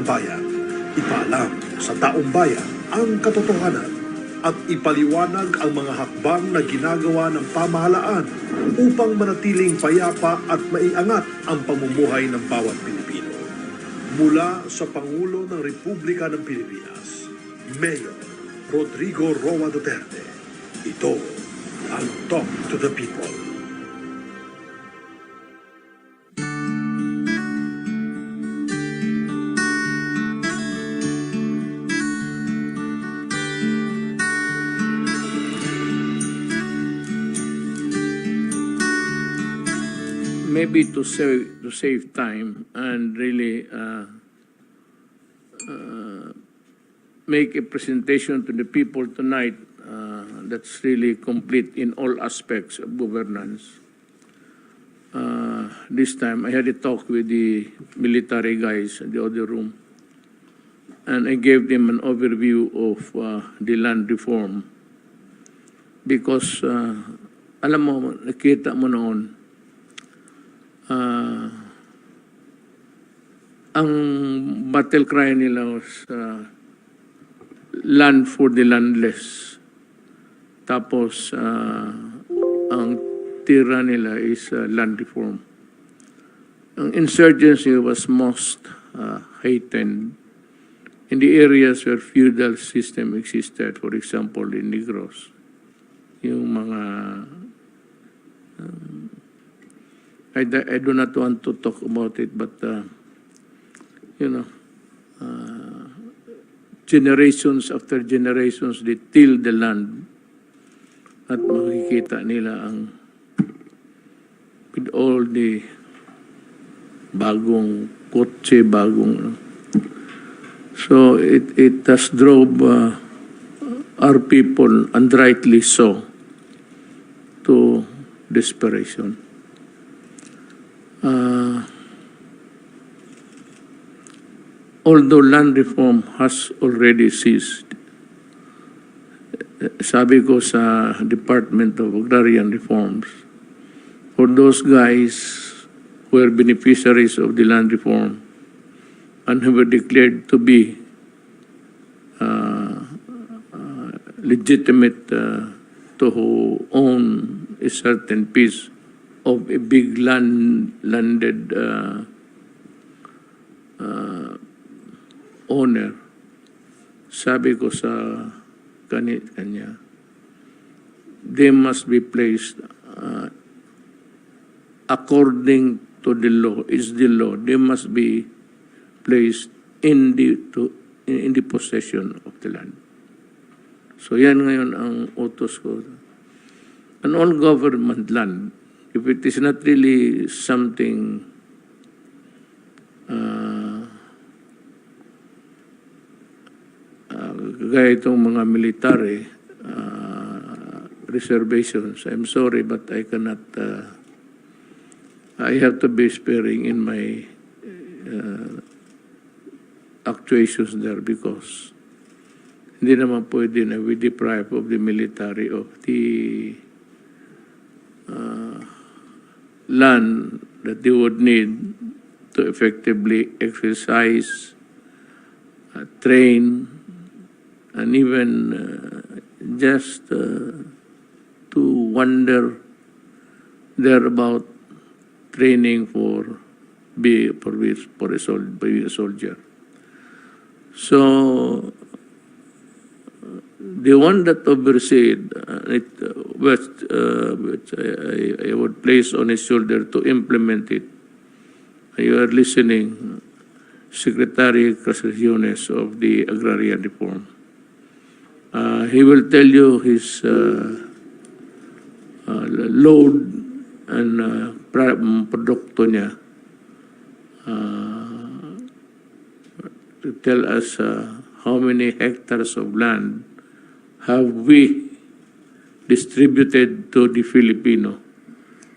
bayan, ipaalam sa taong bayan ang katotohanan at ipaliwanag ang mga hakbang na ginagawa ng pamahalaan upang manatiling payapa at maiangat ang pamumuhay ng bawat Pilipino. Mula sa Pangulo ng Republika ng Pilipinas, Mayor Rodrigo Duterte, ito ang Talk to the People. Maybe to save time and really make a presentation to the people tonight that's really complete in all aspects of governance. This time I had a talk with the military guys in the other room, and I gave them an overview of the land reform because alam mo, nakita mo noon, ang battle cry nila was land for the landless. Tapos ang tira nila is land reform. Ang insurgency was most heightened in the areas where feudal system existed. For example, in Negros, yung mga I do not want to talk about it, but, generations after generations, they till the land at makikita nila ang with all the bagong kotse, bagong. So it has drove our people, and rightly so, to desperation. Although land reform has already ceased, sabi ko sa Department of Agrarian Reforms, for those guys who are beneficiaries of the land reform and who were declared to be legitimate to own a certain piece of a big landed owner, sabi ko sa kanya, they must be placed according to the law, is the law. They must be placed in the possession of the land. So yan ngayon ang utos ko. An all government land, if it is not really something gaya itong mga military reservations, I'm sorry, but I cannot, I have to be sparing in my actuations there because hindi naman pwede na we deprive of the military of the land that they would need to effectively exercise, train, and even just to wander there about training for being a soldier. So the one that oversaid which I would place on his shoulder to implement it. You are listening, Secretary Casaciones of the Agrarian Reform. He will tell you his load and produkto niya to tell us how many hectares of land have we distributed to the Filipino.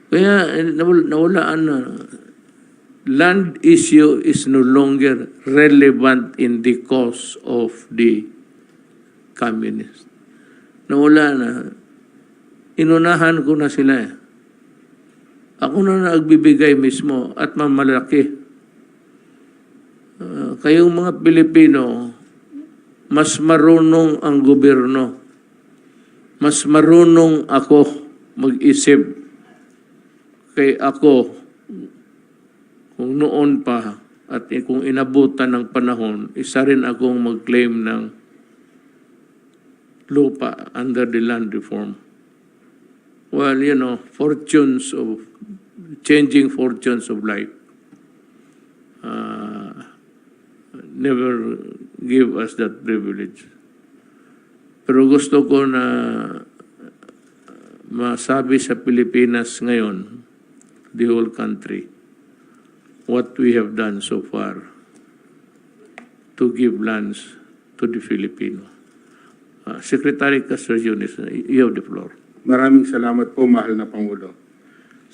Kaya nawalaan na. Land issue is no longer relevant in the cause of the communists. Nawala na. Inunahan ko na sila. Ako na nagbibigay mismo at mamalaki kayong mga Pilipino, mas marunong ang gobyerno. Mas marunong ako mag-isip. Kay ako, kung noon pa, at kung inabutan ng panahon, isa rin akong mag-claim ng lupa under the land reform. Well, you know, changing fortunes of life never give us that privilege. Pero gusto ko na masabi sa Pilipinas ngayon, the whole country, what we have done so far to give lands to the Filipino. Secretary Casares, you have the floor. Maraming salamat po, mahal na Pangulo.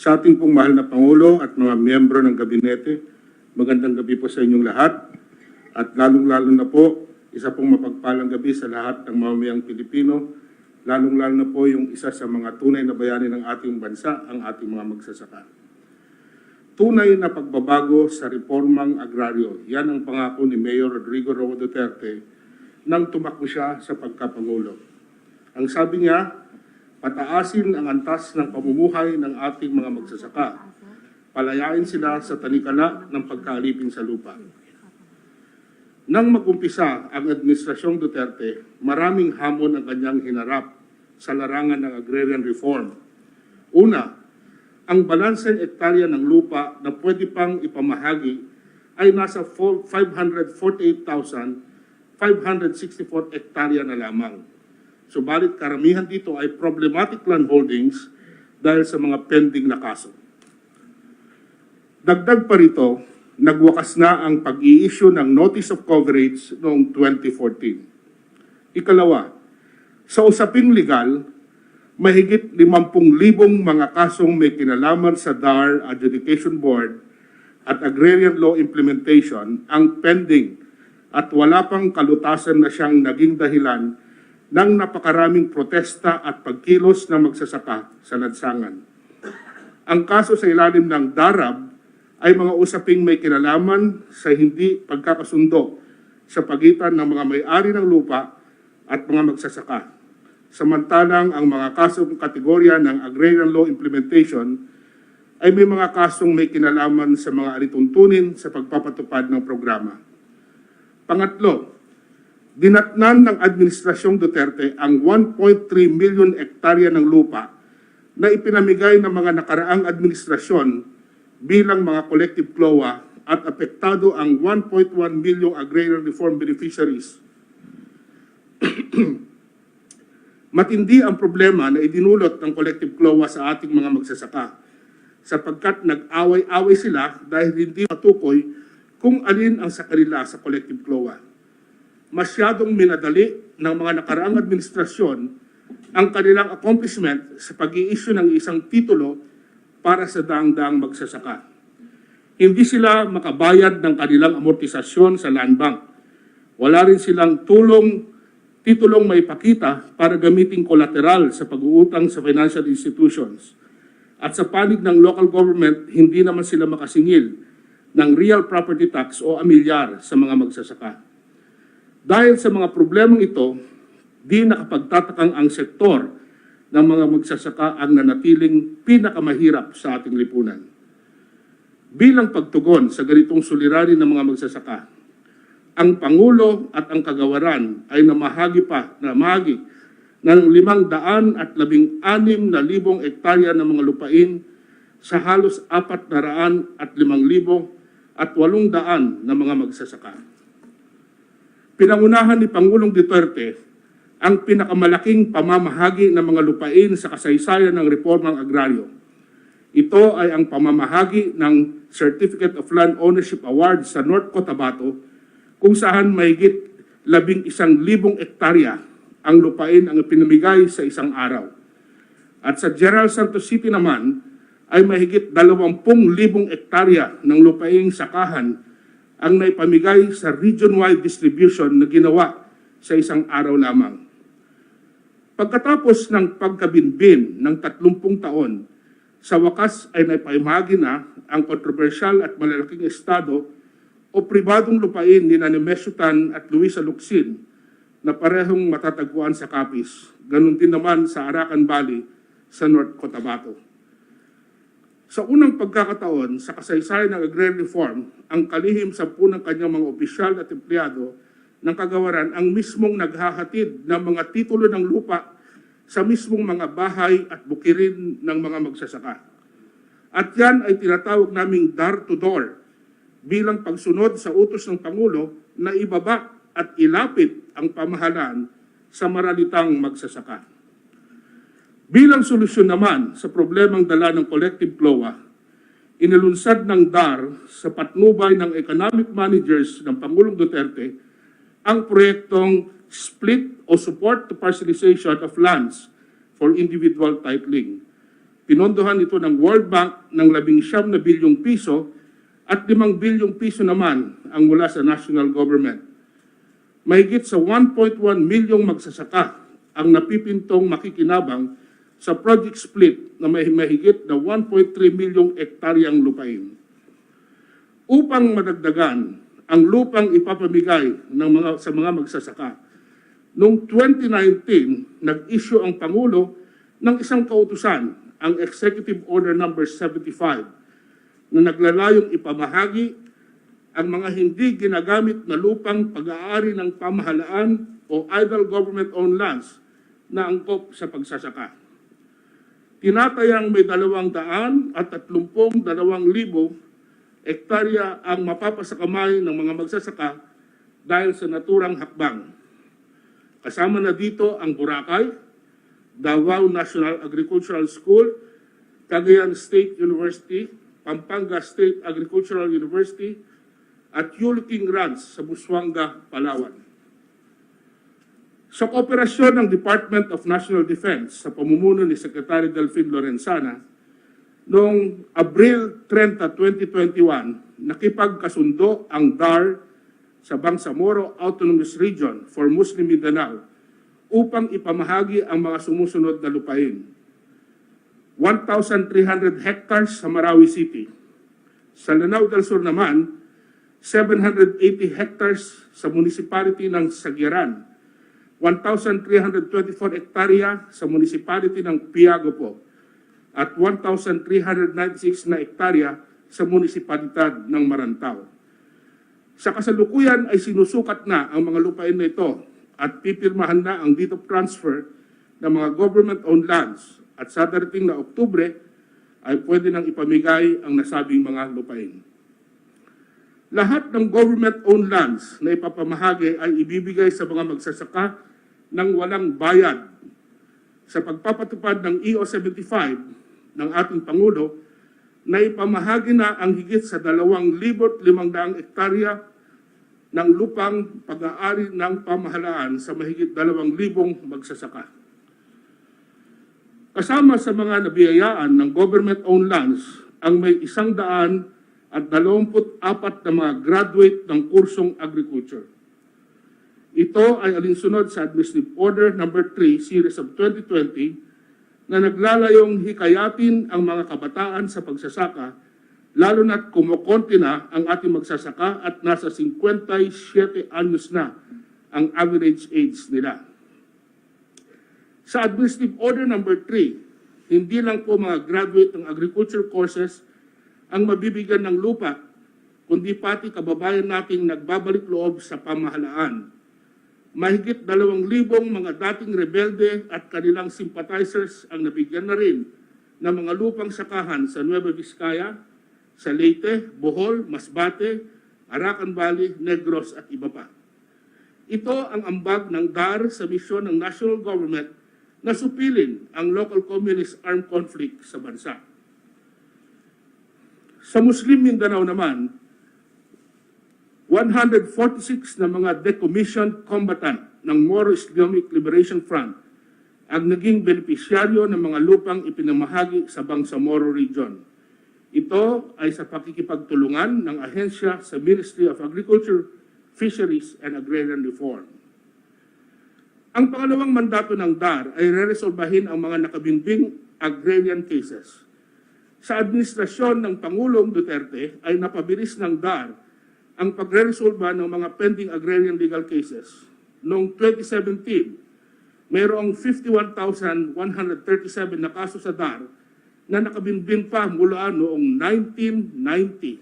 Sa ating pong mahal na Pangulo at mga miyembro ng Gabinete, magandang gabi po sa inyong lahat. At lalong-lalo na po, isa pong mapagpalang gabi sa lahat ng mamamayang Pilipino, lalong-lalo na po yung isa sa mga tunay na bayani ng ating bansa, ang ating mga magsasaka. Tunay na pagbabago sa reformang agraryo, yan ang pangako ni Mayor Rodrigo Duterte nang tumakbo siya sa pagkapangulo. Ang sabi niya, pataasin ang antas ng pamumuhay ng ating mga magsasaka. Palayain sila sa tanikala ng pagkaalipin sa lupa. Nang mag-umpisa ang Administrasyong Duterte, maraming hamon ang kanyang hinarap sa larangan ng agrarian reform. Una, ang balanseng ektarya ng lupa na pwede pang ipamahagi ay nasa 548,564 hektarya na lamang. Subalit karamihan dito ay problematic land holdings dahil sa mga pending na kaso. Dagdag pa rito, nagwakas na ang pag-i-issue ng Notice of Coverage noong 2014. Ikalawa, sa usaping legal, mahigit 50,000 mga kasong may kinalaman sa DAR Adjudication Board at Agrarian Law Implementation ang pending at wala pang kalutasan na siyang naging dahilan ng napakaraming protesta at pagkilos ng magsasaka sa lansangan. Ang kaso sa ilalim ng DARAB ay mga usaping may kinalaman sa hindi pagkakasundo sa pagitan ng mga may-ari ng lupa at mga magsasaka. Samantalang ang mga kasong kategorya ng Agrarian Law Implementation ay may mga kasong may kinalaman sa mga alituntunin sa pagpapatupad ng programa. Pangatlo, dinatnan ng Administrasyong Duterte ang 1.3 million hektarya ng lupa na ipinamigay ng mga nakaraang administrasyon bilang mga collective CLOA at apektado ang 1.1 million agrarian reform beneficiaries. Matindi ang problema na idinulot ng collective CLOA sa ating mga magsasaka sapagkat nag-away-away sila dahil hindi matukoy kung alin ang sa kanila sa collective CLOA. Masyadong minadali ng mga nakaraang administrasyon ang kanilang accomplishment sa pag-i-issue ng isang titulo para sa daang-daang magsasaka. Hindi sila makabayad ng kanilang amortisasyon sa land bank. Wala rin silang titulong maipakita para gamiting collateral sa pag-uutang sa financial institutions. At sa panig ng local government, hindi naman sila makasingil ng real property tax o amilyar sa mga magsasaka. Dahil sa mga problemang ito, di nakapagtatakang ang sektor ng mga magsasaka ang nanatiling pinakamahirap sa ating lipunan. Bilang pagtugon sa ganitong suliranin ng mga magsasaka, ang Pangulo at ang Kagawaran ay namahagi ng 516,000 hektarya ng mga lupain sa halos 405,800 na mga magsasaka. Pinangunahan ni Pangulong Duterte ang pinakamalaking pamamahagi ng mga lupain sa kasaysayan ng reformang agraryo. Ito ay ang pamamahagi ng Certificate of Land Ownership Award sa North Cotabato, kung saan mahigit 11,000 hektarya ang lupain ang pinamigay sa isang araw. At sa General Santos City naman ay mahigit 20,000 hektarya ng lupaing sakahan ang naipamigay sa region-wide distribution na ginawa sa isang araw lamang. Pagkatapos ng pagkabinbin ng 30 taon, sa wakas ay naipahimahagi na ang kontrobersyal at malalaking estado o pribadong lupain ni Nemesio Tan at Luisa Locsin na parehong matatagpuan sa Capiz. Ganun din naman sa Arakan Valley sa North Cotabato. Sa unang pagkakataon sa kasaysayan ng agrarian reform, ang kalihim 10 ng kanyang mga opisyal at empleyado ng kagawaran ang mismong naghahatid ng mga titulo ng lupa sa mismong mga bahay at bukirin ng mga magsasaka. At yan ay tinatawag naming door-to-door bilang pagsunod sa utos ng Pangulo na ibaba at ilapit ang pamahalaan sa maralitang magsasaka. Bilang solusyon naman sa problemang dala ng collective CLOA, inilunsad ng DAR sa patnubay ng economic managers ng Pangulong Duterte ang proyektong Split o Support to Parcelization of Lands for Individual Titling. Pinondohan ito ng World Bank ng 19 na bilyong piso at 5 bilyong piso naman ang mula sa national government. Mahigit sa 1.1 milyong magsasaka ang napipintong makikinabang sa project split na may mahigit na 1.3 milyong ektaryang lupain. Upang madagdagan ang lupang ipapamigay sa mga magsasaka, noong 2019, nag-issue ang Pangulo ng isang kautusan, ang Executive Order No. 75, na naglalayong ipamahagi ang mga hindi ginagamit na lupang pag-aari ng pamahalaan o idle government-owned lands na angkop sa pagsasaka. Tinatayang may 232,000 hektarya ang mapapasakamay ng mga magsasaka dahil sa naturang hakbang. Kasama na dito ang Boracay, Davao National Agricultural School, Cagayan State University, Pampanga State Agricultural University, at Yuliking Ranch sa Busuanga, Palawan. Sa kooperasyon ng Department of National Defense sa pamumuno ni Secretary Delfin Lorenzana, noong Abril 30, 2021, nakipagkasundo ang DAR sa Bangsamoro Autonomous Region for Muslim Mindanao upang ipamahagi ang mga sumusunod na lupain. 1,300 hectares sa Marawi City. Sa Lanao del Sur naman, 780 hectares sa municipality ng Sagiran, 1,324 hektarya sa municipality ng Piagopo, at 1,396 na hektarya sa munisipalidad ng Marantao. Sa kasalukuyan ay sinusukat na ang mga lupain na ito at pipirmahan na ang deed of transfer ng mga government-owned lands at sa darating na Oktubre ay pwede nang ipamigay ang nasabing mga lupain. Lahat ng government-owned lands na ipapamahagi ay ibibigay sa mga magsasaka ng walang bayad. Sa pagpapatupad ng EO 75 ng ating Pangulo, na ipamahagi na ang higit sa 2,500 hektarya ng lupang pag-aari ng pamahalaan sa mahigit 2,000 magsasaka. Kasama sa mga nabiyayaan ng government-owned lands ang may 124 na mga graduate ng kursong agriculture. Ito ay alinsunod sa Administrative Order No. 3, Series of 2020, na naglalayong hikayatin ang mga kabataan sa pagsasaka, lalo na't kumukonti na ang ating magsasaka at nasa 57 anyos na ang average age nila. Sa Administrative Order No. 3, hindi lang po mga graduate ng agriculture courses ang mabibigyan ng lupa, kundi pati kababayan nating nagbabalik loob sa pamahalaan. Mahigit 2,000 mga dating rebelde at kanilang sympathizers ang nabigyan na rin ng mga lupang sakahan sa Nueva Vizcaya, sa Leyte, Bohol, Masbate, Arakan Valley, Negros at iba pa. Ito ang ambag ng DAR sa misyon ng national government na supilin ang local communist armed conflict sa bansa. Sa Muslim Mindanao naman, 146 na mga decommissioned combatant ng Moro Islamic Liberation Front ang naging benepisyaryo ng mga lupang ipinamahagi sa Bangsamoro Region. Ito ay sa pakikipagtulungan ng ahensya sa Ministry of Agriculture, Fisheries and Agrarian Reform. Ang pangalawang mandato ng DAR ay reresolbahin ang mga nakabinbing agrarian cases. Sa administrasyon ng Pangulong Duterte ay napabilis ng DAR ang pagre-resolba ng mga pending agrarian legal cases. Noong 2017, mayroong 51,137 na kaso sa DAR na nakabinbin pa mula noong 1990.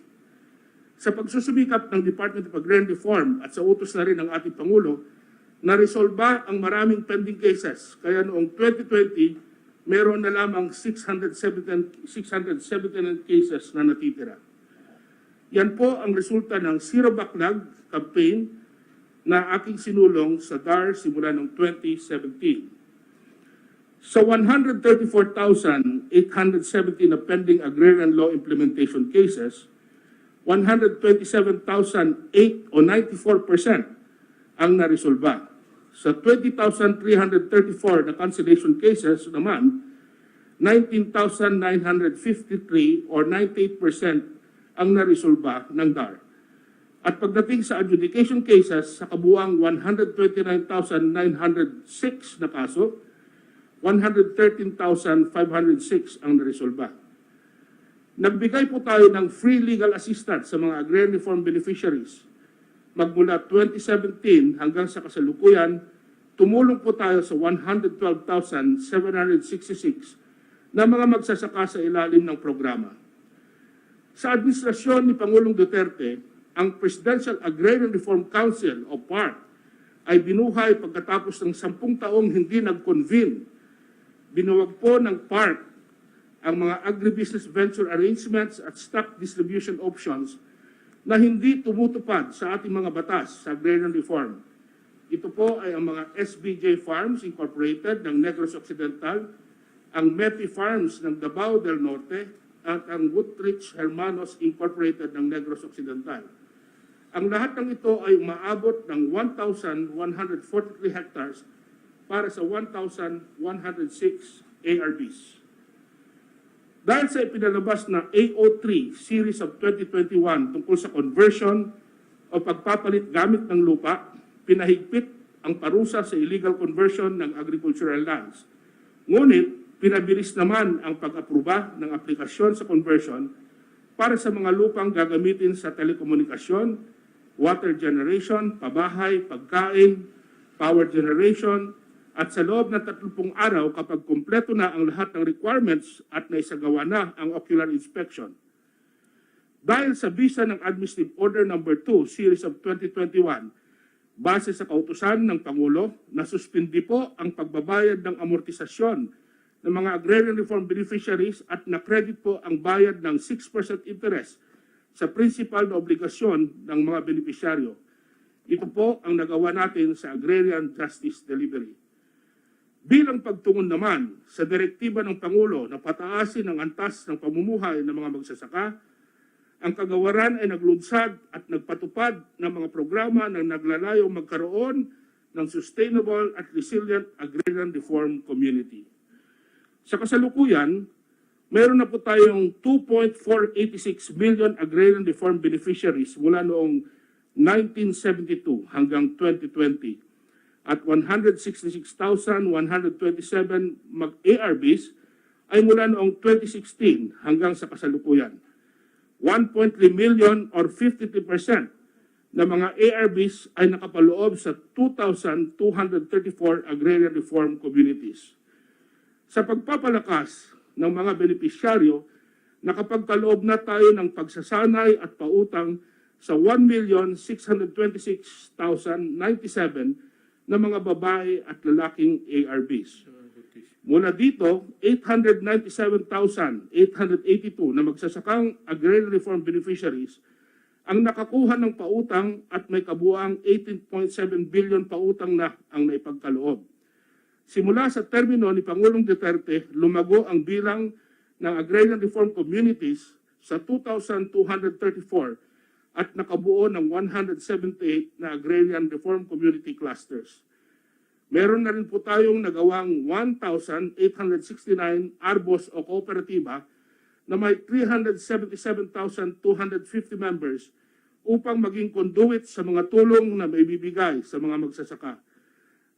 Sa pagsusumikap ng Department of Agrarian Reform at sa utos na rin ng ating Pangulo, na-resolba ang maraming pending cases. Kaya noong 2020, meron na lamang 679 cases na natitira. Yan po ang resulta ng Zero Backlog campaign na aking sinulong sa DAR simula noong 2017. Sa 134,870 na pending agrarian law implementation cases, 127,008 o 94% ang naresolba. Sa 20,334 na cancellation cases naman, 19,953 or 98% ang naresolba ng DAR. At pagdating sa adjudication cases, sa kabuang 129,906 na kaso, 113,506 ang naresolba. Nagbigay po tayo ng free legal assistance sa mga agrarian reform beneficiaries. Magmula 2017 hanggang sa kasalukuyan, tumulong po tayo sa 112,766 na mga magsasaka sa ilalim ng programa. Sa administrasyon ni Pangulong Duterte, ang Presidential Agrarian Reform Council o PARC ay binuhay pagkatapos ng 10 taong hindi nag-convene. Binuwag po ng PARC ang mga agribusiness venture arrangements at stock distribution options na hindi tumutupad sa ating mga batas sa agrarian reform. Ito po ay ang mga SBJ Farms Incorporated ng Negros Occidental, ang MEPI Farms ng Davao del Norte, at ang Woodrich Hermanos Incorporated ng Negros Occidental. Ang lahat ng ito ay umaabot ng 1,143 hectares para sa 1,106 ARBs. Dahil sa ipinalabas na AO3 Series of 2021 tungkol sa conversion o pagpapalit gamit ng lupa, pinahigpit ang parusa sa illegal conversion ng agricultural lands. Ngunit, pinabilis naman ang pag-aproba ng aplikasyon sa conversion para sa mga lupang gagamitin sa telekomunikasyon, water generation, pabahay, pagkain, power generation, at sa loob ng 30 araw kapag kumpleto na ang lahat ng requirements at naisagawa na ang ocular inspection. Dahil sa bisa ng Administrative Order No. 2, Series of 2021, base sa kautusan ng Pangulo, nasuspindi po ang pagbabayad ng amortisasyon ng mga agrarian reform beneficiaries at na-credit po ang bayad ng 6% interest sa principal na obligasyon ng mga benepisyaryo. Ito po ang nagawa natin sa agrarian justice delivery. Bilang pagtungon naman sa direktiba ng Pangulo na pataasin ang antas ng pamumuhay ng mga magsasaka, ang kagawaran ay naglunsad at nagpatupad ng mga programa na naglalayong magkaroon ng sustainable at resilient agrarian reform community. Sa kasalukuyan, meron na po tayong 2.486 million agrarian reform beneficiaries mula noong 1972 hanggang 2020 at 166,127 mag-ARBs ay mula noong 2016 hanggang sa kasalukuyan. 1.3 million or 53% na mga ARBs ay nakapaloob sa 2,234 agrarian reform communities. Sa pagpapalakas ng mga benepisyaryo, nakapagkaloob na tayo ng pagsasanay at pautang sa 1,626,097 na mga babae at lalaking ARBs. Mula dito, 897,882 na magsasakang agrarian reform beneficiaries ang nakakuha ng pautang at may kabuuang 18.7 billion pautang na ang naipagkaloob. Simula sa termino ni Pangulong Duterte, lumago ang bilang ng agrarian reform communities sa 2,234 at nakabuo ng 178 na agrarian reform community clusters. Meron na rin po tayong nagawang 1,869 arbos o kooperatiba na may 377,250 members upang maging conduit sa mga tulong na maibibigay sa mga magsasaka.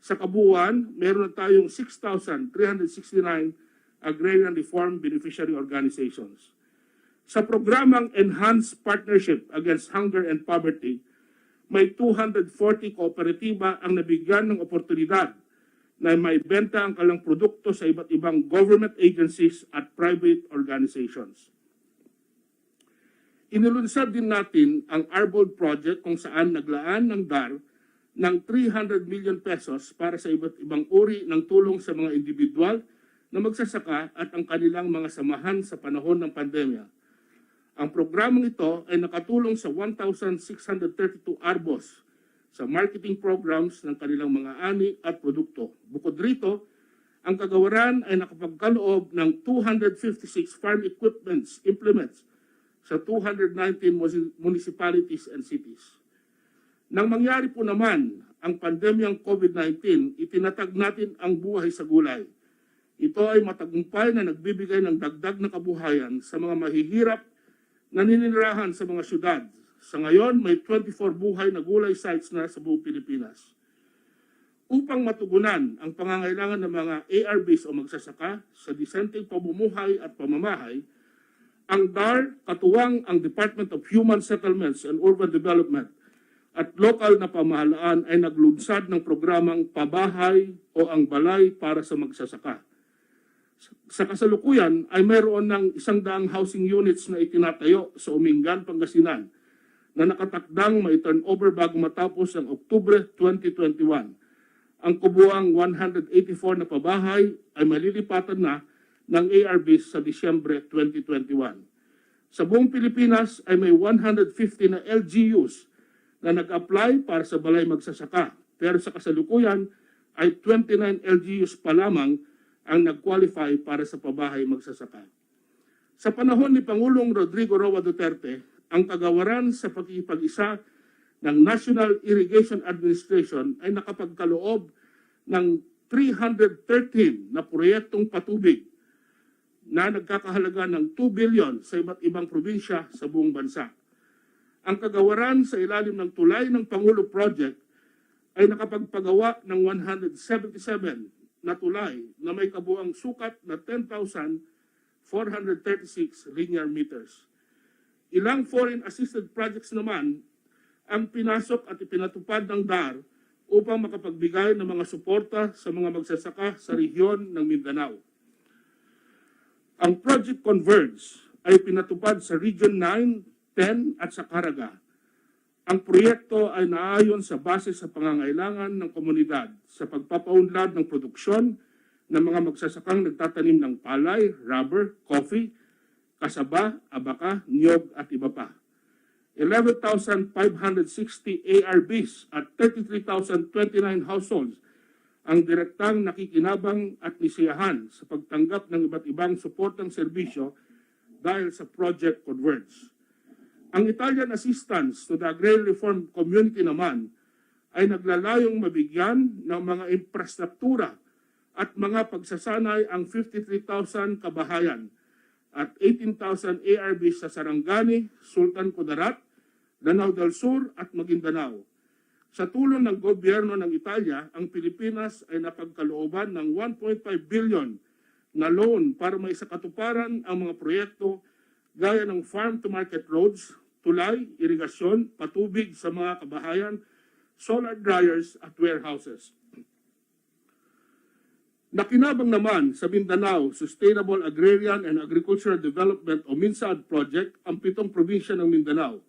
Sa kabuuan, meron na tayong 6,369 agrarian reform beneficiary organizations. Sa programang Enhanced Partnership Against Hunger and Poverty, may 240 kooperatiba ang nabigyan ng oportunidad na maibenta ang kanilang produkto sa iba't ibang government agencies at private organizations. Inilunsad din natin ang Arbold Project kung saan naglaan ng DAR ng 300 million pesos para sa iba't ibang uri ng tulong sa mga individual na magsasaka at ang kanilang mga samahan sa panahon ng pandemya. Ang programang ito ay nakatulong sa 1,632 arbos sa marketing programs ng kanilang mga ani at produkto. Bukod rito, ang kagawaran ay nakapagkaloob ng 256 farm implements sa 219 municipalities and cities. Nang mangyari po naman ang pandemyang COVID-19, itinatag natin ang buhay sa gulay. Ito ay matagumpay na nagbibigay ng dagdag na kabuhayan sa mga mahihirap na naninirahan sa mga syudad. Sa ngayon, may 24 buhay na gulay sites na sa buong Pilipinas. Upang matugunan ang pangangailangan ng mga ARBs o magsasaka sa disenteng pamumuhay at pamamahay, ang DAR, katuwang ang Department of Human Settlements and Urban Development at lokal na pamahalaan ay naglunsad ng programang Pabahay o ang Balay para sa Magsasaka. Sa kasalukuyan ay mayroon ng 100 housing units na itinatayo sa Umingan, Pangasinan na nakatakdang may turnover bago matapos ang Oktubre 2021. Ang kubuang 184 na pabahay ay malilipatan na ng ARBs sa Disyembre 2021. Sa buong Pilipinas ay may 150 na LGUs na nag-apply para sa balay magsasaka. Pero sa kasalukuyan ay 29 LGUs pa lamang ang nag-qualify para sa pabahay magsasaka. Sa panahon ni Pangulong Rodrigo Duterte, ang kagawaran sa pakikipag-isa ng National Irrigation Administration ay nakapagkaloob ng 313 na proyektong patubig na nagkakahalaga ng 2 billion sa iba't ibang probinsya sa buong bansa. Ang kagawaran sa ilalim ng Tulay ng Pangulo Project ay nakapagpagawa ng 177 na tulay na may kabuang sukat na 10,436 linear meters. Ilang foreign assisted projects naman ang pinasok at ipinatupad ng DAR upang makapagbigay ng mga suporta sa mga magsasaka sa rehiyon ng Mindanao. Ang Project Converge ay pinatupad sa Region 9, 10 at sa Caraga. Ang proyekto ay naayon sa base sa pangangailangan ng komunidad sa pagpapaunlad ng produksyon ng mga magsasakang nagtatanim ng palay, rubber, coffee, kasaba, abaka, niyog at iba pa. 11,560 ARBs at 33,029 households ang direktang nakikinabang at nisiyahan sa pagtanggap ng iba't ibang suportang serbisyo dahil sa Project Converge. Ang Italian assistance to the Agrarian Reform Community naman ay naglalayong mabigyan ng mga infrastruktura at mga pagsasanay ang 53,000 kabahayan at 18,000 ARBs sa Sarangani, Sultan Kudarat, Lanao del Sur at Maguindanao. Sa tulong ng gobyerno ng Italia, ang Pilipinas ay napagkalooban ng 1.5 billion na loan para maisakatuparan ang mga proyekto gaya ng farm-to-market roads, tulay, irigasyon, patubig sa mga kabahayan, solar dryers at warehouses. Nakinabang naman sa Mindanao Sustainable Agrarian and Agricultural Development o MINSAAD project ang 7 probinsya ng Mindanao.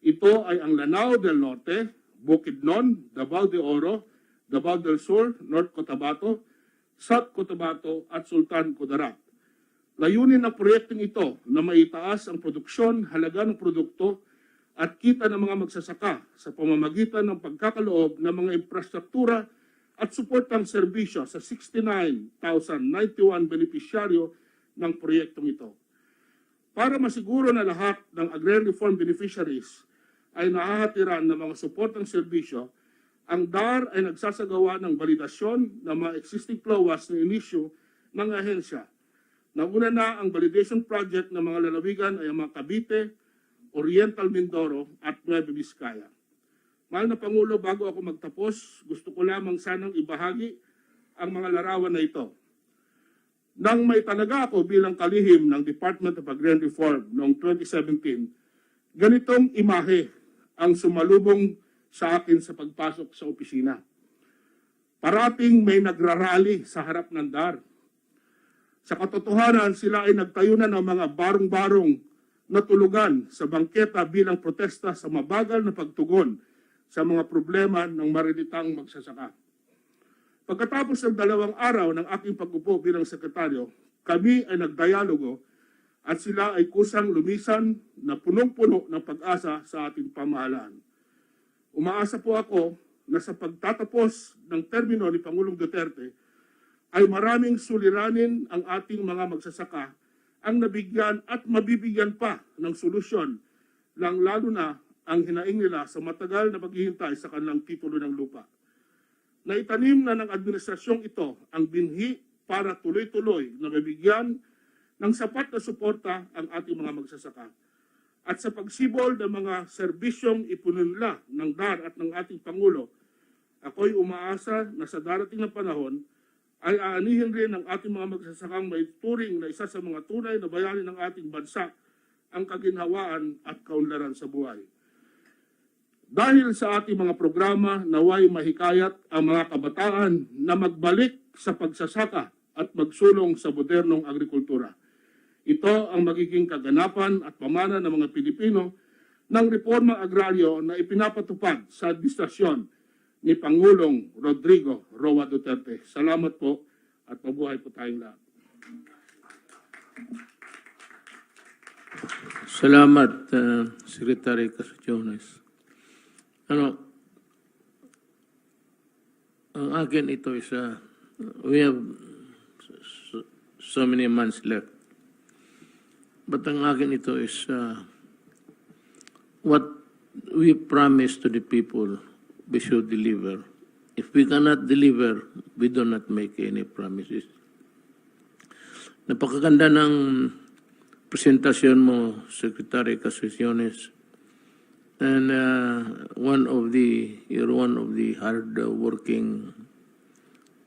Ito ay ang Lanao del Norte, Bukidnon, Davao de Oro, Davao del Sur, North Cotabato, South Cotabato at Sultan Kudarat. Layunin ng proyektong ito na maitaas ang produksyon, halaga ng produkto at kita ng mga magsasaka sa pamamagitan ng pagkakaloob ng mga infrastruktura at suportang serbisyo sa 69,091 benepisyaryo ng proyektong ito. Para masiguro na lahat ng agrarian reform beneficiaries ay nahahatiran ng mga suportang serbisyo, ang DAR ay nagsasagawa ng validasyon ng mga existing CLOAS na inisyu ng ahensya. Nauna na ang validation project ng mga lalawigan ay ang mga Cavite, Oriental Mindoro at Nueva Vizcaya. Mahal na Pangulo, bago ako magtapos, gusto ko lamang sanang ibahagi ang mga larawan na ito. Nang may talaga ako bilang kalihim ng Department of Agrarian Reform noong 2017, ganitong imahe ang sumalubong sa akin sa pagpasok sa opisina. Parating may nagrarally sa harap ng DAR. Sa katotohanan, sila ay nagtayo na ng mga barong-barong na tulugan sa bangketa bilang protesta sa mabagal na pagtugon sa mga problema ng marinitang magsasaka. Pagkatapos ng 2 araw ng aking pag-upo bilang sekretaryo, kami ay nagdialogo at sila ay kusang lumisan na punong-puno ng pag-asa sa ating pamahalaan. Umaasa po ako na sa pagtatapos ng termino ni Pangulong Duterte ay maraming suliranin ang ating mga magsasaka ang nabigyan at mabibigyan pa ng solusyon lalo na ang hinaing nila sa matagal na paghihintay sa kanilang titulo ng lupa. Naitanim na ng administrasyong ito ang binhi para tuloy-tuloy na mabigyan ng sapat na suporta ang ating mga magsasaka. At sa pagsibol ng mga serbisyong ipununla ng DAR at ng ating Pangulo, ako'y umaasa na sa darating na panahon ay aanihin rin ng ating mga magsasakang may turing na isa sa mga tunay na bayani ng ating bansa ang kaginhawaan at kaunlaran sa buhay. Dahil sa ating mga programa, naway mahikayat ang mga kabataan na magbalik sa pagsasaka at magsulong sa modernong agrikultura. Ito ang magiging kaganapan at pamana ng mga Pilipino ng reforma agraryo na ipinapatupad sa administrasyon ni Pangulong Rodrigo Duterte. Salamat po at mabuhay po tayong lahat. Salamat, Secretary Casaciones. Ang akin ito is, we have so many months left. But ang akin ito is, what we promise to the people, we should deliver. If we cannot deliver, we do not make any promises. Napakaganda ng presentasyon mo, Secretary Casaciones. And you're one of the hard-working,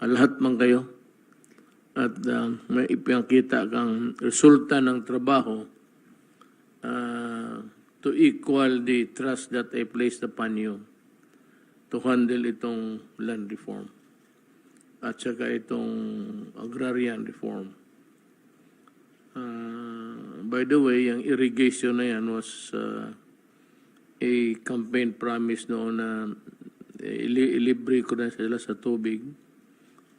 lahat man kayo. At may ipinakita kang resulta ng trabaho to equal the trust that I placed upon you to handle itong land reform at saka itong agrarian reform. By the way, yung irrigation na yan was a campaign promise noon na ilibre ko na sila sa tubig.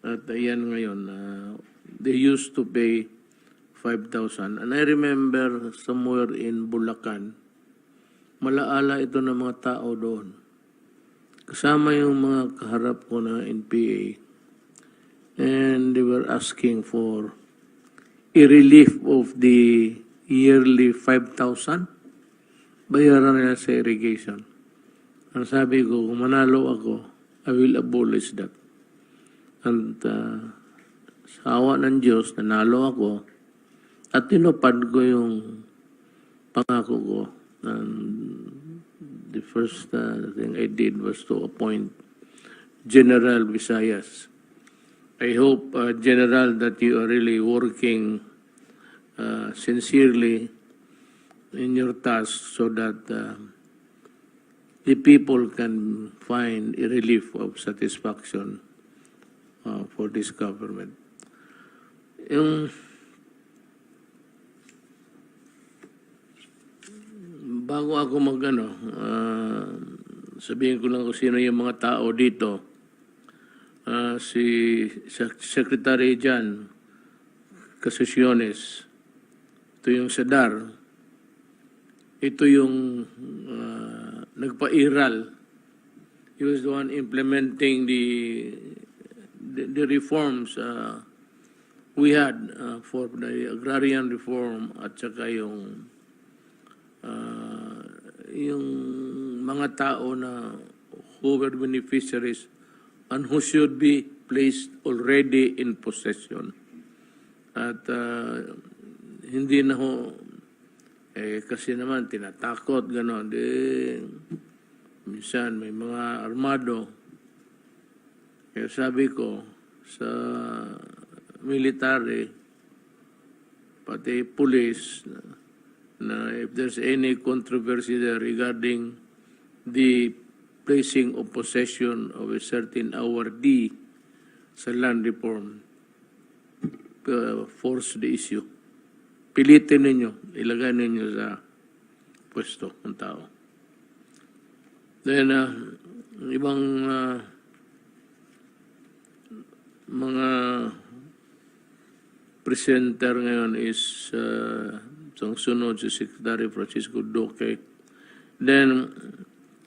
At ayan ngayon, they used to pay 5,000. And I remember somewhere in Bulacan, malaala ito ng mga tao doon. Kasama yung mga kaharap ko na NPA. And they were asking for a relief of the yearly 5,000. Bayaran nila sa irrigation. Ang sabi ko, kung manalo ako, I will abolish that. And sa awa ng Diyos, nanalo ako at tinupad ko yung pangako ko. And the first thing I did was to appoint General Visayas. I hope, General, that you are really working sincerely in your task so that the people can find a relief of satisfaction for this government. Yung bago ako sabihin ko lang kung sino yung mga tao dito. Si Secretary Jan Casaciones, ito yung SEDAR. Ito yung nagpa-iral. He was the one implementing the reforms we had for the agrarian reform at saka yung mga tao na who were beneficiaries and who should be placed already in possession. At hindi na ho kasi naman tinatakot gano'n. Minsan may mga armado. Kaya sabi ko sa military, pati police, na if there's any controversy there regarding the placing of possession of a certain awardee sa land reform, force the issue. Pilitin ninyo, ilagay ninyo sa pwesto ng tao. Then, ibang mga presenter ngayon is ang sunod si Secretary Francisco Duque. Then,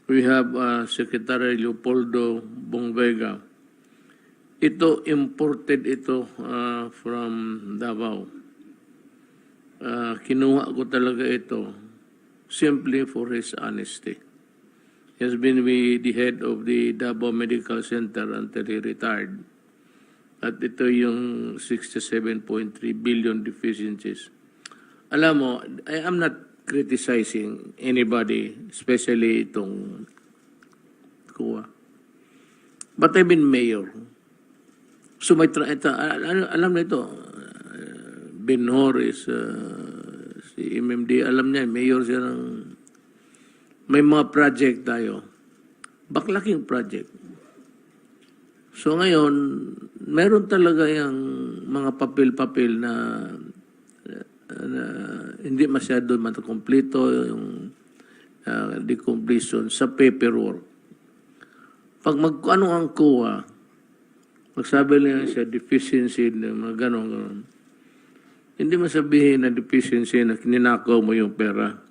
we have Secretary Leopoldo Bongvega. Ito, imported ito from Davao. Kinuha ko talaga ito simply for his honesty. He has been the head of the Davao Medical Center until he retired. At ito yung 67.3 billion deficiencies. Alam mo, I am not criticizing anybody, especially itong kuha. But I've been mayor. So may alam na ito, Benhor is si MMD, alam niya, mayor siya ng may mga project tayo. Baklaking project. So ngayon, meron talaga yung mga papel-papel na hindi masyado matakompleto, yung decompletion sa paperwork. Pag ano ang kuha, magsabi lang siya deficiency ng mga ganon. Hindi masabihin na deficiency na kininakaw mo yung pera.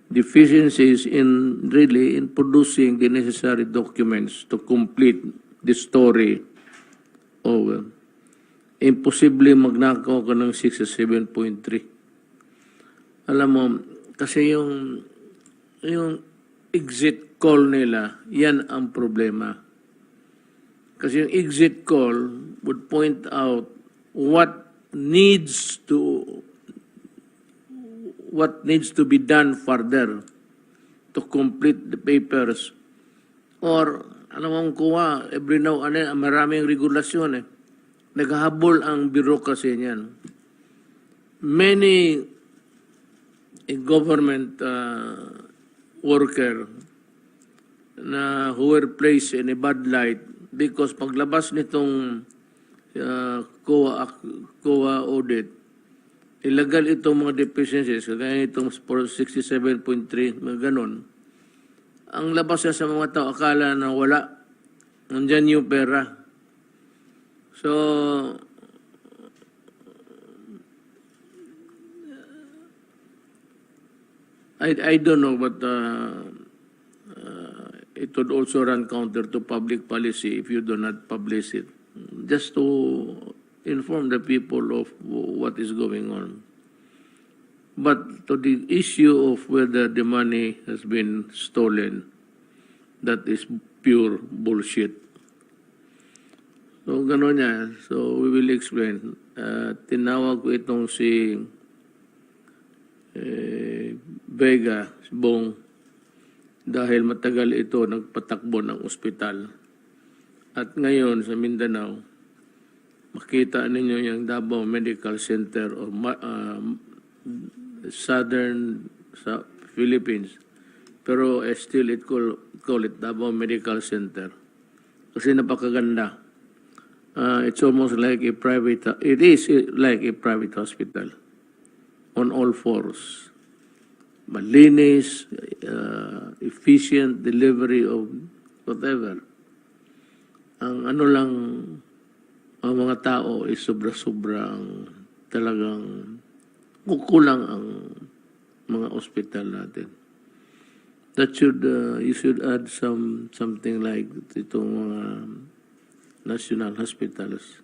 Deficiencies in producing the necessary documents to complete the story of imposible magnakaw ka ng 67.3. Alam mo, kasi yung exit call nila, yan ang problema. Kasi yung exit call would point out what needs to be done further to complete the papers. Or alam mo kuha, every now and then, maraming regulasyon eh. Naghahabol ang bureaucracy niyan. Many government worker who were placed in a bad light because paglabas nitong COA audit, illegal itong mga deficiencies, kagaya itong 67.3, mga ganon. Ang labas sa mga tao, akala na wala. Nandyan yung pera. So, I don't know, but it would also run counter to public policy if you do not publish it. Just to inform the people of what is going on. But to the issue of whether the money has been stolen, that is pure bullshit. So, gano'n niya. So, we will explain. Tinawag ko itong si Vega, si Bong, dahil matagal ito nagpatakbo ng ospital. At ngayon sa Mindanao, makita ninyo yung Davao Medical Center or southern sa Philippines. Pero still call it Davao Medical Center. Kasi napakaganda. It's almost like a private, it is like a private hospital on all fours. Malinis, efficient delivery of whatever. Ang ano lang, ang mga tao is sobra-sobra ang talagang kukulang ang mga ospital natin. That should, you should add something like itong mga national hospitals.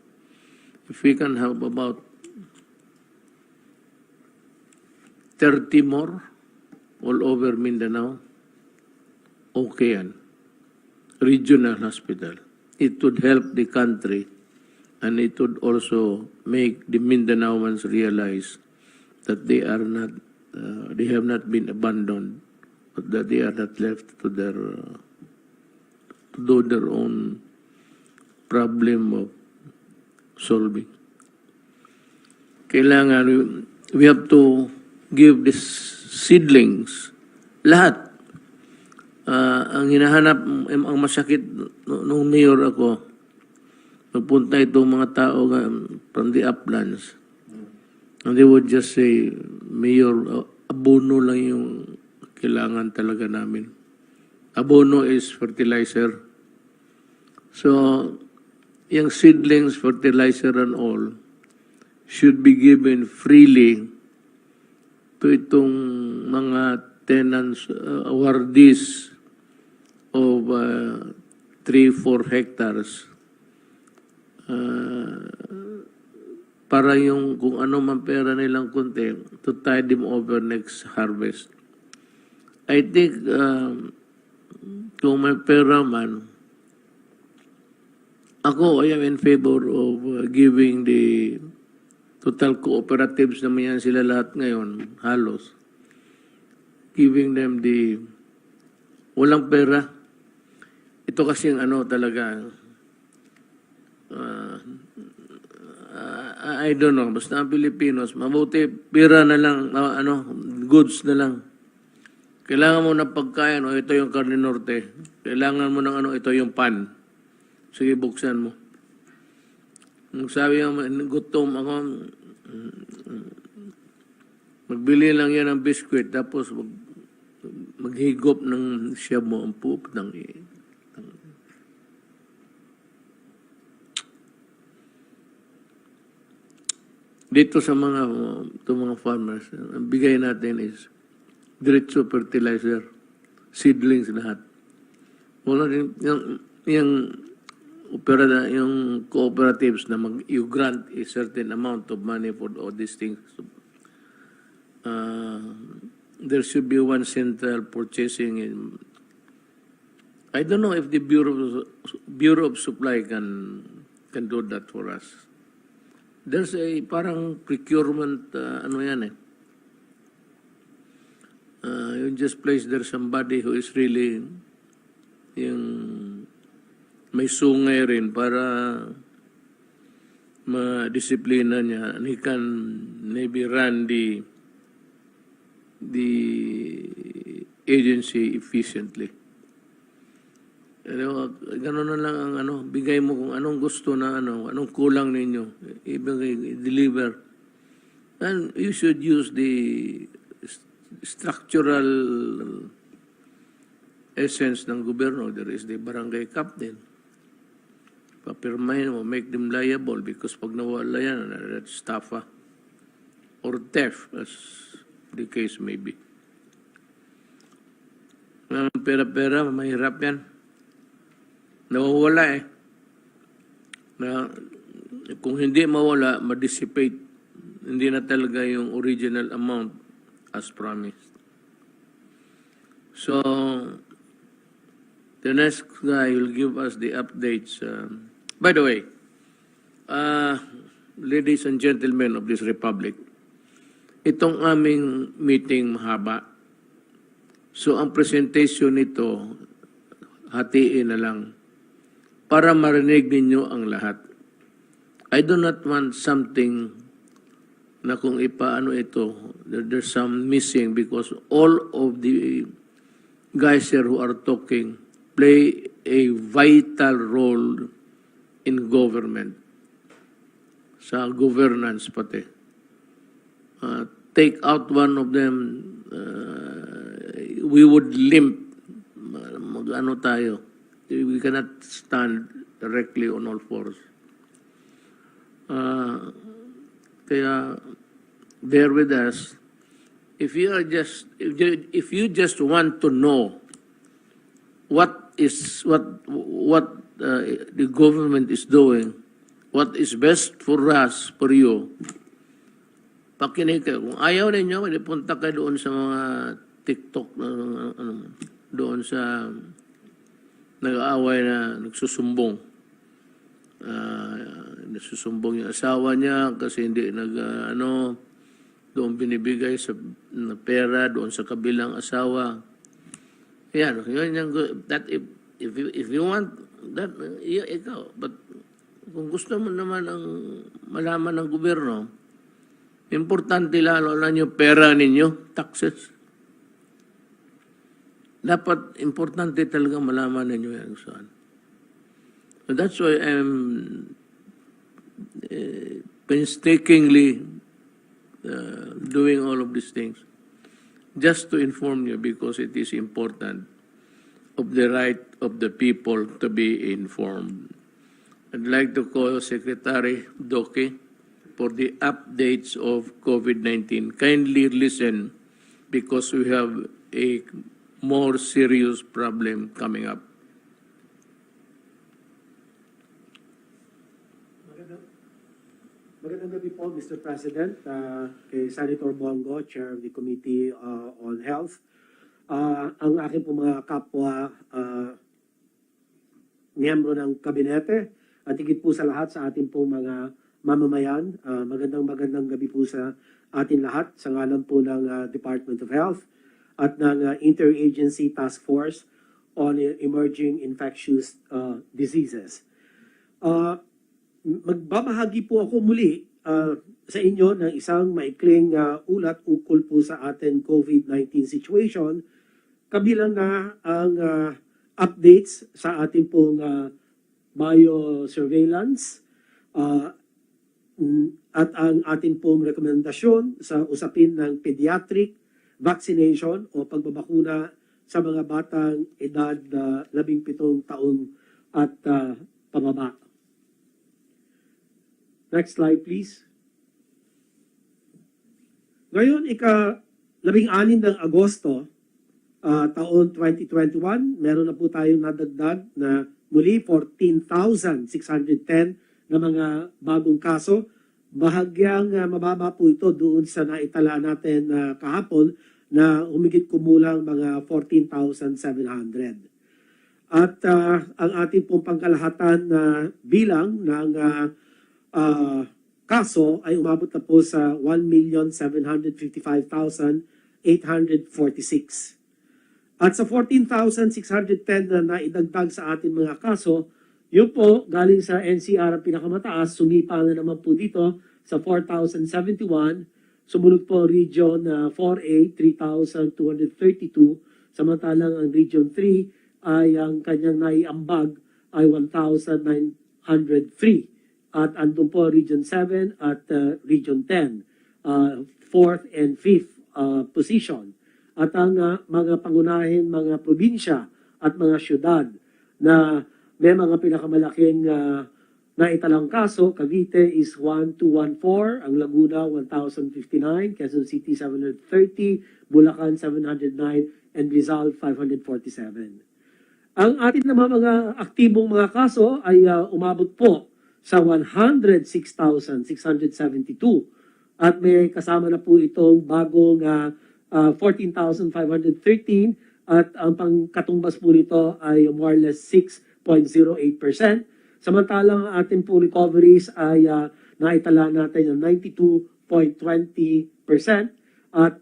If we can have about 30 more all over Mindanao, okay yan. Regional hospital. It would help the country and it would also make the Mindanaoans realize that they are not, they have not been abandoned, but that they are not left to their, to do their own problem of solving. Kailangan we have to give these seedlings lahat. Ang hinahanap, ang masakit nung mayor ako, magpunta itong mga tao from the uplands. And they would just say, Mayor, abono lang yung kailangan talaga namin. Abono is fertilizer. So, yung seedlings, fertilizer and all, should be given freely to itong mga tenants, awardees of 3-4 hectares. Para yung kung ano man pera nilang kunti to tide them over next harvest. I think kung may pera man, ako, I am in favor of giving the total cooperatives naman yan sila lahat ngayon, halos. Giving them the walang pera. Ito kasi yung ano talaga, I don't know, basta ang Pilipinos, mabuti pera na lang, goods na lang. Kailangan mo ng pagkain, o ito yung karne norte. Kailangan mo ng ito yung pan. Sige, buksan mo. Nung sabi nga, gutom ako, magbili lang yan ng biskwit, tapos maghigop ng siya mo ang poop ng dito sa mga farmers, ang bigay natin is diretso fertilizer, seedlings lahat. Wala rin yung cooperatives na you grant a certain amount of money for all these things. There should be one central purchasing. I don't know if the Bureau of Supply can do that for us. There's a parang procurement, you just place there somebody who is really yung may sungay rin para ma-disiplina niya, and he can maybe run the agency efficiently. Gano'n na lang ang bigay mo kung anong gusto na anong kulang ninyo, i-deliver. And you should use the structural essence ng gobyerno. There is the barangay captain. Papirmahin mo, make them liable because pag nawala yan, that's estafa or theft, as the case may be. Pera-pera, mahirap yan. Nawawala kung hindi mawala, ma-dissipate. Hindi na talaga yung original amount as promised. So, the next guy will give us the updates. By the way, ladies and gentlemen of this republic, itong aming meeting mahaba. So, ang presentation nito, hatiin na lang para marinig ninyo ang lahat. I do not want something na kung ipaano ito, there's some missing because all of the guys here who are talking play a vital role in government, sa governance pati. Take out one of them, we would limp. Mag-ano tayo. We cannot stand directly on all fours. Kaya bear with us. If you just want to know what the government is doing, what is best for us, for you, pakinig kayo. Kung ayaw ninyo, punta kayo doon sa mga TikTok, doon sa nag-aaway na nagsusumbong. Nagsusumbong yung asawa niya kasi hindi doon binibigay na pera doon sa kabilang asawa. Yan, that if you want that, ikaw. But kung gusto mo naman ang malaman ng gobyerno, Importante lalo lang yung pera ninyo, taxes. Dapat importante talaga malaman ninyo yan saan. So that's why I'm painstakingly doing all of these things. Just to inform you because it is important of the right of the people to be informed. I'd like to call Secretary Doke for the updates of COVID-19. Kindly listen because we have a more serious problem coming up. Magandang gabi po, Mr. President, kay Senator Bongo, Chair of the Committee on Health. Ang aking po mga kapwa miyembro ng kabinete at higit po sa lahat sa ating po mga mamamayan, magandang gabi po sa atin lahat sa ngalan po ng Department of Health at ng Interagency Task Force on Emerging Infectious Diseases. Magbabahagi po ako muli sa inyo ng isang maikling ulat ukol po sa ating COVID-19 situation, kabilang na ang updates sa ating pong biosurveillance at ang ating pong rekomendasyon sa usapin ng pediatric vaccination o pagbabakuna sa mga batang edad 17 taon at pababa. Next slide, please. Ngayon, ika-16 ng Agosto, taon 2021, meron na po tayong nadagdag na muli 14,610 na mga bagong kaso. Bahagyang mababa po ito doon sa naitala natin kahapon na humigit kumulang mga 14,700. At ang ating pong pangkalahatan na bilang ng kaso ay umabot na po sa 1,755,846. At sa 14,610 na naidagdag sa ating mga kaso, yun po galing sa NCR ang pinakamataas, sumipa na naman po dito sa 4,071, sumunod po Region 4A, 3,232, samantalang ang Region 3 ay ang kanyang naiambag ay 1,903. At andun po Region 7 at Region 10, 4th and 5th position. At ang mga pangunahing mga probinsya at mga syudad na may mga pinakamalaking naitalang kaso, Cavite is 1,214, ang Laguna 1,059, Quezon City 730, Bulacan 709, and Rizal 547. Ang atin naman mga aktibong mga kaso ay umabot po sa 106,672 at may kasama na po itong bagong 14,513 at ang pangkatumbas po nito ay more or less 6.08%. Samantalang ang ating po recoveries ay naitala natin ng 92.20% at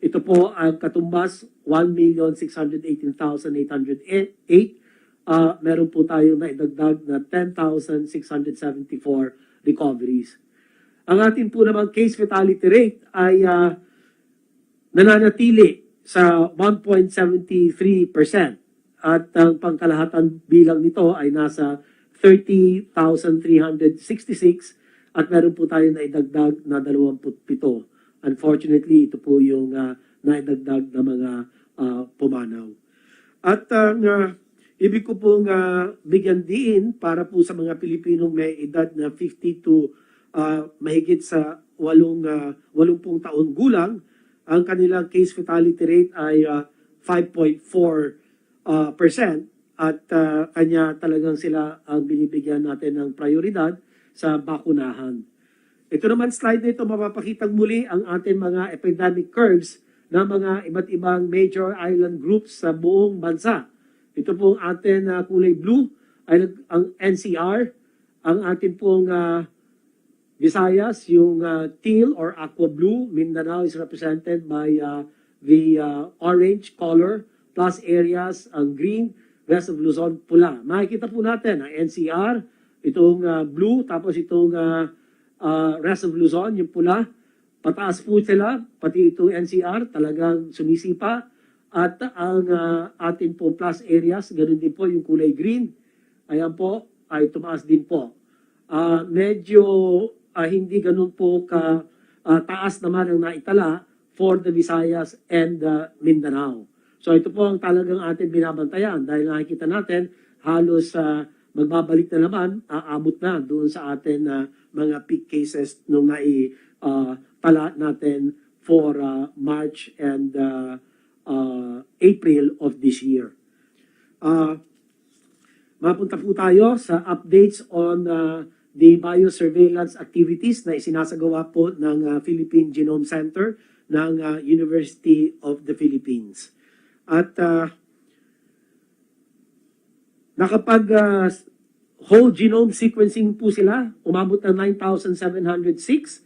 ito po ang katumbas 1,618,808. Meron po tayong naidagdag na 10,674 recoveries. Ang ating po naman case fatality rate ay nananatili sa 1.73% at ang pangkalahatan bilang nito ay nasa 30,366 at meron po tayong naidagdag na 27. Unfortunately, ito po yung naidagdag na mga pumanaw. At ibig ko pong bigyan diin para po sa mga Pilipinong may edad na 50 to mahigit sa 80 taon gulang, ang kanilang case fatality rate ay 5.4% at kanya talagang sila ang binibigyan natin ng prioridad sa bakunahan. Ito naman slide nito mapapakitang muli ang ating mga epidemic curves ng mga iba't ibang major island groups sa buong bansa. Ito pong ating kulay blue ay ang NCR, ang ating pong Visayas, yung teal or aqua blue. Mindanao is represented by the orange color, plus areas ang green, rest of Luzon pula. Makikita po natin ang NCR, itong blue, tapos itong rest of Luzon, yung pula, pataas po sila, pati ito NCR, talagang sumisipa. At ang atin po plus areas, ganun din po yung kulay green. Ayan po, ay tumaas din po. Medyo hindi ganun po taas naman ang naitala for the Visayas and Mindanao. So ito po ang talagang atin binabantayan dahil nakikita natin halos magbabalik na naman, aabot na doon sa atin mga peak cases nung naitala natin for March and April of this year. Mapunta po tayo sa updates on the biosurveillance activities na isinasagawa po ng Philippine Genome Center ng University of the Philippines. At nakapag whole genome sequencing po sila, umabot na 9,706.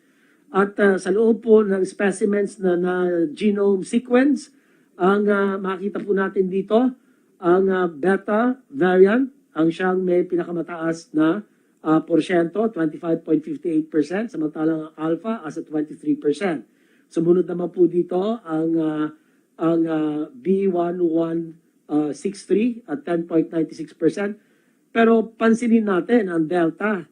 At sa loob po ng specimens na genome sequence, ang makita po natin dito, ang beta variant, ang siyang may pinakamataas na porsyento, 25.58%, samantalang ang alpha as at 23%. Sumunod naman po dito ang B1163 at 10.96%. Pero pansinin natin, ang delta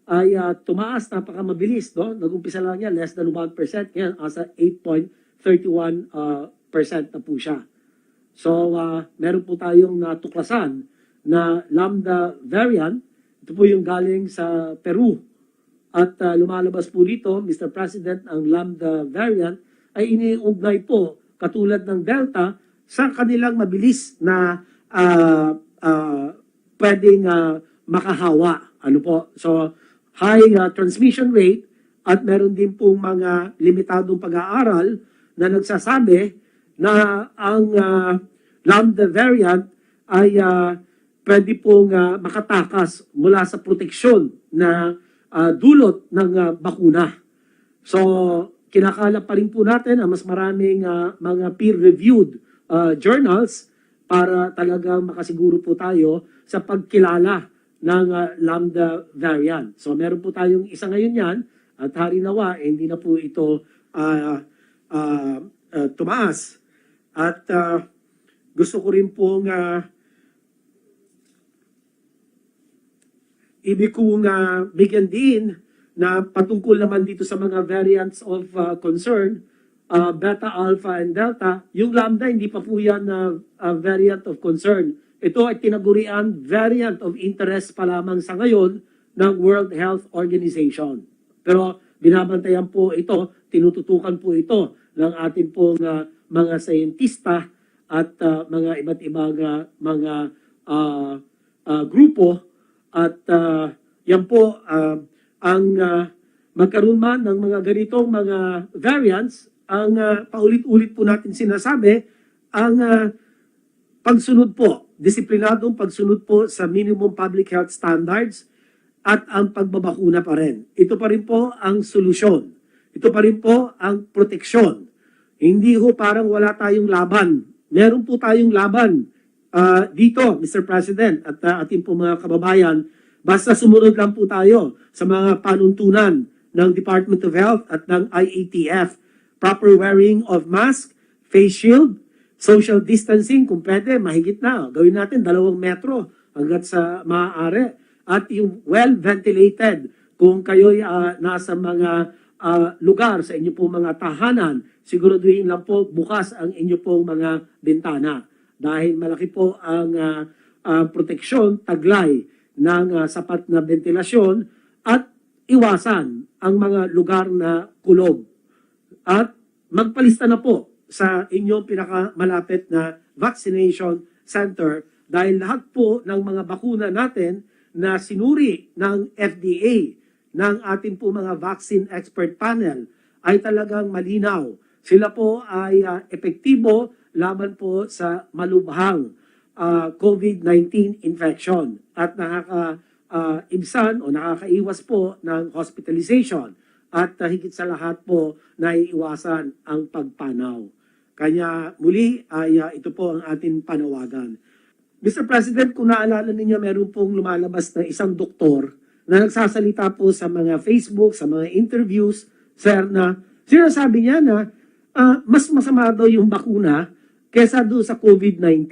ay tumaas, napakamabilis. No? Nag-umpisa lang yan, less than 1%. Ngayon, asa 8.31% na po siya. So, meron po tayong natuklasan na lambda variant. Ito po yung galing sa Peru. At lumalabas po dito, Mr. President, ang lambda variant ay iniugnay po, katulad ng delta, sa kanilang mabilis na pwedeng makahawa. Ano po? So, high transmission rate at meron din pong mga limitadong pag-aaral na nagsasabi na ang lambda variant ay pwede pong makatakas mula sa proteksyon na dulot ng bakuna. So, kinakala pa rin po natin ang mas maraming mga peer-reviewed journals para talagang makasiguro po tayo sa pagkilala ng lambda variant. So, meron po tayong isa ngayon yan at hari nawa, hindi na po ito tumaas. At gusto ko rin pong ibig kong bigyan din na patungkol naman dito sa mga variants of concern, beta, alpha, and delta. Yung lambda, hindi pa po yan variant of concern. Ito ay tinagurian variant of interest pa lamang sa ngayon ng World Health Organization. Pero binabantayan po ito, tinututukan po ito ng ating pong mga sayentista at mga iba't ibang mga grupo. At yan po, ang magkaroon man ng mga ganitong mga variants, ang paulit-ulit po natin sinasabi, ang pagsunod po, disiplinadong pagsunod po sa minimum public health standards at ang pagbabakuna pa rin. Ito pa rin po ang solusyon. Ito pa rin po ang proteksyon. Hindi ho parang wala tayong laban. Meron po tayong laban dito, Mr. President, at ating po mga kababayan. Basta sumunod lang po tayo sa mga panuntunan ng Department of Health at ng IATF. Proper wearing of mask, face shield, social distancing, kung pwede, mahigit na. Gawin natin 2 metro hanggat sa maaari. At yung well-ventilated, kung kayo'y nasa mga lugar sa inyo pong mga tahanan, siguraduhin lang po bukas ang inyo pong mga bintana. Dahil malaki po ang proteksyon, taglay ng sapat na ventilasyon at iwasan ang mga lugar na kulob. At magpalista na po sa inyong pinakamalapit na vaccination center dahil lahat po ng mga bakuna natin na sinuri ng FDA, ng ating po mga vaccine expert panel, ay talagang malinaw. Sila po ay epektibo laban po sa malubhang COVID-19 infection at nakakaibsan o nakakaiwas po ng hospitalization at higit sa lahat po naiiwasan ang pagpanaw. Kanya muli ay ito po ang ating panawagan. Mr. President, kung naalala ninyo, meron pong lumalabas na isang doktor na nagsasalita po sa mga Facebook, sa mga interviews, sir, na sinasabi niya na mas masama daw yung bakuna kesa doon sa COVID-19.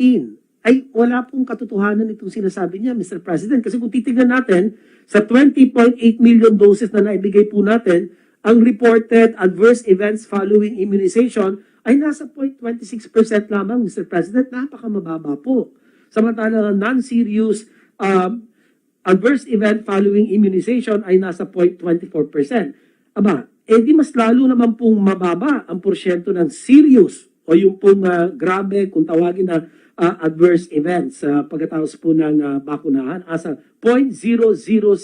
Ay wala pong katotohanan itong sinasabi niya, Mr. President. Kasi kung titignan natin, sa 20.8 million doses na naibigay po natin, ang reported adverse events following immunization ay nasa 0.26% lamang, Mr. President. Napakamababa po. Samantalang non-serious adverse event following immunization ay nasa 0.24%. Aba, di mas lalo naman pong mababa ang porsyento ng serious o yung pong grabe kung tawagin na adverse events pagkatapos po ng bakunahan asa 0.006%.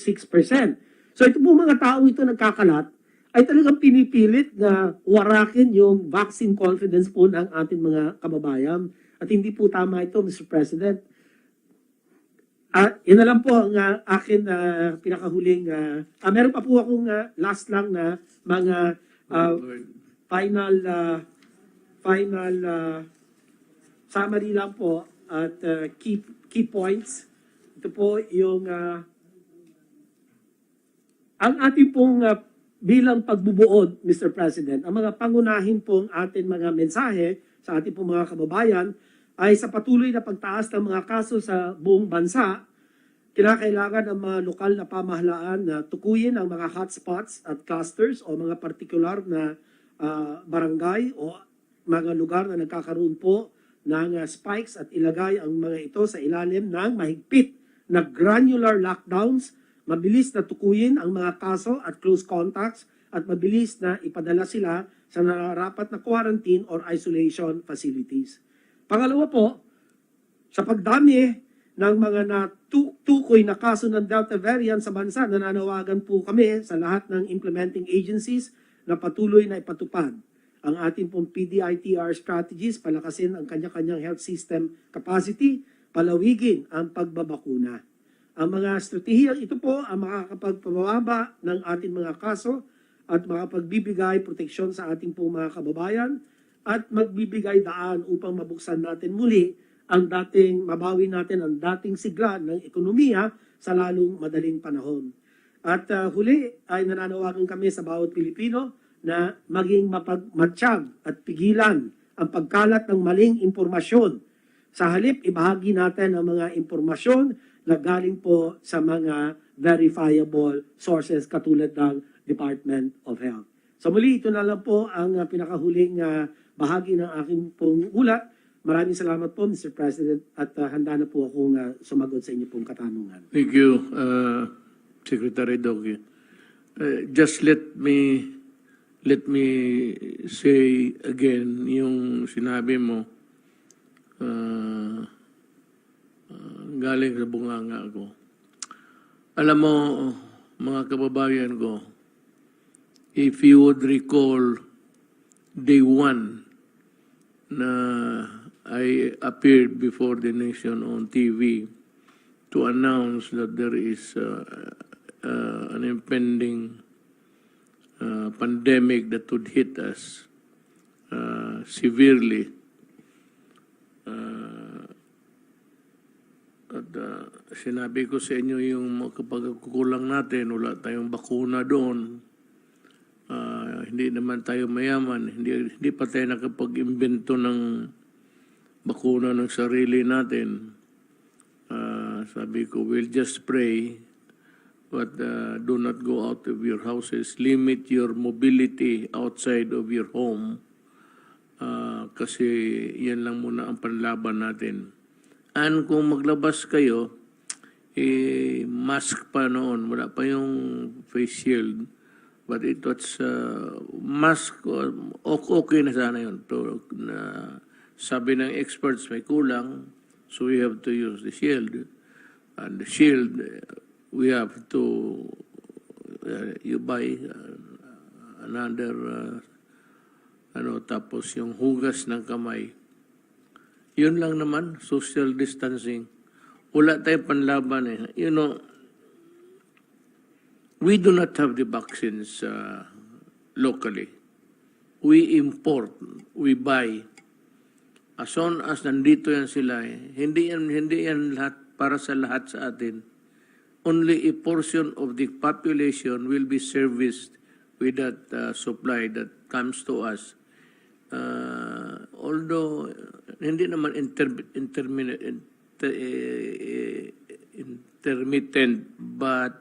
So ito po mga tao ito nagkakalat ay talagang pinipilit na warakin yung vaccine confidence po ng ating mga kababayan. At hindi po tama ito, Mr. President. Yun na lang po ang akin pinakahuling. Meron pa po akong last lang na mga final summary lang po at key points. Ito po yung ang ating pong bilang pagbubuod, Mr. President, ang mga pangunahin pong ating mga mensahe sa ating pong mga kababayan ay sa patuloy na pagtaas ng mga kaso sa buong bansa. Kinakailangan ang mga lokal na pamahalaan na tukuyin ang mga hotspots at clusters o mga partikular na barangay o mga lugar na nagkakaroon po ng spikes at ilagay ang mga ito sa ilalim ng mahigpit na granular lockdowns, mabilis na tukuyin ang mga kaso at close contacts at mabilis na ipadala sila sa nararapat na quarantine or isolation facilities. Pangalawa po, sa pagdami ng mga natukoy na kaso ng Delta variant sa bansa, nananawagan po kami sa lahat ng implementing agencies na patuloy na ipatupad ang ating pong PDITR strategies, palakasin ang kanya-kanyang health system capacity, palawigin ang pagbabakuna. Ang mga estratehiyang ito po ang makakapagpababa ng ating mga kaso at makapagbibigay proteksyon sa ating pong mga kababayan at magbibigay daan upang mabuksan natin muli ang mabawi natin ang dating sigla ng ekonomiya sa lalong madaling panahon. At huli ay nananawagan kami sa bawat Pilipino na maging mapagmatsyag at pigilan ang pagkalat ng maling impormasyon. Sa halip, ibahagi natin ang mga impormasyon na galing po sa mga verifiable sources katulad ng Department of Health. So muli, ito na lang po ang pinakahuling bahagi ng aking pong ulat. Maraming salamat po, Mr. President, at handa na po akong sumagot sa inyo pong katanungan. Thank you, Secretary Doge. Just let me say again yung sinabi mo. Galing sa bunganga ko. Alam mo, mga kababayan ko, if you would recall day 1 na I appeared before the nation on TV to announce that there is an impending pandemic that would hit us severely. At sinabi ko sa inyo yung kapag kukulang natin, wala tayong bakuna doon, hindi naman tayo mayaman, hindi pa tayo nakapag-imbento ng bakuna ng sarili natin. Sabi ko, we'll just pray, but do not go out of your houses. Limit your mobility outside of your home. Kasi yan lang muna ang panlaban natin. And kung maglabas kayo, mask pa noon. Wala pa yung face shield. But it was mask, okay na sana yun. Pero sabi ng experts may kulang, so we have to use the shield. And the shield, we have to, you buy another, tapos yung hugas ng kamay. Yun lang naman, social distancing. Wala tayong panlaban eh. You know, we do not have the vaccines locally. We import, we buy. As soon as nandito yan sila, hindi yan lahat para sa lahat sa atin. only a portion of the population will be serviced with that supply that comes to us. Although hindi naman intermittent, but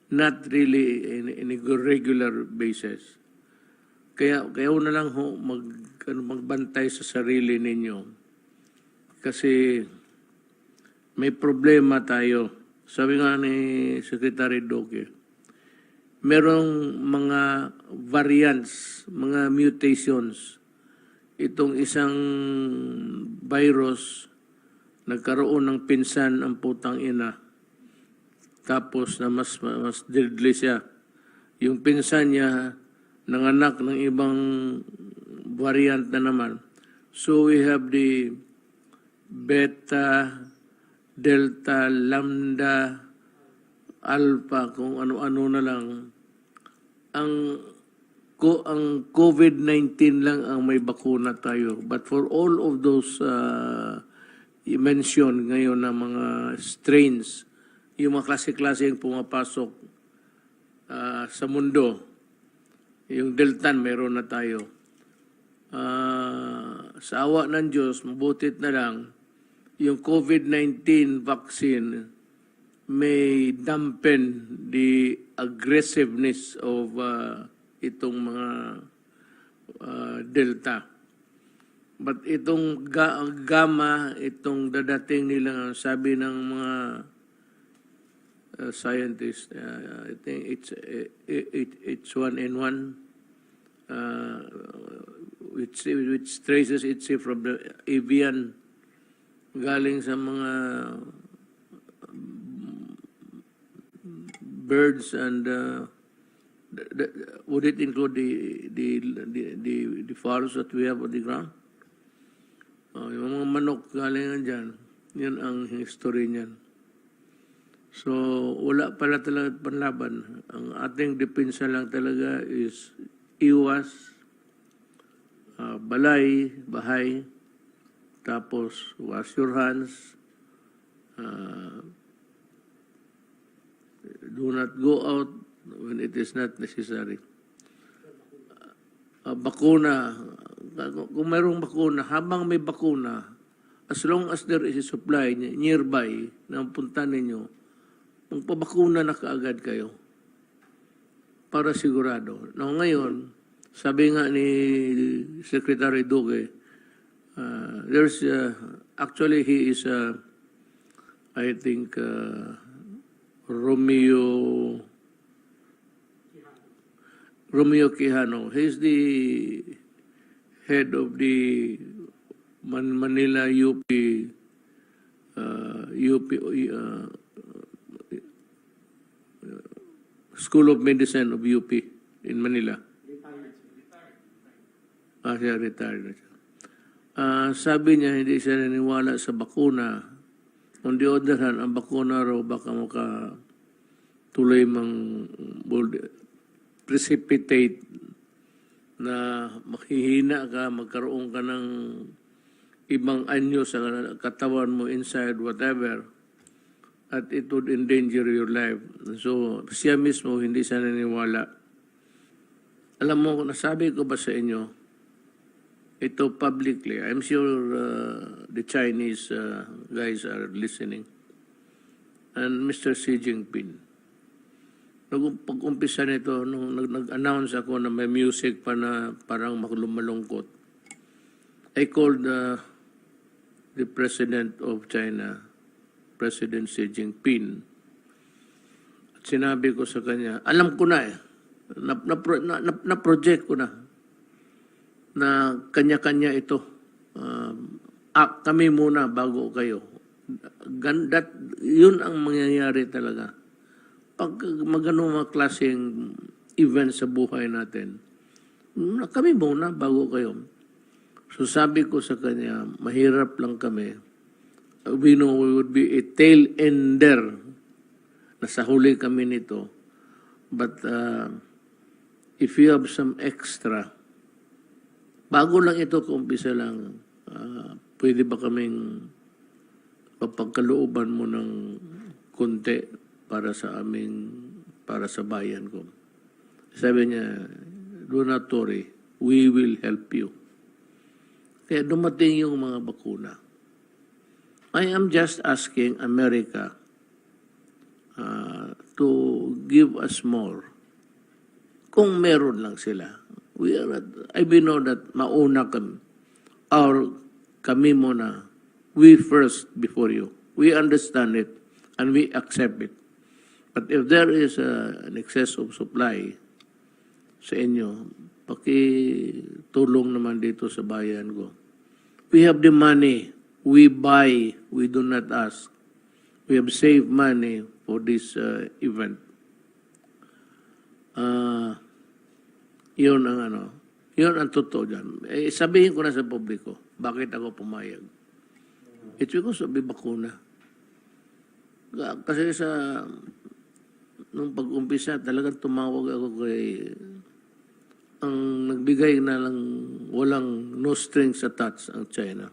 not really in a regular basis. Kaya na lang ho magbantay sa sarili ninyo. Kasi may problema tayo. Sabi nga ni Secretary Duque, merong mga variants, mga mutations. Itong isang virus, nagkaroon ng pinsan ang putang ina. Tapos na mas deadly siya. Yung pinsan niya, nanganak ng ibang variant na naman. So we have the beta, delta, lambda, alpha, kung ano-ano na lang. Ang COVID-19 lang ang may bakuna tayo. But for all of those i-mention ngayon na mga strains, yung mga klase-klase yung pumapasok sa mundo, yung delta, meron na tayo. Sa awa ng Diyos, mabutit na lang, yung COVID-19 vaccine may dampen the aggressiveness of itong mga delta. But itong gamma, itong dadating nila, sabi ng mga scientists, I think it's 1N1, which traces itself from the avian, galing sa mga birds, and would it include the fowls that we have on the ground? Yung mga manok galing dyan, yan ang history niyan. So, wala pala talaga panlaban. Ang ating depensa lang talaga is iwas, bahay, tapos wash your hands, do not go out when it is not necessary. Bakuna, kung mayroong bakuna, habang may bakuna, as long as there is a supply nearby na punta ninyo, magpabakuna na kaagad kayo para sigurado. Now, ngayon, sabi nga ni Secretary Duque, there's actually he is I think Romeo Quijano. He's the head of the Manila UP School of Medicine of UP in Manila. Siya retired. Sabi niya hindi siya naniniwala sa bakuna. On the other hand, ang bakuna raw baka tuloy precipitate na maghihina ka, magkaroon ka ng ibang anyo sa katawan mo, inside, whatever, at it would endanger your life. So, siya mismo hindi siya naniniwala. Alam mo, nasabi ko ba sa inyo, ito publicly, I'm sure the Chinese guys are listening, and Mr. Xi Jinping. Pag-umpisa nito, nung nag-announce ako na may music pa na parang malungkot, I called the President of China, President Xi Jinping. At sinabi ko sa kanya, alam ko na na-project ko na kanya-kanya ito. Kami muna bago kayo. Yun ang mangyayari talaga. Pag mga klaseng event sa buhay natin, kami muna bago kayo. So sabi ko sa kanya, mahirap lang kami. We know we would be a tail ender. Nasa huli kami nito. But if you have some extra, bago lang ito, kumpisa lang, pwede ba kaming papagkalooban mo ng konti para sa bayan ko. Sabi niya, do not worry, we will help you. Kaya dumating yung mga bakuna. I am just asking America to give us more. Kung meron lang sila. I know that mauna kami muna. We first before you. We understand it and we accept it. But if there is an excess of supply sa inyo, pakitulong naman dito sa bayan ko. We have the money. We buy. We do not ask. We have saved money for this event. Yun ang totoo dyan. Sabihin ko na sa publiko, bakit ako pumayag? It's because of the bakuna. Kasi nung pag-umpisa, talagang tumawag ako ang nagbigay na lang walang no strings attached ang China.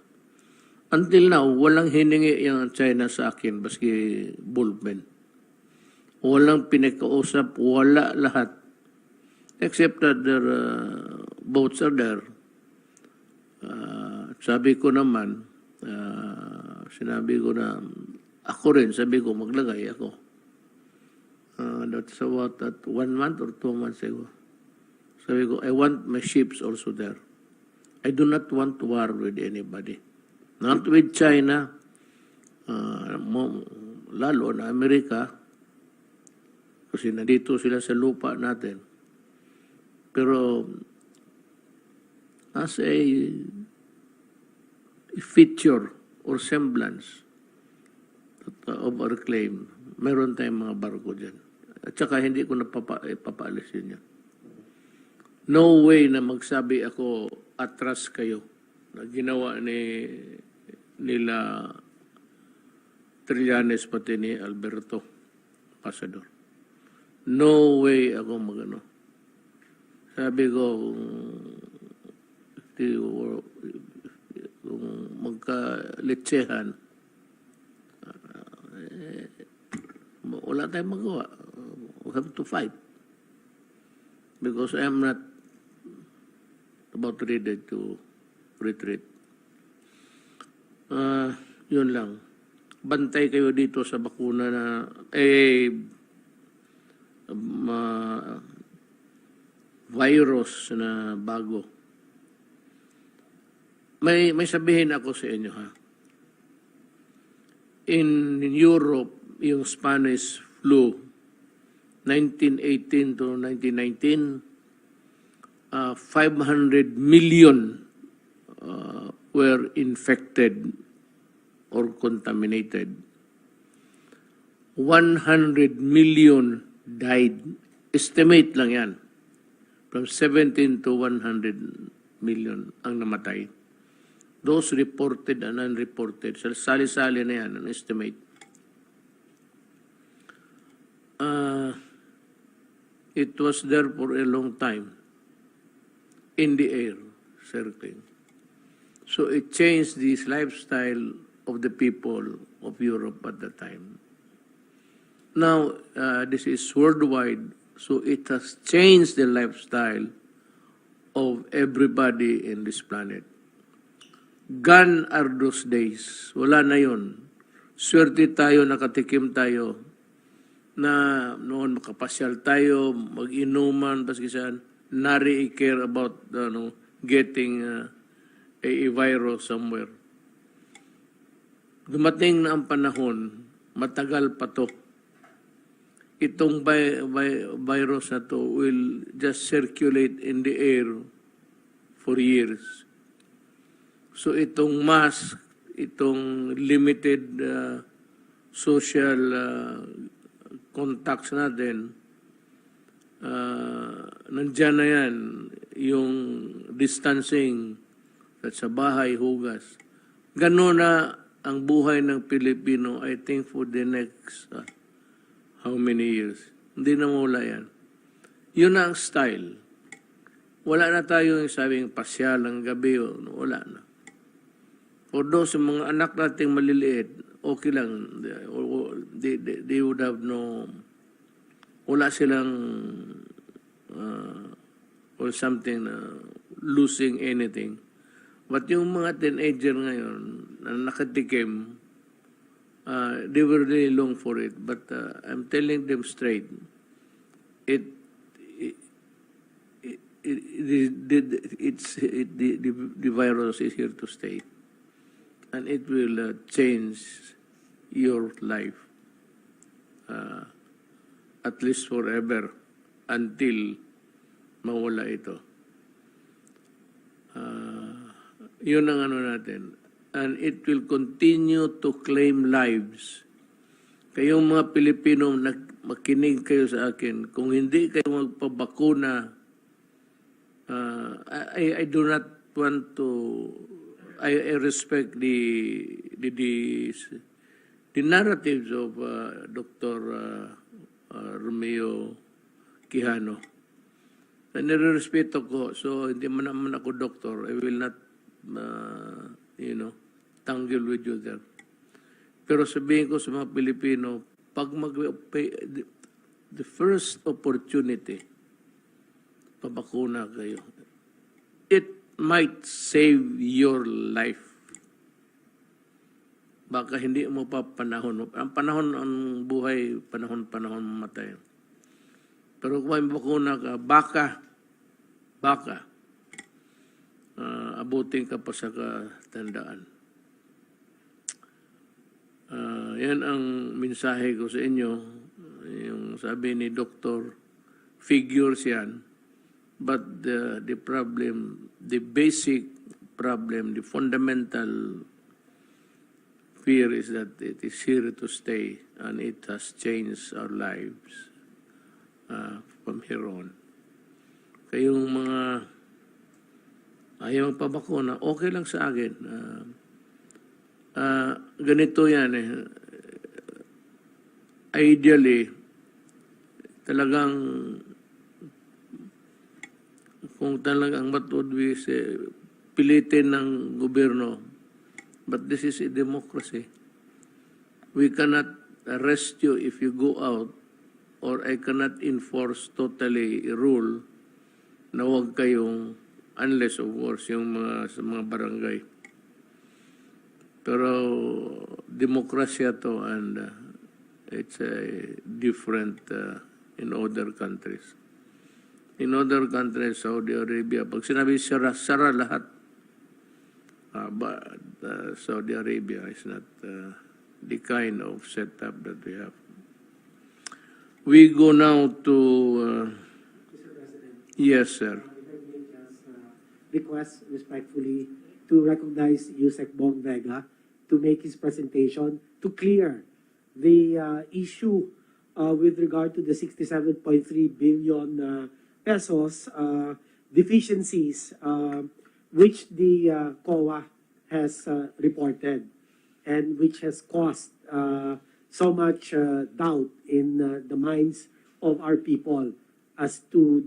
Until now, walang hiningi yung China sa akin, baski bullpen. Walang pinakausap, wala lahat. Except that their boats are there. Sabi ko naman, sinabi ko na, ako rin, sabi ko, maglagay ako. That's about 1 month or 2 months ago. Sabi ko, I want my ships also there. I do not want to war with anybody. Not with China, lalo na Amerika, kasi nandito sila sa lupa natin. Pero as a feature or semblance of our claim, meron tayong mga barko dyan. At saka hindi ko papaalisin yan. No way na magsabi ako, atras kayo, na ginawa nila Trillanes pati ni Alberto Pasador. No way ako magano. Sabi ko, kung magkalitsehan, wala tayong magawa. We have to fight. Because I am not about ready to retreat. Yun lang. Bantay kayo dito sa bakuna na virus na bago. May sabihin ako sa inyo, ha. In Europe, yung Spanish flu, 1918 to 1919, 500 million were infected or contaminated. 100 million died. Estimate lang yan. From 17 to 100 million ang namatay. Those reported and unreported. Sali-sali na yan, ang estimate. It was there for a long time. In the air, circling. So it changed this lifestyle of the people of Europe at the time. Now, this is worldwide, so it has changed the lifestyle of everybody in this planet. Gone are those days. Wala na yun. Swerte tayo, nakatikim tayo, na noon makapasyal tayo, mag-inuman, paskisan, nari care about getting a virus somewhere. Dumating na ang panahon, matagal pa to. Itong virus na to will just circulate in the air for years. So itong mask, itong limited social contacts natin, nandyan na yan, yung distancing sa bahay, hugas. Ganon na ang buhay ng Pilipino, I think, for the next how many years. Hindi na mawala yan. Yun na ang style. Wala na tayo yung sabing pasyal ng gabi, wala na. For those mga anak nating maliliit, okay lang. they would have wala silang or something losing anything. But yung mga teenager ngayon na nakatikim, they were really long for it. But I'm telling them straight, the virus is here to stay, and it will change your life, at least forever, until mawala ito. Yun ang ano natin. And it will continue to claim lives. Kayong mga Pilipino, makinig kayo sa akin. Kung hindi kayo magpabakuna, I do not want to, I respect the narratives of Dr. Romeo Quijano. Nire-respeto ko, so hindi man naman ako doctor. I will not, tangle with you there. Pero sabihin ko sa mga Pilipino, pag the first opportunity, pabakuna kayo. It might save your life. Baka hindi mo pa panahon. Ang panahon, ang buhay, panahon mamatay. Pero kung may bakuna ka, baka, abutin ka pa sa katandaan. Yan ang mensahe ko sa inyo. Yung sabi ni Dr. Figures yan. But the problem, the basic problem, the fundamental fear is that it is here to stay and it has changed our lives from here on. Kayong mga ayaw pabakuna, okay lang sa akin. Ganito yan eh. Ideally, talagang kung talagang what would we say, pilitin ng gobyerno. But this is a democracy. We cannot arrest you if you go out, or I cannot enforce totally a rule na huwag kayong, unless of course yung sa mga barangay. Pero demokrasya to, and it's different in other countries. In other countries, Saudi Arabia, pag sinabi sara lahat. But Saudi Arabia is not the kind of setup that we have. We go now to... Mr. President. Yes, sir. Request respectfully to recognize Yusek Bong Vega to make his presentation to clear the issue with regard to the 67.3 billion pesos deficiencies which the COA has reported and which has caused so much doubt in the minds of our people as to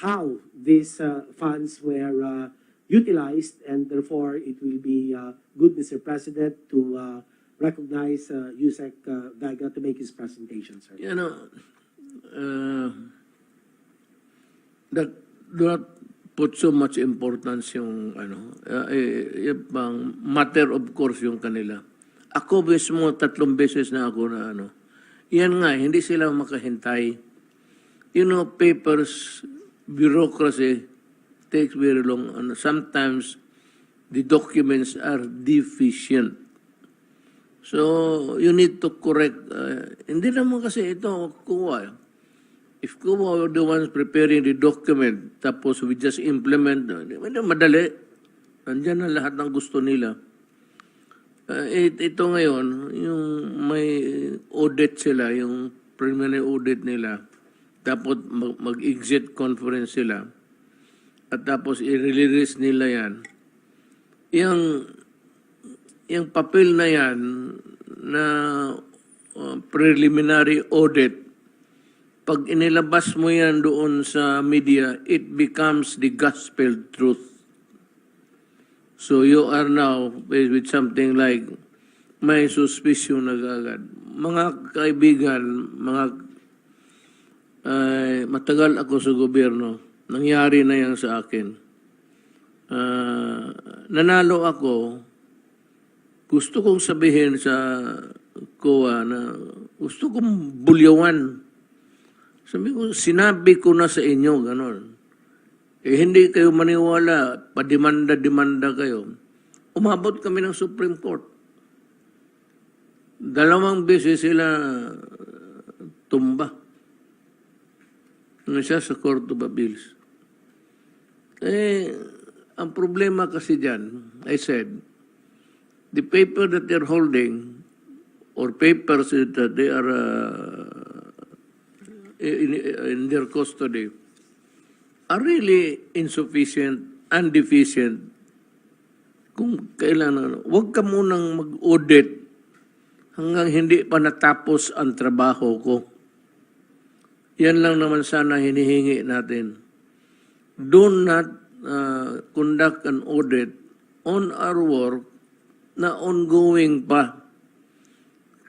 how these funds were utilized, and therefore it will be good, Mr. President, to recognize Yusek Vega to make his presentation, sir. You know, that do not put so much importance yung yung pang matter of course yung kanila. Ako mismo 3 beses na ako na yan nga, hindi sila makahintay. You know, papers, bureaucracy takes very long, and sometimes the documents are deficient. So you need to correct. Hindi naman kasi ito kuha. If kuha were the ones preparing the document, tapos we just implement, madali. Nandiyan na lahat ng gusto nila. Ito ngayon, yung may audit sila, yung preliminary audit nila, tapos mag-exit conference sila, at tapos i-release nila yan. Yung papel na yan na preliminary audit, pag inilabas mo yan doon sa media, it becomes the gospel truth. So you are now with something like may suspisyon na agad. Mga kaibigan, matagal ako sa gobyerno. Nangyari na yan sa akin. Nanalo ako. Gusto kong sabihin sa COA na gusto kong bulyawan. Sabi ko, sinabi ko na sa inyo, gano'n. Hindi kayo maniwala, padimanda-dimanda kayo. Umabot kami ng Supreme Court. 2 beses sila tumba. Siya sa Court of Appeals. Ang problema kasi dyan, I said, the paper that they're holding, or papers that they are in their custody, are really insufficient and deficient. Kung kailangan, huwag ka munang mag-audit hanggang hindi pa natapos ang trabaho ko. Yan lang naman sana hinihingi natin. Do not conduct an audit on our work na ongoing pa.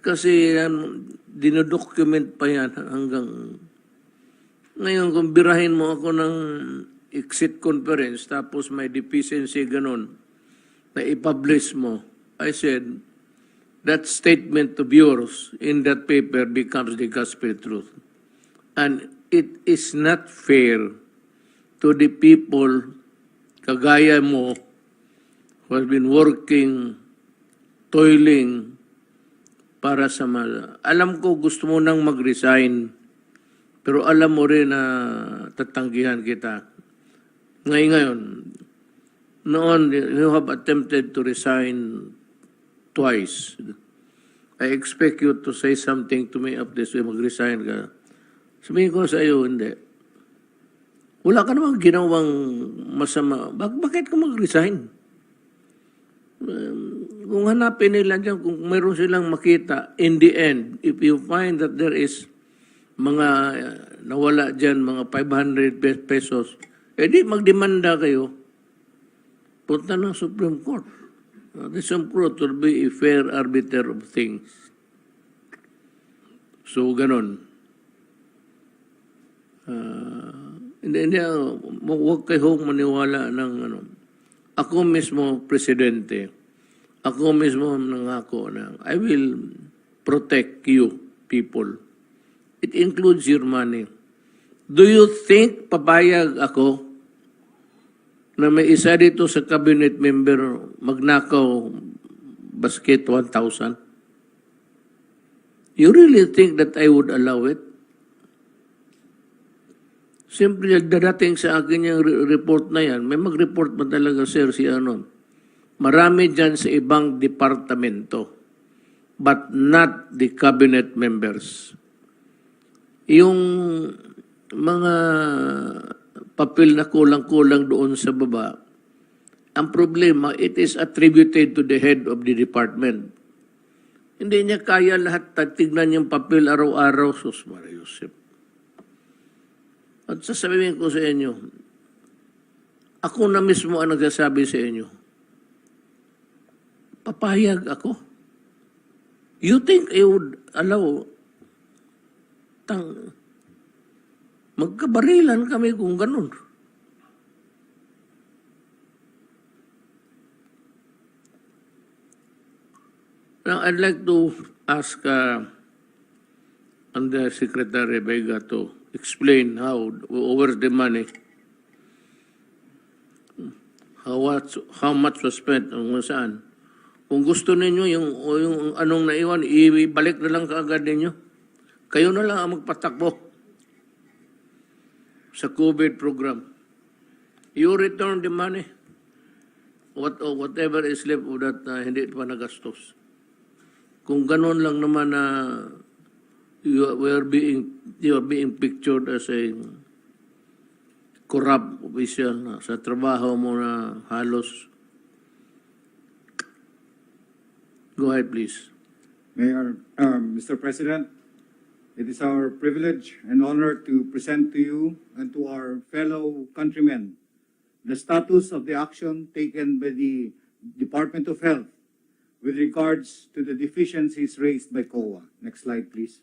Kasi yan, dinodocument pa yan hanggang... Ngayon, kung birahin mo ako ng exit conference, tapos may deficiency ganon, na i-publish mo, I said, that statement of yours in that paper becomes the gospel truth. And it is not fair to the people kagaya mo who has been working, toiling para sa alam ko gusto mo nang mag-resign, pero alam mo rin na tatanggihan kita. Ngayon, noon, you have attempted to resign twice. I expect you to say something to me of this way, mag-resign ka. Sabihin ko sa iyo, hindi. Wala ka namang ginawang masama. Bakit ka mag-resign? Kung hanapin nila dyan, kung mayroon silang makita, in the end, if you find that there is mga nawala dyan, mga 500 pesos, edi magdemanda kayo. Punta ng Supreme Court. The Supreme Court will be a fair arbiter of things. So, ganon. Hindi, huwag kayong maniwala ng Ako mismo, Presidente, ako mismo nangako na I will protect you, people. It includes your money. Do you think papayag ako na may isa dito sa cabinet member magnakaw basket 1,000? You really think that I would allow it? Siyempre, dadating sa akin yung report na yan. May mag-report ba talaga, sir, si ano? Marami dyan sa ibang departamento, but not the cabinet members. Yung mga papel na kulang-kulang doon sa baba, ang problema, it is attributed to the head of the department. Hindi niya kaya lahat tignan yung papel araw-araw. Sus Maria Josep. At sasabihin ko sa inyo, ako na mismo ang nagsasabi sa inyo, papayag ako. You think I would allow magkabarilan kami kung ganun? Now, I'd like to ask Undersecretary Vega to explain how the money, how much was spent, kung saan. Kung gusto ninyo, yung anong naiwan, ibalik na lang kaagad ninyo. Kayo na lang ang magpatakbo sa COVID program. You return the money, whatever is left of that, hindi pa nagastos. Kung ganon lang naman na you are being pictured as a corrupt official sa trabaho mo na halos. Go ahead, please. Mayor, Mr. President, it is our privilege and honor to present to you and to our fellow countrymen the status of the action taken by the Department of Health with regards to the deficiencies raised by COA. Next slide, please.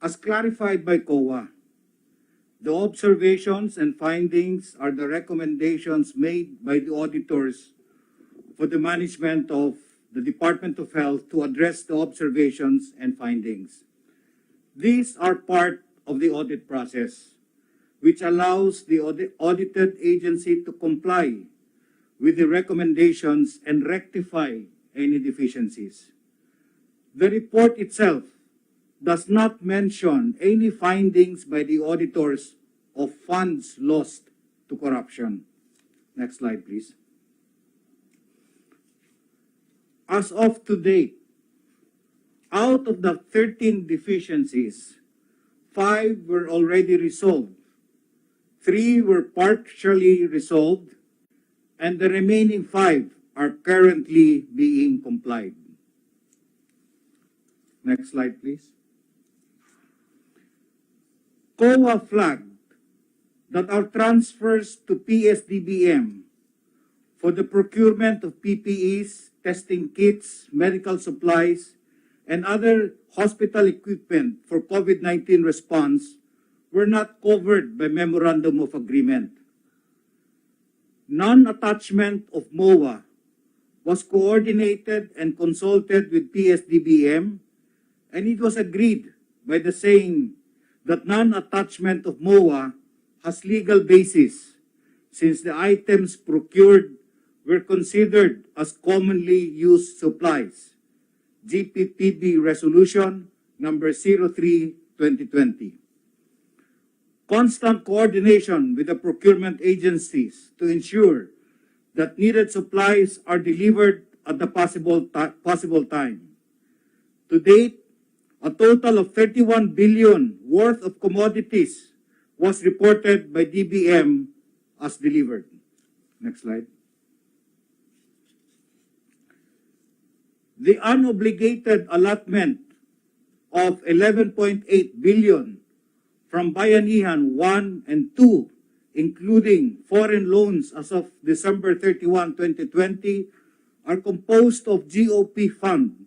As clarified by COA, the observations and findings are the recommendations made by the auditors for the management of the Department of Health to address the observations and findings. These are part of the audit process, which allows the audited agency to comply with the recommendations and rectify any deficiencies. The report itself does not mention any findings by the auditors of funds lost to corruption. Next slide, please. As of today, out of the 13 deficiencies, 5 were already resolved, 3 were partially resolved, and the remaining 5 are currently being complied. Next slide, please. COA flagged that our transfers to PSDBM for the procurement of PPEs, testing kits, medical supplies, and other hospital equipment for COVID-19 response were not covered by Memorandum of Agreement. Non-attachment of MOA was coordinated and consulted with PSDBM, and it was agreed by the same that non-attachment of MOA has legal basis since the items procured were considered as commonly used supplies. GPPB Resolution number 03/2020. Constant coordination with the procurement agencies to ensure that needed supplies are delivered at the possible time. To date, a total of 31 billion worth of commodities was reported by DBM as delivered. Next slide. The unobligated allotment of 11.8 billion from Bayanihan 1 and 2, including foreign loans as of December 31, 2020, are composed of GOP fund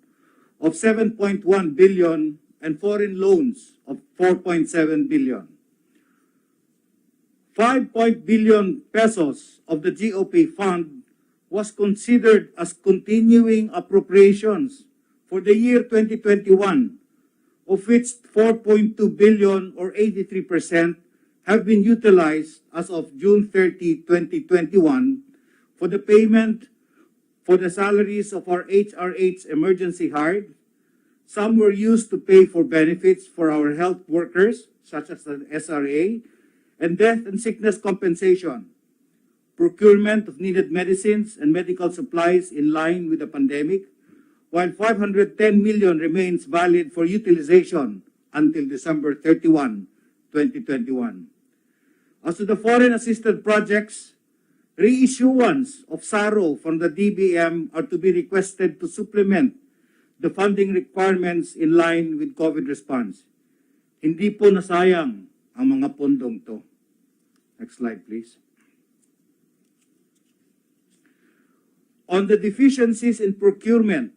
of 7.1 billion and foreign loans of 4.7 billion. 5 billion pesos of the GOP fund was considered as continuing appropriations for the year 2021, of which 4.2 billion or 83% have been utilized as of June 30, 2021 for the payment for the salaries of our HRH emergency hired. Some were used to pay for benefits for our health workers, such as the SRA, and death and sickness compensation, procurement of needed medicines and medical supplies in line with the pandemic, while 510 million remains valid for utilization until December 31, 2021. As to the foreign assisted projects, reissuance of SARO from the DBM are to be requested to supplement the funding requirements in line with COVID response. Hindi po nasayang ang mga pondong to. Next slide, please. On the deficiencies in procurement,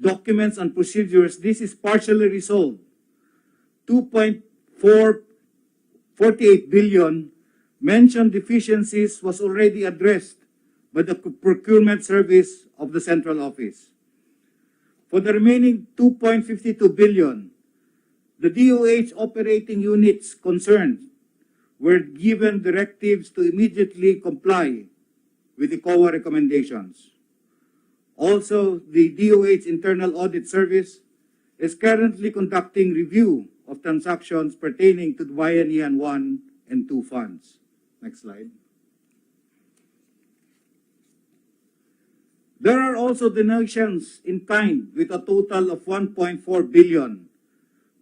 documents and procedures, this is partially resolved. 2.48 billion mentioned deficiencies was already addressed by the procurement service of the central office. For the remaining 2.52 billion, the DOH operating units concerned were given directives to immediately comply with the COA recommendations. Also, the DOH Internal Audit Service is currently conducting review of transactions pertaining to the Bayanihan 1 and 2 funds. Next slide. There are also donations in kind with a total of 1.4 billion,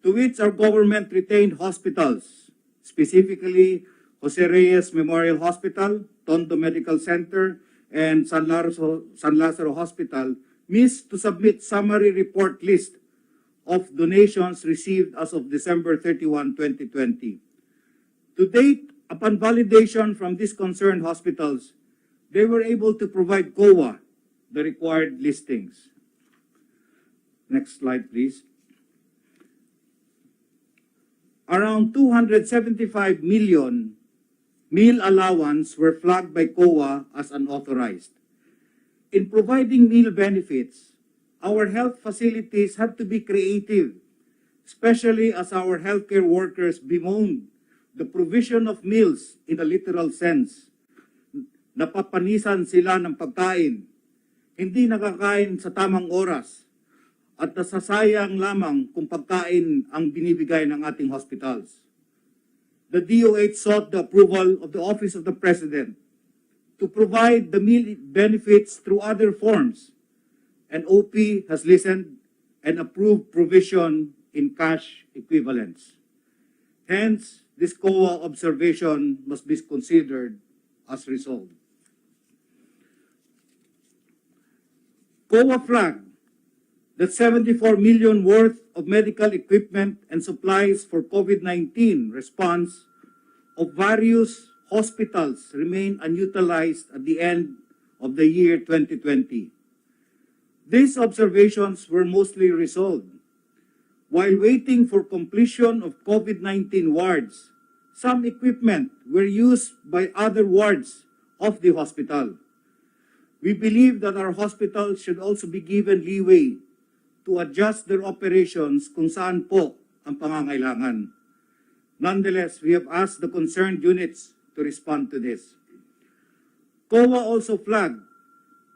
to which our government retained hospitals, specifically Jose Reyes Memorial Hospital, Tondo Medical Center, and San Lazaro Hospital, missed to submit summary report list of donations received as of December 31, 2020. To date, upon validation from these concerned hospitals, they were able to provide COA the required listings. Next slide, please. Around 275 million meal allowance were flagged by COA as unauthorized. In providing meal benefits, our health facilities had to be creative, especially as our healthcare workers bemoaned the provision of meals in a literal sense. Napapanisan sila ng pagkain, hindi nakakain sa tamang oras, at nasasayang lamang kung pagkain ang binibigay ng ating hospitals. The DOH sought the approval of the Office of the President to provide the meal benefits through other forms, and OP has listened and approved provision in cash equivalents. Hence, this COA observation must be considered as resolved. COA flagged that 74 million worth of medical equipment and supplies for COVID-19 response of various hospitals remain unutilized at the end of the year 2020. These observations were mostly resolved. While waiting for completion of COVID-19 wards, some equipment were used by other wards of the hospital. We believe that our hospitals should also be given leeway to adjust their operations kung saan po ang pangangailangan. Nonetheless, we have asked the concerned units to respond to this. COA also flagged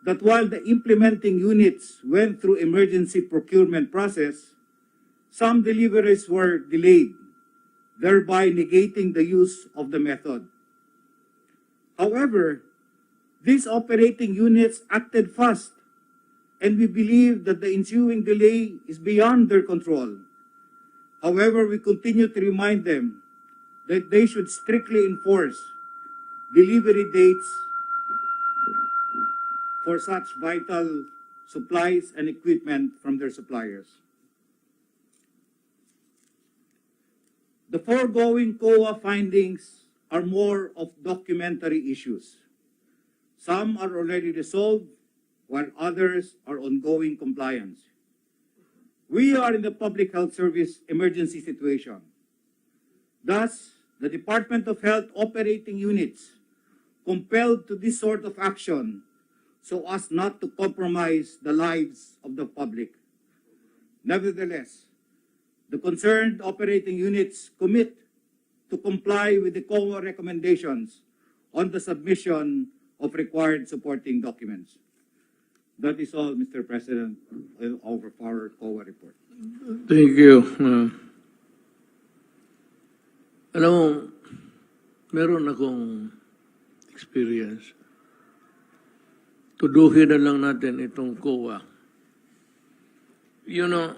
that while the implementing units went through emergency procurement process, some deliveries were delayed, thereby negating the use of the method. However, these operating units acted fast, and we believe that the ensuing delay is beyond their control. However, we continue to remind them that they should strictly enforce delivery dates for such vital supplies and equipment from their suppliers. The foregoing COA findings are more of documentary issues. Some are already resolved, while others are ongoing compliance. We are in the Public Health Service emergency situation. Thus, the Department of Health operating units compelled to this sort of action so as not to compromise the lives of the public. Nevertheless, the concerned operating units commit to comply with the COA recommendations on the submission of required supporting documents. That is all, Mr. President, of our COA report. Thank you. Alam mo, meron akong experience. Tuduhin na lang natin itong COA. You know,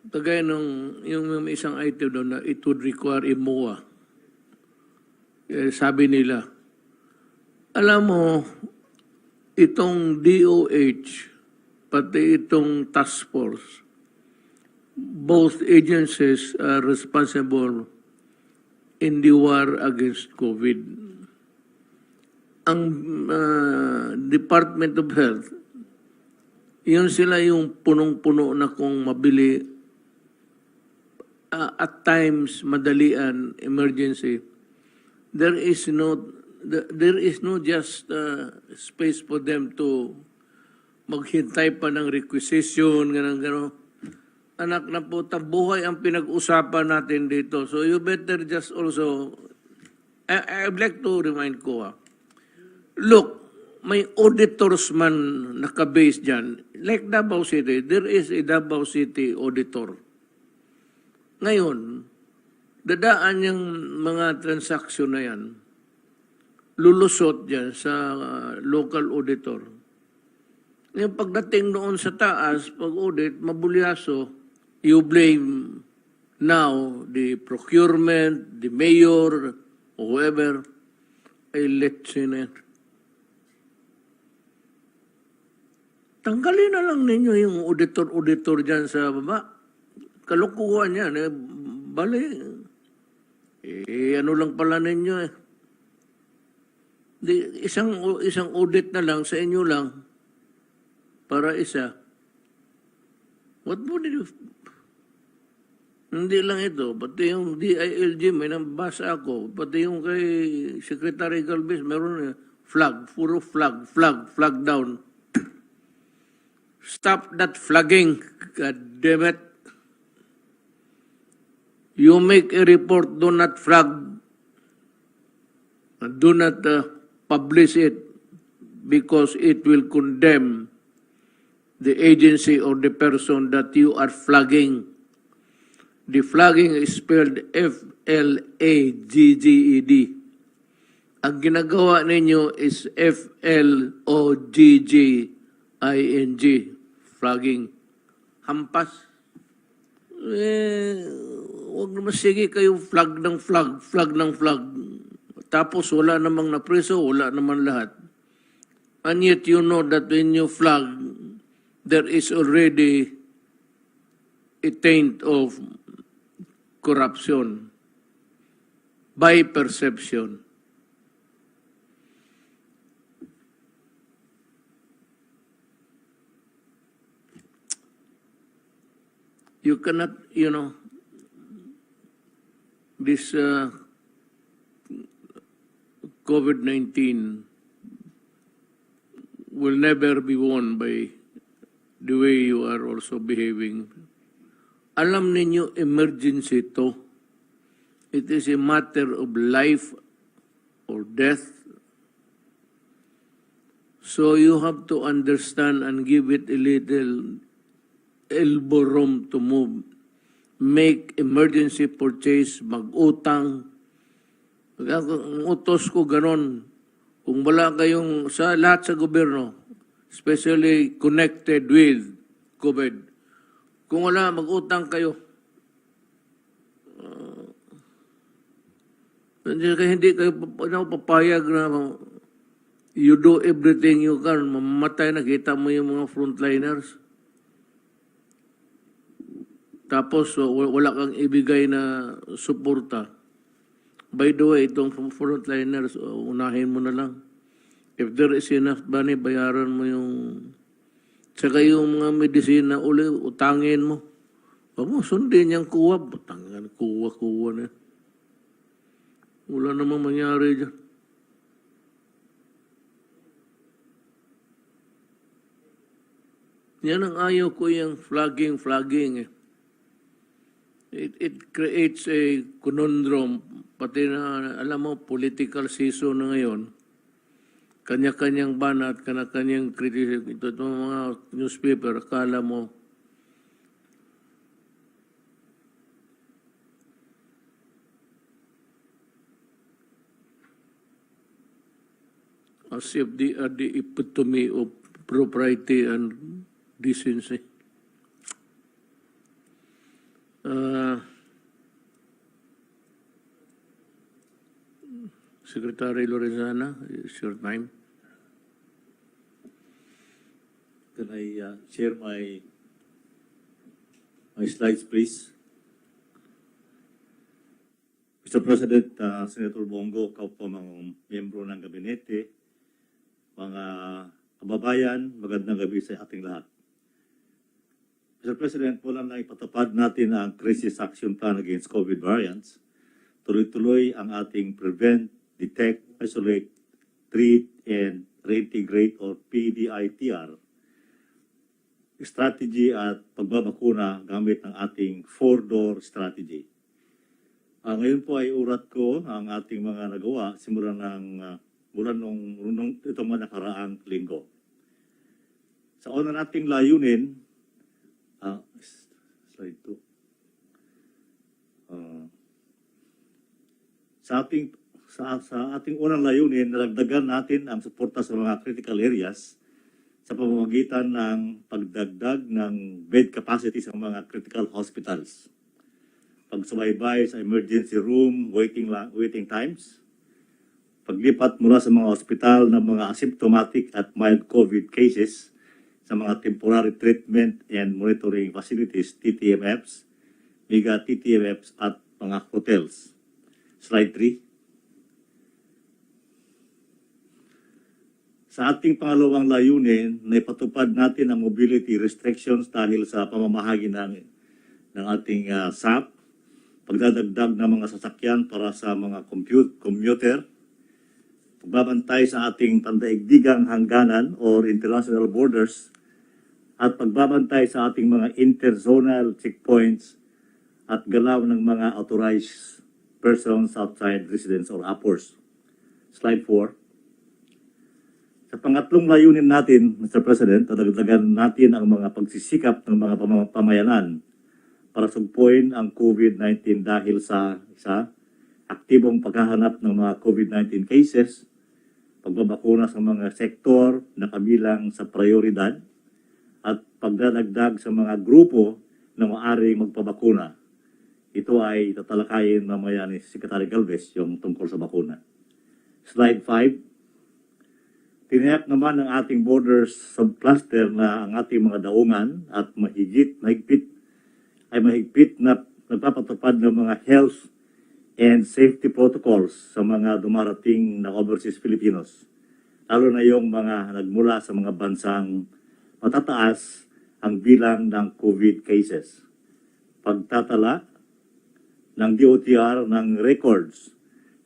tagay nung yung isang item doon na it would require a MOA. Sabi nila, alam mo, itong DOH, pati itong task force, both agencies are responsible in the war against COVID. Ang Department of Health, yun sila yung punong-puno na kung mabili, at times madalian, emergency. There is no just space for them to maghintay pa ng requisition, gano'n. Anak na po, buhay ang pinag-usapan natin dito. So you better just also, I'd like to remind ko, look, may auditors man nakabase dyan. Like Davao City, there is a Davao City auditor. Ngayon, dadaan yung mga transaksyon na yan, lulusot dyan sa local auditor. Ngayon, pagdating noon sa taas, pag-audit, mabulyaso, you blame now the procurement, the mayor, whoever, ay let's tanggalin na lang ninyo yung auditor dyan sa baba. Kalukuhan yan. Bali. Ano lang pala ninyo eh. Isang audit na lang sa inyo lang. para isa. What would you... Hindi lang ito, pati yung DILG, may nabasa ako, pati yung kay Secretary Galvez, meron flag, puro flag, flag down. Stop that flagging, God damn it. You make a report, do not flag, do not publish it because it will condemn the agency or the person that you are flagging. The flagging is spelled F-L-A-G-G-E-D. Ang ginagawa ninyo is F-L-O-G-G-I-N-G. Flagging. Hampas. Huwag naman sige kayo flag ng flag. Tapos wala namang napreso, wala naman lahat. And yet you know that when you flag, there is already a taint of corruption by perception. You cannot, this COVID-19 will never be won by the way you are also behaving. Alam ninyo, emergency to. It is a matter of life or death. So you have to understand and give it a little elbow room to move. Make emergency purchase, mag-utang. Ang utos ko ganon. Kung wala kayong, sa lahat sa gobyerno, especially connected with COVID, kung wala, mag-utang kayo. Hindi kayo papayag na you do everything you can. Mamamatay, nakita mo yung mga frontliners. Tapos wala kang ibigay na suporta. By the way, itong frontliners, unahin mo na lang. If there is enough money, bayaran mo yung... Tsaka yung mga medisina, utangin mo. Huwag mo, sundin yung kuha. Batangan, kuha na. Wala namang mangyari dyan. Yan ang ayaw ko yung flagging eh. It creates a conundrum. Pati na, alam mo, political season na ngayon. Kanya-kanyang banat, kanya-kanyang criticism. Ito mga newspaper, akala mo, as if they are the epitome of propriety and decency. Secretary Lorenzana, it's your time. Can I share my slides, please? Mr. President, Senator Bongo, kaupo mga miyembro ng gabinete, mga kababayan, magandang gabi sa ating lahat. Mr. President, mula na ipatupad natin ang Crisis Action Plan against COVID variants, tuloy-tuloy ang ating Prevent, Detect, Isolate, Treat, and Reintegrate or PDITR strategy at pagbabakuna gamit ang ating 4-door strategy. Ngayon po ay urat ko ang ating mga nagawa simula nung itong mga nakaraang linggo. Sa una nating layunin, slide 2. Sa ating unang layunin, nalagdagan natin ang suporta sa mga critical areas sa pamamagitan ng pagdagdag ng bed capacity sa mga critical hospitals, pagsubaybay sa emergency room waiting times, paglipat mula sa mga ospital ng mga asymptomatic at mild COVID cases sa mga temporary treatment and monitoring facilities, TTMFs, mega TTMFs at mga hotels. Slide 3. Sa ating pangalawang layunin, na ipatupad natin ang mobility restrictions dahil sa pamamahagi ng ating SAP, pagdadagdag ng mga sasakyan para sa mga commuter, pagbabantay sa ating pandaigdigang hangganan or international borders, at pagbabantay sa ating mga interzonal checkpoints at galaw ng mga authorized persons outside residence or APORs. Slide 4. Sa pangatlong layunin natin, Mr. President, dadagdagan natin ang mga pagsisikap ng mga pamayanan para sugpuin ang COVID-19 dahil sa aktibong paghahanap ng mga COVID-19 cases, pagbabakuna sa mga sektor na kabilang sa prioridad, at pagdadagdag sa mga grupo na maaaring magpabakuna. Ito ay tatalakayin mamaya ni Secretary Galvez yung tungkol sa bakuna. Slide 5. Tiniyak naman ng ating borders subcluster na ang ating mga daungan at mahigpit na nagpapatupad ng mga health and safety protocols sa mga dumarating na overseas Filipinos, lalo na yung mga nagmula sa mga bansang matataas ang bilang ng COVID cases. Pagtatala ng DOTR ng records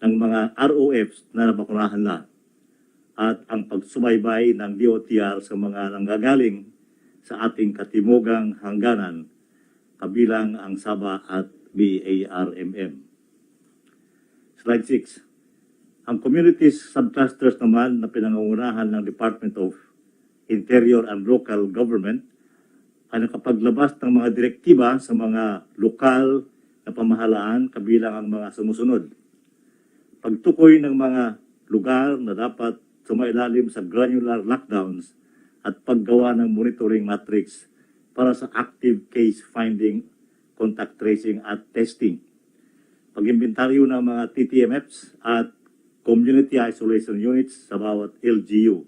ng mga ROFs na nabakunahan na, at ang pagsubaybay ng DOTR sa mga nanggagaling sa ating katimugang hangganan, kabilang ang Sabah at BARMM. Slide 6. Ang communities subclusters naman na pinangungunahan ng Department of Interior and Local Government ay nakapaglabas ng mga direktiba sa mga lokal na pamahalaan, kabilang ang mga sumusunod. Pagtukoy ng mga lugar na dapat sumailalim sa granular lockdowns at paggawa ng monitoring matrix para sa active case finding, contact tracing at testing. Pag-imbentaryo ng mga TTMFs at community isolation units sa bawat LGU.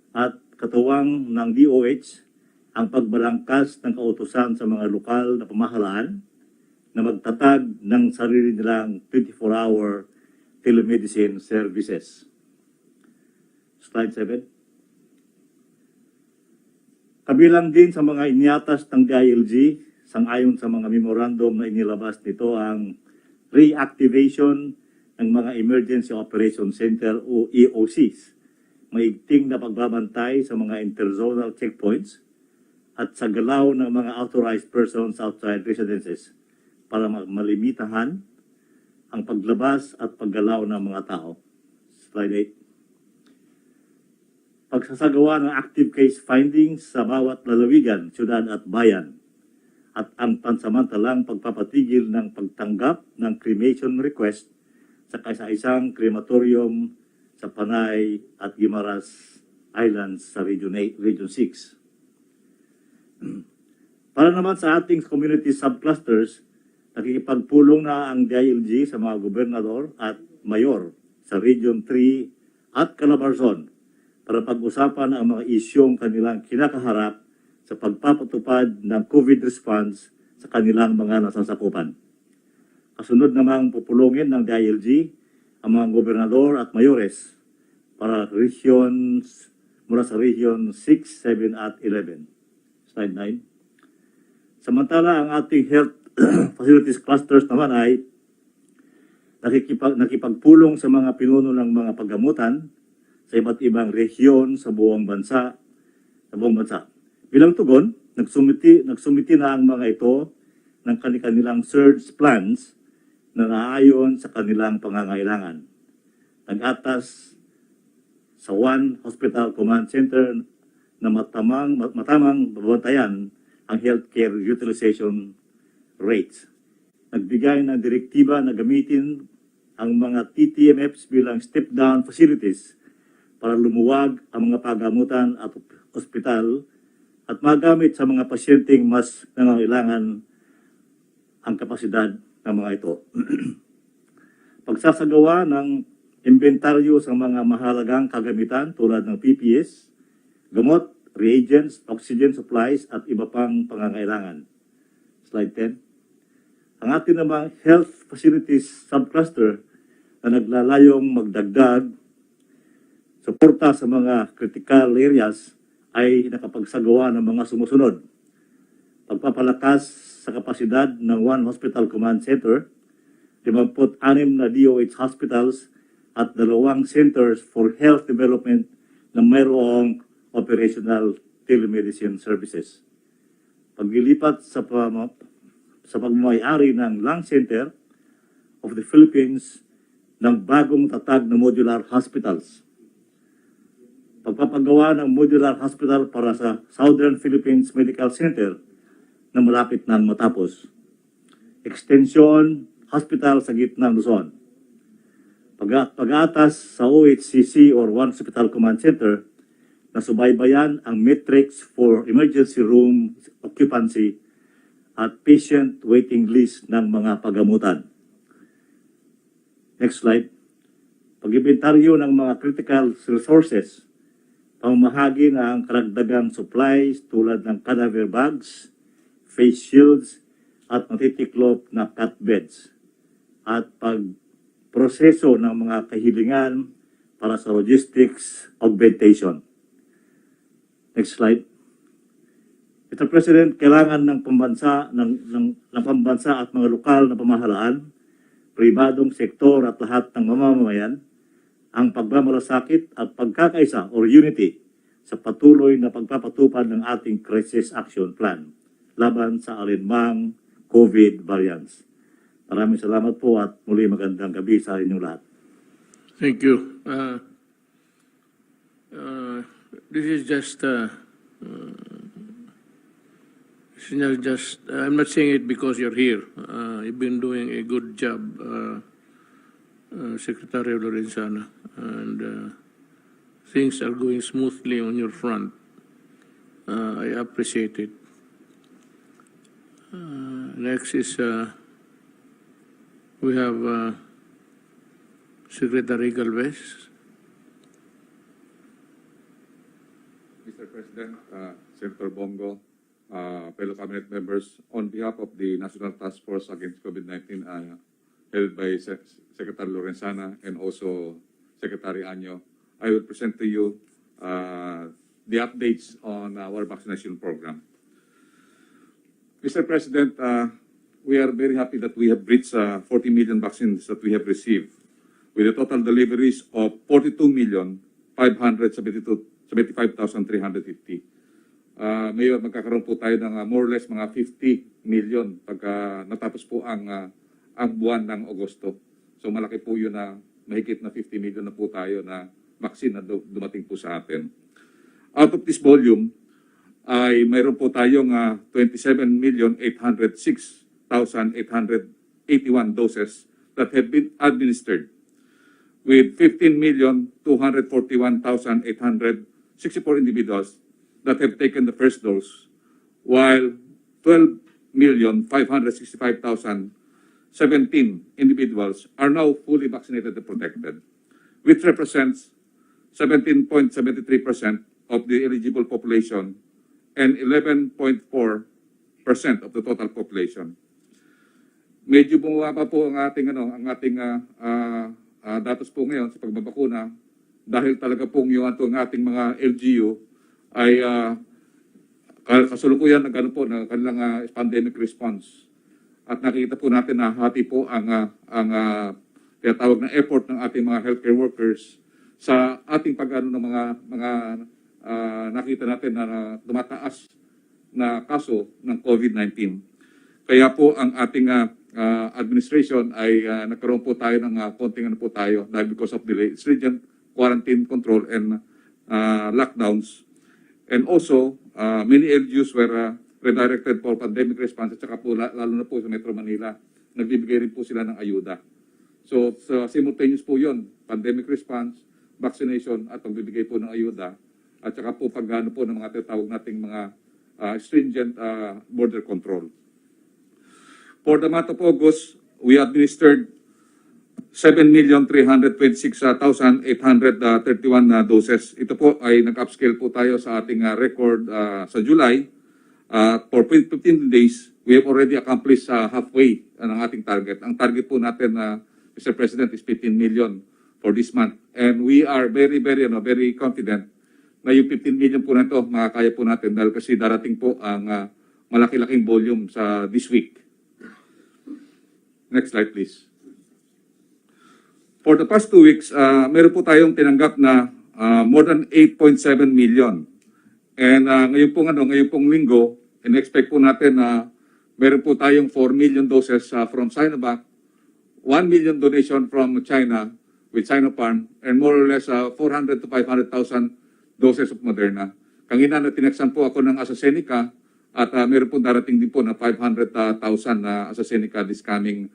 At katuwang ng DOH ang pagbalangkas ng kautusan sa mga lokal na pamahalaan na magtatag ng sarili nilang 24-hour telemedicine services. Slide 7. Kabilang din sa mga iniatas ng DILG, sangayon sa mga memorandum na inilabas nito, ang reactivation ng mga Emergency Operation Center o EOCs, maigting na pagbabantay sa mga interzonal checkpoints at sa galaw ng mga authorized persons outside residences para malimitahan ang paglabas at paggalaw ng mga tao. Slide 8. Pagsasagawa ng active case findings sa bawat lalawigan, syudad at bayan, at ang pansamantalang pagpapatigil ng pagtanggap ng cremation request sa kaisa-isang crematorium sa Panay at Guimaras Islands sa Region 6. Para naman sa ating community subclusters, nakikipagpulong na ang DILG sa mga gobernador at mayor sa Region 3 at Calabarzon para pag-usapan ang mga isyong kanilang kinakaharap sa pagpapatupad ng COVID response sa kanilang mga nasasakupan. Kasunod namang pupulungin ng DILG ang mga gobernador at mayores para regions mula sa Region 6, 7 at 11. Slide 9. Samantala, ang ating health facilities clusters naman ay nakipagpulong sa mga pinuno ng mga paggamutan sa iba't ibang rehiyon sa buong bansa. Bilang tugon, nagsumiti na ang mga ito ng kanilang surge plans na naayon sa kanilang pangangailangan. Nag-atas sa One Hospital Command Center na matamang babantayan ang healthcare utilization rates. Nagbigay ng direktiba na gamitin ang mga TTMFs bilang step-down facilities para lumuwag ang mga pagamutan at ospital at magamit sa mga pasyenteng mas nangangailangan ang kapasidad ng mga ito. Pagsasagawa ng inventaryo sa mga mahalagang kagamitan tulad ng PPS, gamot, reagents, oxygen supplies at iba pang pangangailangan. Slide 10. Ang ating namang health facilities subcluster na naglalayong magdagdag suporta sa mga critical areas ay nakapagsagawa ng mga sumusunod. Pagpapalakas sa kapasidad ng One Hospital Command Center, 56 na DOH hospitals at 2 centers for health development na mayroong operational telemedicine services. Paglilipat sa pagmamayari ng Lung Center of the Philippines ng bagong tatag na modular hospitals. Pagpapagawa ng modular hospital para sa Southern Philippines Medical Center na malapit nang matapos. Extension hospital sa gitnang Luzon. Pag-aatas sa OHCC or One Hospital Command Center na subaybayan ang metrics for emergency room occupancy at patient waiting list ng mga pagamutan. Next slide. Pag-inventaryo ng mga critical resources, pamamahagi ng karagdagang supplies tulad ng cadaver bags, face shields, at matitiklop na cut beds, at pagproseso ng mga kahilingan para sa logistics augmentation. Next slide. Mr. President, kailangan ng pambansa at mga lokal na pamahalaan, pribadong sektor at lahat ng mamamayan ang pagmamalasakit at pagkakaisa or unity sa patuloy na pagpapatupad ng ating crisis action plan laban sa alinmang COVID variants. Maraming salamat po at muli magandang gabi sa inyong lahat. Thank you. This is just, I'm not saying it because you're here. You've been doing a good job, Secretary Lorenzana, and things are going smoothly on your front. I appreciate it. Next is, we have Secretary Galvez. Mr. President, Senator Bongo, fellow cabinet members, on behalf of the National Task Force Against COVID-19, headed by Secretary Lorenzana and also Secretary Anyo, I will present to you the updates on our vaccination program. Mr. President, we are very happy that we have reached 40 million vaccines that we have received, with a total deliveries of 42,575,350. Ngayon, magkakaroon po tayo ng more or less mga 50 million pagka natapos po ang buwan ng Agosto. So malaki po yun na mahigit na 50 million na po tayo na vaccine na dumating po sa atin. Out of this volume, ay mayroon po tayong 27,806,881 doses that have been administered, with 15,241,864 individuals that have taken the first dose, while 12,565,017 individuals are now fully vaccinated and protected, which represents 17.73% of the eligible population and 11.4% of the total population. Medyo bumaba po ang ating datos po ngayon sa pagbabakuna dahil talaga pong yung ating mga LGU ay kasulukuyan ng kanilang pandemic response. At nakikita po natin na hati po ang tinatawag na effort ng ating mga healthcare workers sa ating ng mga nakita natin na tumataas na kaso ng COVID-19. Kaya po ang ating administration ay nagkaroon po tayo ng konting dahil because of the stringent quarantine control and lockdowns. And also, many LGUs were redirected for pandemic response at saka po lalo na po sa Metro Manila, nagbibigay rin po sila ng ayuda. So simultaneous po yun, pandemic response, vaccination at pagbibigay po ng ayuda. At saka po pagano po ng mga tinatawag nating mga stringent border control. For the month of August, we administered 7,326,831 doses. Ito po ay nag-upscale po tayo sa ating record sa July. For 15 days, we have already accomplished halfway ng ating target. Ang target po natin, Mr. President, is 15 million for this month. And we are very, very, very confident na yung 15 million po na ito, makakaya po natin dahil kasi darating po ang malaki-laking volume sa this week. Next slide, please. For the past 2 weeks, meron po tayong tinanggap na more than 8.7 million. And ngayon pong linggo, in-expect po natin na meron po tayong 4 million doses from Sinovac, 1 million donation from China with Sinopharm, and more or less 400 to 500,000 doses of Moderna. Kanina na tineksan po ako ng AstraZeneca at meron po darating din po na 500,000 na AstraZeneca this coming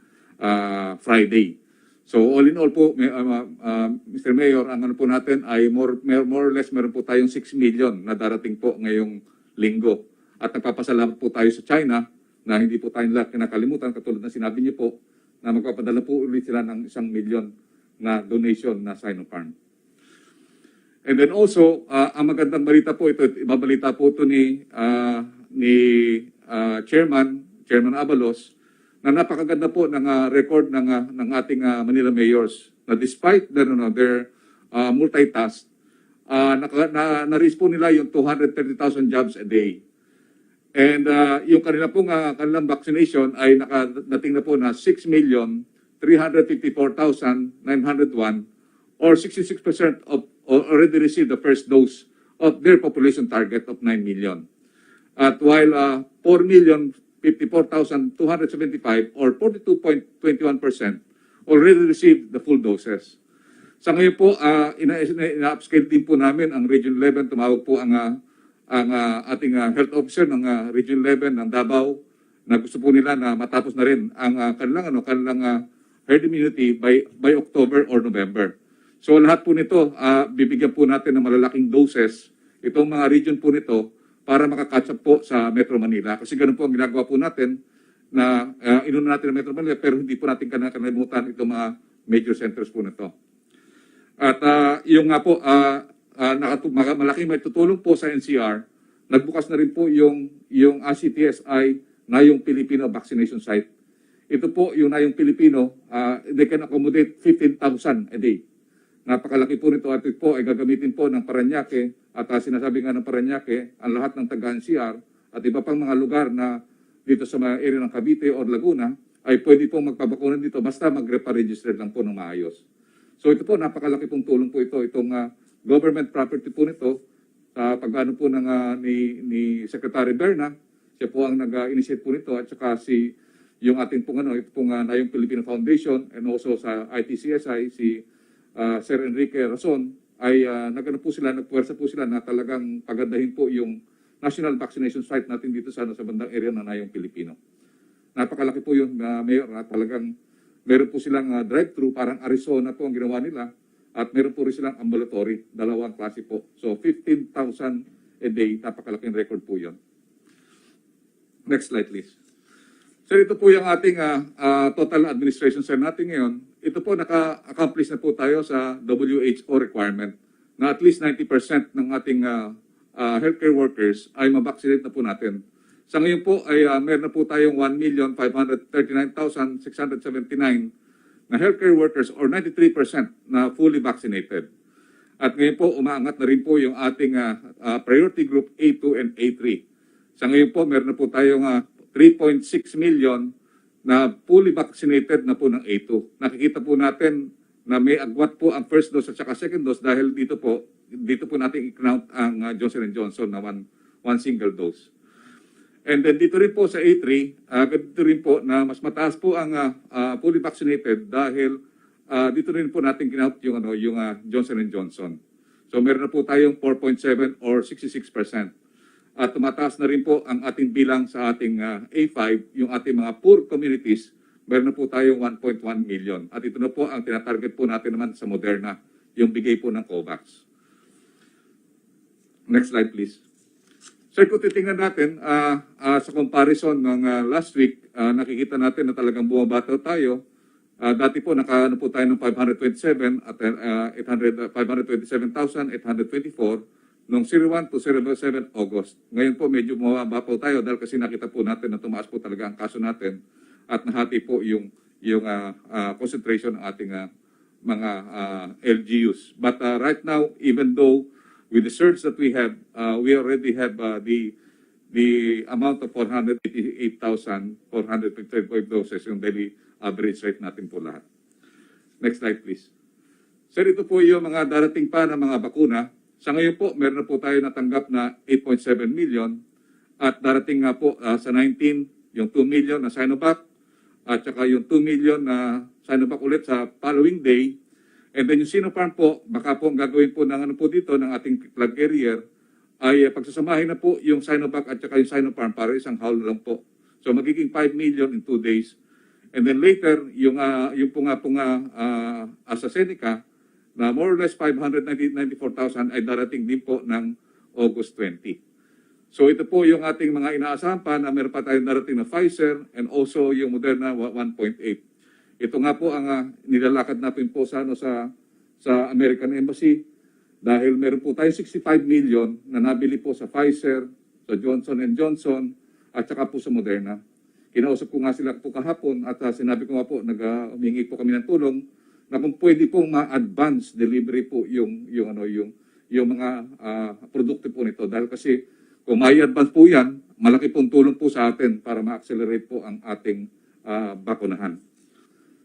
Friday. So all in all po, Mr. Mayor, ang ano po natin ay more or less meron po tayong 6 million na darating po ngayong linggo. At nagpapasalamat po tayo sa China na hindi po tayo nila kinakalimutan, katulad na sinabi niyo po, na magpapadala po ulit sila ng 1 million na donation na Sinopharm. And then also, ang magandang balita po ito, ibabalita po ito ni Chairman Abalos, na napakaganda po ng record ng ating Manila mayors, na despite their multitask, na-reach po nila yung 230,000 jobs a day. And yung kanilang vaccination ay nakadating na po na 6,354,901, or 66% of already received the first dose of their population target of 9 million. At while 4,054,275 or 42.21% already received the full doses. Sa ngayon po, ina-upscale din po namin ang Region 11. Tumawag po ang ating health officer ng Region 11 ng Davao na gusto po nila na matapos na rin ang kanilang herd immunity by October or November. So lahat po nito, bibigyan po natin ng malalaking doses itong mga region po nito para makakatch up po sa Metro Manila. Kasi ganun po ang ginagawa po natin na inuna natin ang Metro Manila pero hindi po natin kanalimutan itong mga major centers po nito. At yung nga po, malaking may tutulong po sa NCR, nagbukas na rin po yung ACTSI na yung Filipino vaccination site. Ito po yung na yung Filipino, they can accommodate 15,000 a day. Napakalaki po nito at ito po ay gagamitin po ng Parañaque at sinasabi nga ng Parañaque ang lahat ng taga-NCR at iba pang mga lugar na dito sa mga area ng Cavite o Laguna ay pwede pong magpabakuna dito basta mag-register lang po ng maayos. So ito po, napakalaki pong tulong po ito. Itong government property po nito sa pag-ano po ni Secretary Berna, siya po ang nag-initiate po nito at saka yung ating pong ito pong Nayong Filipino Foundation and also sa ITCSI, si Sir Enrique Rason ay nagpuwersa po sila na talagang pagandahin po yung national vaccination site natin dito sa bandang area na Nayong Filipino. Napakalaki po yung mayor na talagang meron po silang drive-thru, parang Arizona po ang ginawa nila at meron po rin silang ambulatory, dalawang klase po. So 15,000 a day, napakalaking record po yun. Next slide please. So ito po yung ating total administration sir natin ngayon. Ito po naka-accomplish na po tayo sa WHO requirement na at least 90% ng ating healthcare workers ay mabaksinate na po natin. Sa ngayon po ay meron na po tayong 1,539,679 na healthcare workers or 93% na fully vaccinated. At ngayon po umaangat na rin po yung ating priority group A2 and A3. Sa ngayon po meron na po tayong 3.6 million na fully vaccinated na po ng A2. Nakikita po natin na may agwat po ang first dose at saka second dose dahil dito po natin i-count ang Johnson & Johnson na one single dose. And then dito rin po sa A3, dito rin po na mas mataas po ang fully vaccinated dahil dito rin po natin count yung Johnson & Johnson. So meron na po tayong 4.7 or 66%. At tumataas na rin po ang ating bilang sa ating A5, yung ating mga poor communities, meron na po tayong 1.1 million. At ito na po ang tinatarget po natin naman sa Moderna, yung bigay po ng COVAX. Next slide please. So kung titingnan natin, sa comparison ng last week, nakikita natin na talagang bumabataw tayo. Dati po nakaano po tayo ng 527 at 527,824 noong 01 to 07 August. Ngayon po medyo bumaba po tayo dahil kasi nakita po natin na tumaas po talaga ang kaso natin at nahati po yung concentration ng ating LGUs. But right now, even though with the surge that we have, we already have the amount of 488,455 doses yung daily average rate natin po lahat. Next slide, please. Sir, ito po yung mga darating pa na mga bakuna. Sa ngayon po, meron na po tayo natanggap na 8.7 million at darating nga po sa 19, yung 2 million na Sinovac at saka yung 2 million na Sinovac ulit sa following day. And then yung Sinopharm po, baka po ang gagawin po ng ano po dito ng ating plug carrier ay pagsasamahin na po yung Sinovac at saka yung Sinopharm para isang haul lang po. So magiging 5 million in 2 days. And then later, yung AstraZeneca na more or less 594,000 ay darating din po ng August 20. So ito po yung ating mga inaasahan pa na meron pa tayong darating na Pfizer and also yung Moderna 1.8. Ito nga po ang nilalakad natin po sa American Embassy dahil meron po tayong 65 million na nabili po sa Pfizer, sa Johnson & Johnson at saka po sa Moderna. Kinausap ko nga sila po kahapon at sinabi ko nga po, humingi po kami ng tulong na kung pwede pong ma-advance delivery po yung mga produkto po nito. Dahil kasi kung may advance po yan, malaki pong tulong po sa atin para ma-accelerate po ang ating bakunahan.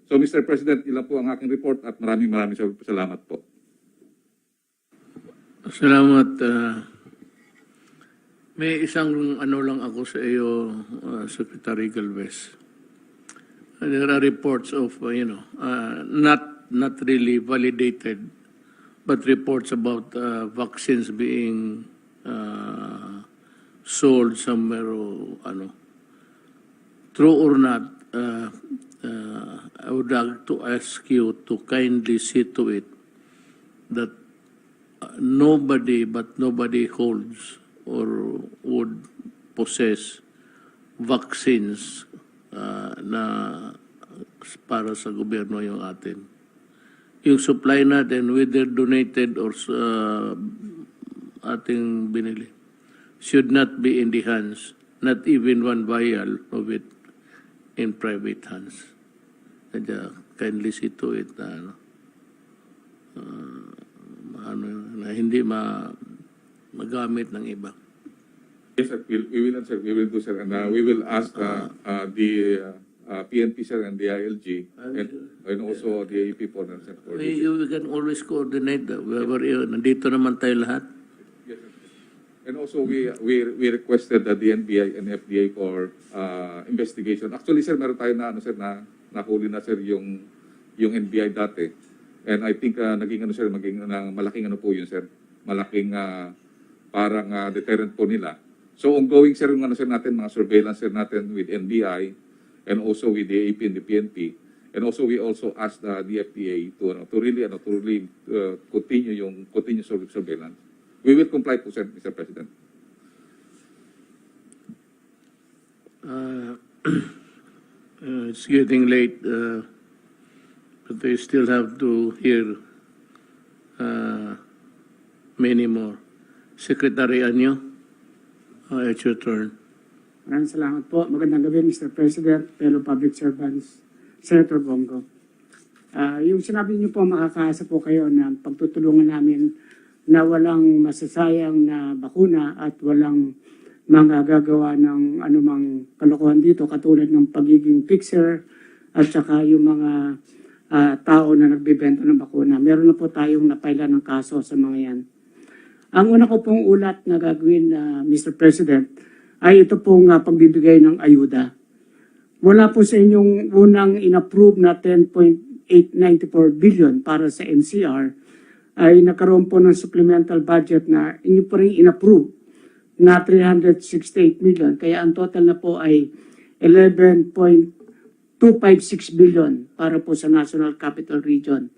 So Mr. President, ilan po ang aking report at maraming salamat po. Salamat. May isang ano lang ako sa iyo, Secretary Galvez. There are reports of, not really validated, but reports about vaccines being sold somewhere o True or not, I would like to ask you to kindly see to it that nobody holds or would possess vaccines na para sa gobyerno yung atin. Yung supply natin, whether donated or ating binili, should not be in the hands, not even one vial of it in private hands. Kaya kindly see to it na na hindi magamit ng iba. Yes, sir. We will answer. We will do, sir. And we will ask the PNP, sir, and the ILG, and also the AEP po. Sir, We can always coordinate that. Nandito naman tayo lahat. yes, sir. And also, we requested the DNBI and FDA for investigation. Actually, sir, meron tayo na, na nahuli na, sir, yung NBI dati. And I think naging malaking po yun, sir. Malaking parang deterrent po nila. So ongoing, sir, yung sir natin, mga surveillance, sir, natin with NBI and also with the AEP and the PNP. And also we also asked the FDA to really continue surveillance. We will comply po, sir, Mr. President. It's getting late, but they still have to hear many more. Secretary Anyo, it's your turn. Maraming salamat po. Magandang gabi, Mr. President, fellow public servants, Senator Bongo. Yung sinabi niyo po, makakaasa po kayo na pagtutulungan namin na walang masasayang na bakuna at walang mga gagawa ng anumang kalokohan dito katulad ng pagiging fixer at saka yung mga tao na nagbibenta ng bakuna. Meron na po tayong napaila ng kaso sa mga yan. Ang una ko pong ulat na gagawin, Mr. President, ay ito pong pagbibigay ng ayuda. Mula po sa inyong unang inapprove na 10.894 billion para sa NCR, ay nakaroon po ng supplemental budget na inyo po rin inapprove na 368 million. Kaya ang total na po ay 11.256 billion para po sa National Capital Region.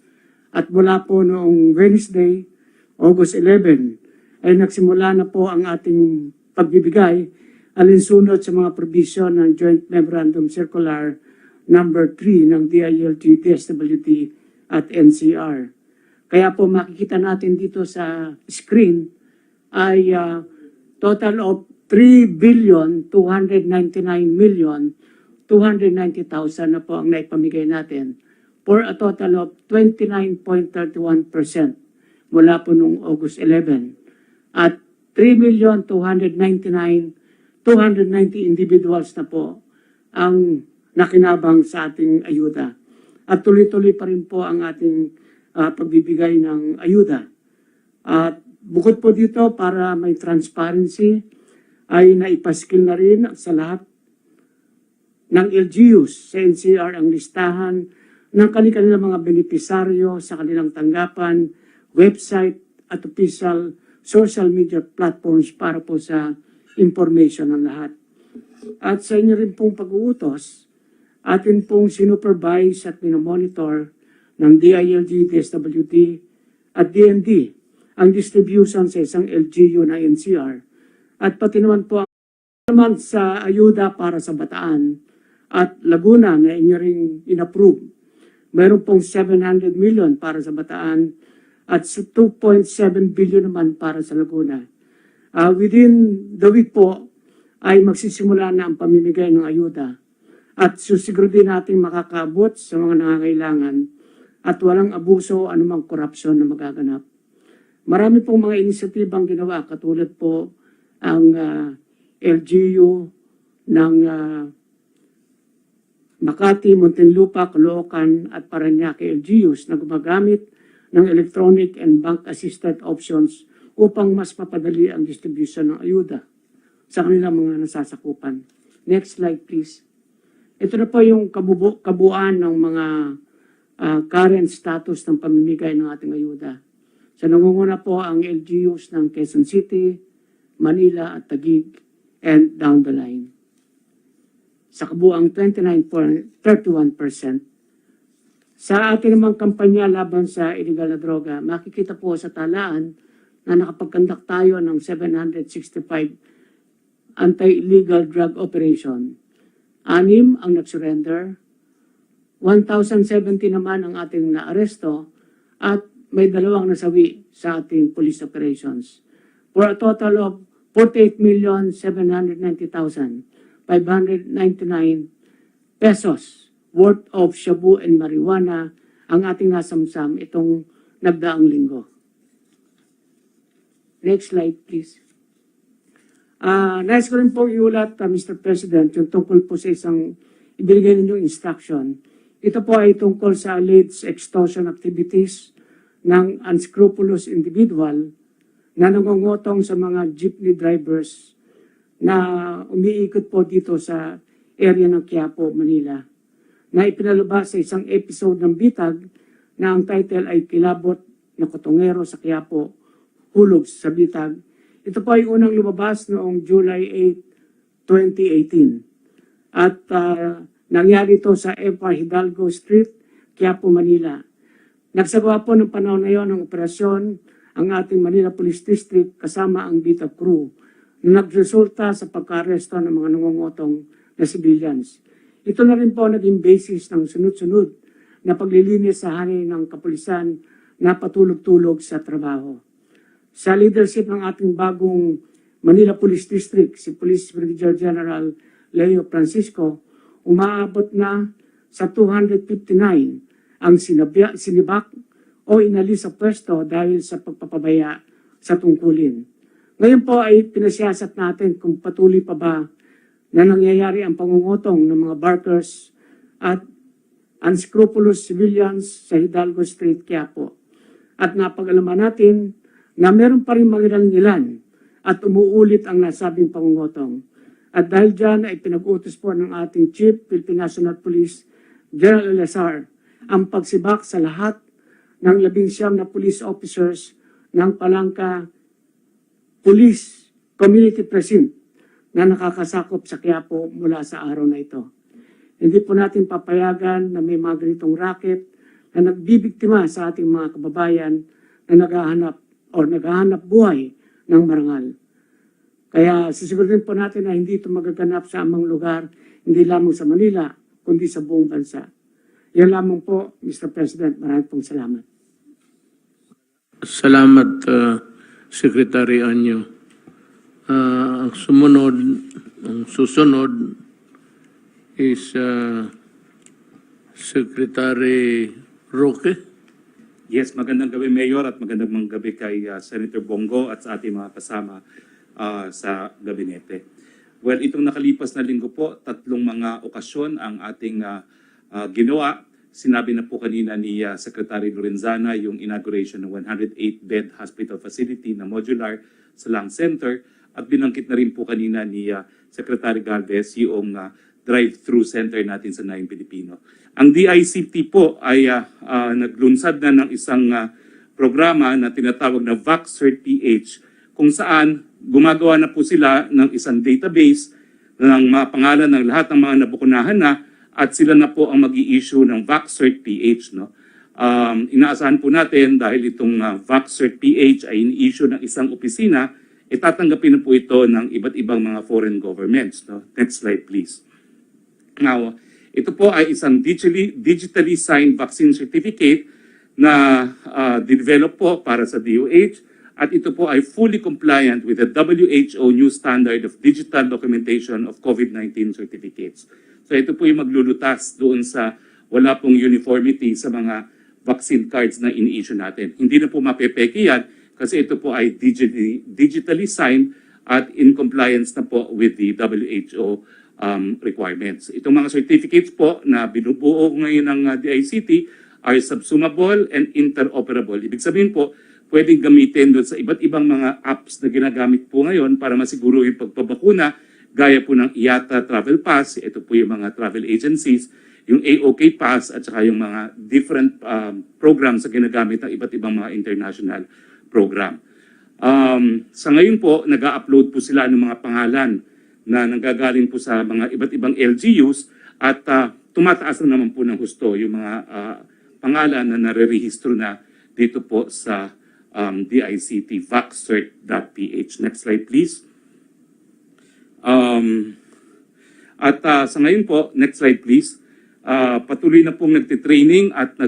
At mula po noong Wednesday, August 11, ay nagsimula na po ang ating pagbibigay alinsunod sa mga provision ng Joint Memorandum Circular number 3 ng DILG, DSWD at NCR. Kaya po makikita natin dito sa screen ay total of 3,299,290,000 na po ang naipamigay natin for a total of 29.31% mula po noong August 11. At 3,299,290 individuals na po ang nakinabang sa ating ayuda. At tuloy-tuloy pa rin po ang ating pagbibigay ng ayuda. At bukod po dito, para may transparency, ay naipaskil na rin sa lahat ng LGUs sa NCR ang listahan ng kanilang mga benepisaryo sa kanilang tanggapan, website at official social media platforms para po sa information ng lahat. At sa inyo rin pong pag-uutos, atin pong sinupervise at minomonitor ng DILG, DSWD at DND ang distribution sa isang LGU na NCR at pati naman po naman sa ayuda para sa Bataan at Laguna na inyo ring inapprove. Mayroon pong 700 million para sa Bataan at 2.7 billion naman para sa Laguna. Within the week po ay magsisimula na ang pamimigay ng ayuda at susiguro din natin makakaabot sa mga nangangailangan at walang abuso o anumang korupsyon na magaganap. Marami pong mga inisyatibang ginawa katulad po ang LGU ng Makati, Muntinlupa, Caloocan at Parañaque LGUs na gumagamit ng electronic and bank-assisted options upang mas mapadali ang distribution ng ayuda sa kanilang mga nasasakupan. Next slide, please. Ito na po yung kabuuan ng mga current status ng pamimigay ng ating ayuda. So nangunguna po ang LGUs ng Quezon City, Manila at Taguig, and down the line. Sa kabuang 29.31%. Sa ating namang kampanya laban sa illegal na droga, makikita po sa talaan na nakapagkandak tayo ng 765 anti-illegal drug operation. 6 ang nag-surrender, 1,070 naman ang ating naaresto at may 2 nasawi sa ating police operations. For a total of 48,790,599 pesos worth of shabu and marijuana ang ating nasamsam itong nagdaang linggo. Next slide, please. Nais ko rin po iulat, Mr. President, yung tungkol po sa isang ibigay ninyong instruction. Ito po ay tungkol sa alleged extortion activities ng unscrupulous individual na nangungutong sa mga jeepney drivers na umiikot po dito sa area ng Quiapo, Manila, na ipinalabas sa isang episode ng Bitag na ang title ay Kilabot na Kotongero sa Quiapo, Hulog sa Bitag. Ito po ay unang lumabas noong July 8, 2018. At nangyari ito sa FR Hidalgo Street, Quiapo, Manila. Nagsagawa po ng panahon na yon ng operasyon ang ating Manila Police District kasama ang Bitag Crew na nagresulta sa pagka-aresto ng mga nangungutong na civilians. Ito na rin po naging basis ng sunod-sunod na paglilinis sa hanay ng kapulisan na patulog-tulog sa trabaho. Sa leadership ng ating bagong Manila Police District, si Police Brigadier General Leo Francisco, umaabot na sa 259 ang sinibak o inalis sa pwesto dahil sa pagpapabaya sa tungkulin. Ngayon po ay pinasiyasat natin kung patuloy pa ba na nangyayari ang pangungutong ng mga barkers at unscrupulous civilians sa Hidalgo Street, Quiapo. At napag-alaman natin na meron pa rin mangilan at umuulit ang nasabing pangungutong. At dahil dyan ay pinag-utos po ng ating Chief Philippine National Police, General LSR, ang pagsibak sa lahat ng 19 na police officers ng Palangka Police Community Precinct na nakakasakop sa Quiapo mula sa araw na ito. Hindi po natin papayagan na may mga ganitong racket na nagbibiktima sa ating mga kababayan na naghahanap buhay ng marangal. Kaya sisigurin po natin na hindi ito magaganap sa amang lugar, hindi lamang sa Manila, kundi sa buong bansa. Yan lamang po, Mr. President. Maraming pong salamat. Salamat, Secretary Anyo. Ang susunod is Secretary Roque. Yes, magandang gabi Mayor at magandang gabi kay Senator Bongo at sa ating mga kasama sa gabinete. Well, itong nakalipas na linggo po, 3 mga okasyon ang ating ginawa. Sinabi na po kanina ni Secretary Lorenzana yung inauguration ng 108-bed hospital facility na modular sa Lung Center at binangkit na rin po kanina ni Secretary Galvez yung drive-through center natin sa 9 Pilipino. Ang DICT po ay naglunsad na ng isang programa na tinatawag na VaxCert-PH kung saan gumagawa na po sila ng isang database ng mga pangalan ng lahat ng mga nabukunahan na at sila na po ang mag-i-issue ng VaxCert-PH. No? Inaasahan po natin dahil itong VaxCert-PH ay in-issue ng isang opisina, tatanggapin na po ito ng iba't ibang mga foreign governments. No? Next slide please. Now, ito po ay isang digitally signed vaccine certificate na develop po para sa DOH at ito po ay fully compliant with the WHO new standard of digital documentation of COVID-19 certificates. So ito po yung maglulutas doon sa wala pong uniformity sa mga vaccine cards na ini-issue natin. Hindi na po mapepeke yan kasi ito po ay digitally signed at in compliance na po with the WHO requirements. Itong mga certificates po na binubuo ngayon ng DICT are subsumable and interoperable. Ibig sabihin po, pwedeng gamitin doon sa iba't ibang mga apps na ginagamit po ngayon para masiguro yung pagpabakuna gaya po ng IATA Travel Pass, ito po yung mga travel agencies, yung AOK Pass at saka yung mga different programs na ginagamit ng iba't ibang mga international program. Sa ngayon po, nag-upload po sila ng mga pangalan na nanggagaling po sa mga iba't ibang LGUs at tumataas na naman po ng husto yung mga pangalan na nare-rehistro na dito po sa DICT VaxCert.ph. Next slide please. Sa ngayon po, next slide please, patuloy na pong nagtitraining at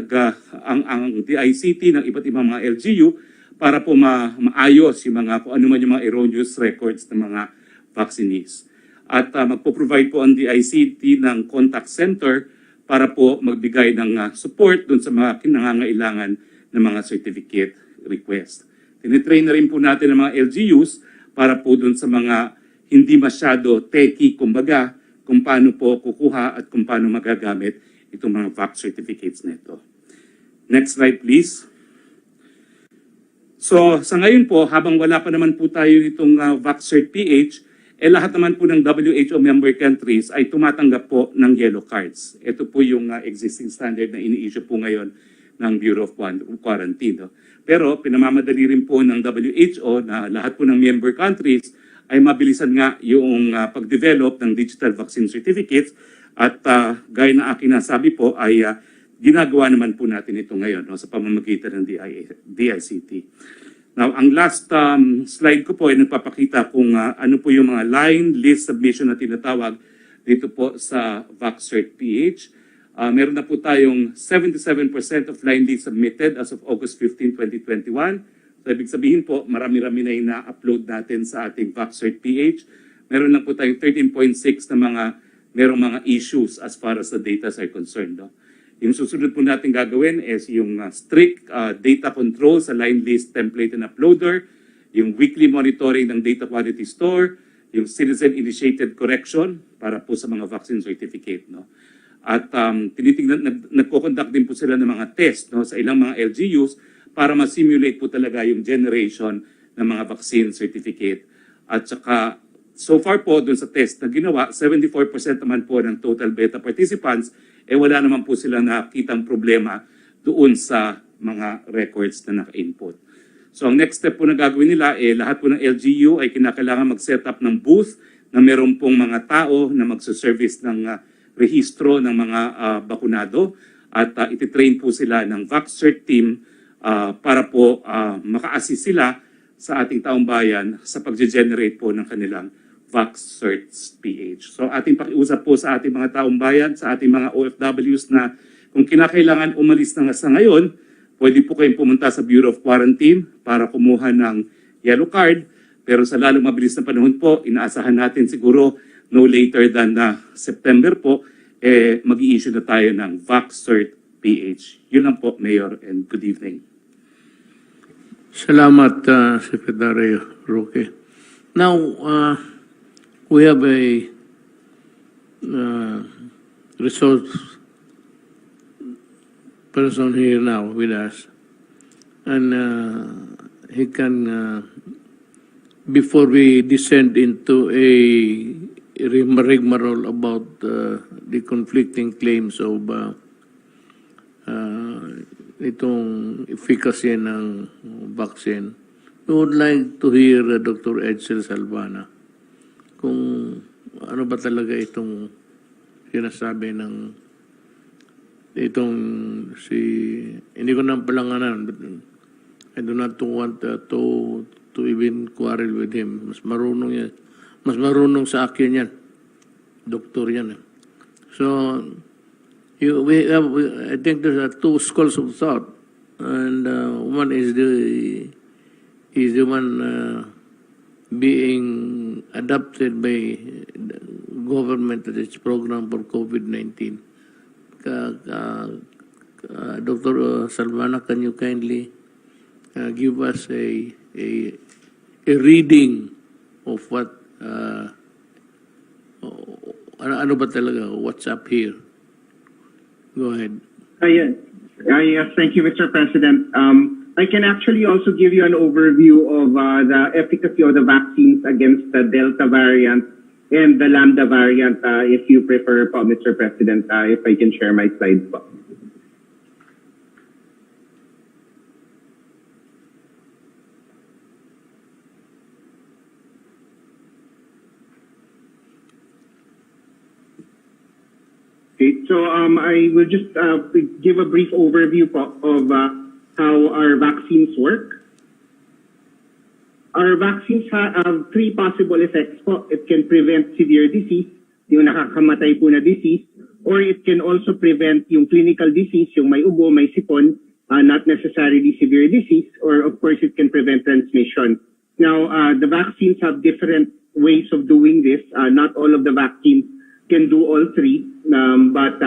ang DICT ng iba't ibang mga LGU para po maayos yung mga kung ano man yung mga erroneous records ng mga vaccinees. At magpo-provide po ang DICT ng contact center para po magbigay ng support dun sa mga kinangangailangan ng mga certificate request. Tinitrain na rin po natin ang mga LGUs para po dun sa mga hindi masyado techy, kumbaga, kung paano po kukuha at kung paano magagamit itong mga vax certificates nito. Next slide, please. So, sa ngayon po, habang wala pa naman po tayo itong VaxCert-PH, lahat naman po ng WHO member countries ay tumatanggap po ng yellow cards. Ito po yung existing standard na ini-issue po ngayon ng Bureau of Quarantine. No? Pero pinamamadali rin po ng WHO na lahat po ng member countries ay mabilisan nga yung pag-develop ng digital vaccine certificates at gaya na aking nasabi po ay ginagawa naman po natin ito ngayon no, sa pamamagitan ng DICT. Now, ang last slide ko po ay nagpapakita kung ano po yung mga line list submission na tinatawag dito po sa VaxCert-PH. Meron na po tayong 77% of line list submitted as of August 15, 2021. So, ibig sabihin po, marami-rami na yung na-upload natin sa ating VaxCert-PH. Meron na po tayong 13.6 na merong mga issues as far as the data are concerned. No? Yung susunod po natin gagawin is yung strict data control sa line list template and uploader, yung weekly monitoring ng data quality store, yung citizen-initiated correction para po sa mga vaccine certificate. No? At nagko-conduct din po sila ng mga test no, sa ilang mga LGUs para ma-simulate po talaga yung generation ng mga vaccine certificate. At saka, so far po, dun sa test na ginawa, 74% naman po ng total beta participants, wala naman po silang nakitang problema doon sa mga records na naka-input. So, ang next step po na gagawin nila, lahat po ng LGU ay kinakailangan mag-set up ng booth na meron pong mga tao na magsaservice ng rehistro ng mga bakunado at ititrain po sila ng VaxCert team para po maka-assist sila sa ating taong bayan sa pag-generate po ng kanilang VaxCert-PH. So ating pakiusap po sa ating mga taong bayan, sa ating mga OFWs na kung kinakailangan umalis na sa ngayon, pwede po kayong pumunta sa Bureau of Quarantine para kumuha ng yellow card. Pero sa lalong mabilis na panahon po, inaasahan natin siguro no later than September po, mag-i-issue na tayo ng VaxCert PH. Yun lang po, Mayor, and good evening. Salamat, Secretary Roque. Now, we have a resource person here now with us. And he can, before we descend into a rigmarole about the conflicting claims of itong efficacy ng vaccine, we would like to hear Dr. Edsel Salvana kung ano ba talaga itong sinasabi ng itong hindi ko na palanganan, but I do not want to even quarrel with him. Mas marunong sa akin yan. Doktor yan. So, I think there are two schools of thought, and one is the one being adopted by the government as its program for COVID-19. Dr. Salvana, can you kindly give us a reading of what ano ba talaga, what's up here? Go ahead. Yes, thank you, Mr. President. I can actually also give you an overview of the efficacy of the vaccines against the Delta variant and the Lambda variant, if you prefer, Mr. President, if I can share my slides. Okay, so I will just give a brief overview of how our vaccines work. Our vaccines have three possible effects po. It can prevent severe disease, yung nakakamatay po na disease, or it can also prevent yung clinical disease, yung may ubo, may sipon, not necessarily severe disease, or of course it can prevent transmission. Now, the vaccines have different ways of doing this. Not all of the vaccines can do all three, but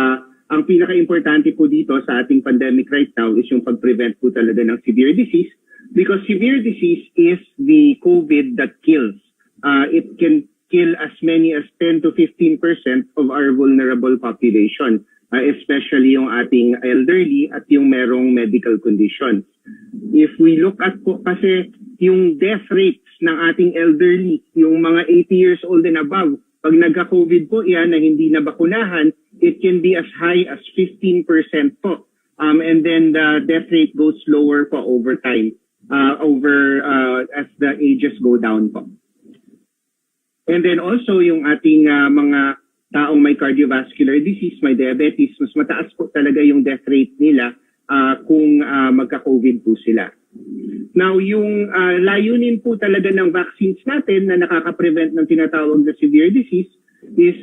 ang pinaka-importante po dito sa ating pandemic right now is yung pag-prevent po talaga ng severe disease, because severe disease is the COVID that kills. It can kill as many as 10 to 15% of our vulnerable population, especially yung ating elderly at yung merong medical conditions. If we look at po kasi yung death rates ng ating elderly, yung mga 80 years old and above, pag nagka-COVID po yan na hindi nabakunahan, it can be as high as 15% po. And then the death rate goes lower po over time, as the ages go down po. And then also yung ating mga taong may cardiovascular disease, may diabetes, mas mataas po talaga yung death rate nila kung magka-COVID po sila. Now, yung layunin po talaga ng vaccines natin na nakaka-prevent ng tinatawag na severe disease is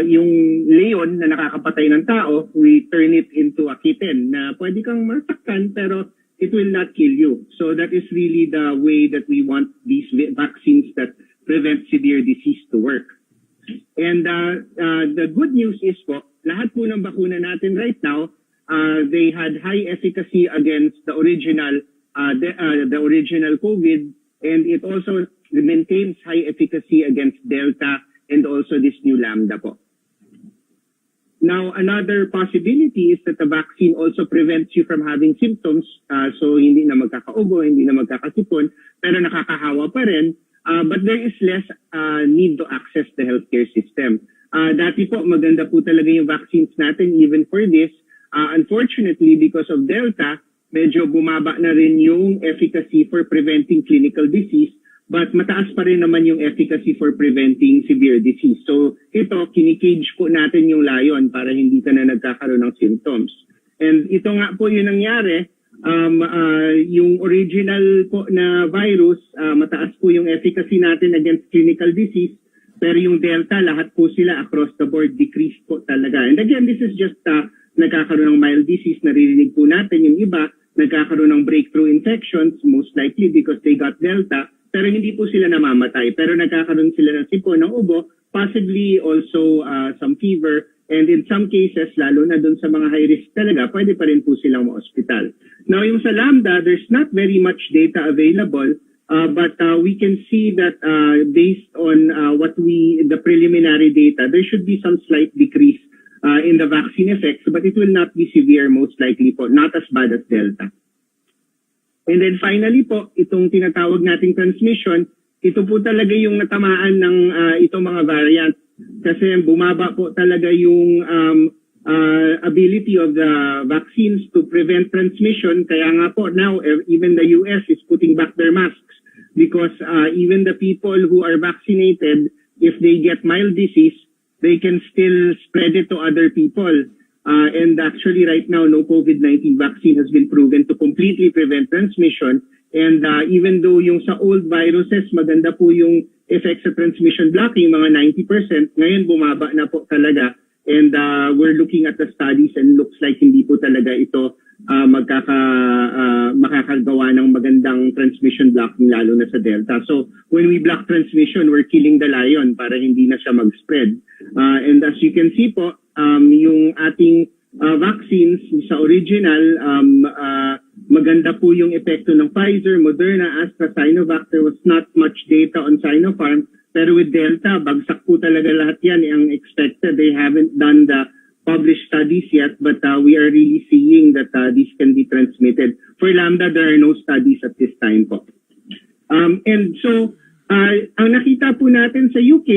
yung leon na nakakapatay ng tao, we turn it into a kitten na pwede kang masaktan pero it will not kill you. So that is really the way that we want these vaccines that prevent severe disease to work. And the good news is po, lahat po ng bakuna natin right now, they had high efficacy against the original COVID, and it also maintains high efficacy against Delta and also this new Lambda po. Now, another possibility is that the vaccine also prevents you from having symptoms, so hindi na magkakaubo, hindi na magkakasipon, pero nakakahawa pa rin, but there is less need to access the healthcare system. Dati po, maganda po talaga yung vaccines natin even for this. Unfortunately, because of Delta, medyo bumaba na rin yung efficacy for preventing clinical disease, but mataas pa rin naman yung efficacy for preventing severe disease. So ito, kinikage po natin yung layon para hindi ka na nagkakaroon ng symptoms. And ito nga po yung nangyari, yung original po na virus, mataas po yung efficacy natin against clinical disease, pero yung Delta, lahat po sila across the board decreased po talaga. And again, this is just nagkakaroon ng mild disease, naririnig po natin yung iba, nagkakaroon ng breakthrough infections, most likely because they got Delta, pero hindi po sila namamatay. Pero nagkakaroon sila ng sipon, ng ubo, possibly also some fever, And in some cases, lalo na dun sa mga high risk talaga, pwede pa rin po silang ma-hospital. Now, yung sa Lambda, there's not very much data available, but we can see that based on the preliminary data, there should be some slight decrease in the vaccine effects, but it will not be severe most likely po, not as bad as Delta. And then finally po, itong tinatawag nating transmission, ito po talaga yung natamaan ng itong mga variant. Kasi bumaba po talaga yung ability of the vaccines to prevent transmission. Kaya nga po now, even the US is putting back their masks because even the people who are vaccinated, if they get mild disease, they can still spread it to other people. And actually right now, no COVID-19 vaccine has been proven to completely prevent transmission. And even though yung sa old viruses, maganda po yung effects sa transmission blocking, mga 90%, ngayon bumaba na po talaga. And we're looking at the studies and looks like hindi po talaga ito makakagawa ng magandang transmission blocking lalo na sa Delta. So when we block transmission, we're killing the lion para hindi na siya mag-spread. And as you can see po, yung ating vaccines sa original, maganda po yung epekto ng Pfizer, Moderna, Astra, Sinovac. There was not much data on Sinopharm. Pero with Delta, bagsak po talaga lahat yan ang expected. They haven't done the published studies yet, but we are really seeing that these can be transmitted. For Lambda, there are no studies at this time po. And so, ang nakita po natin sa UK,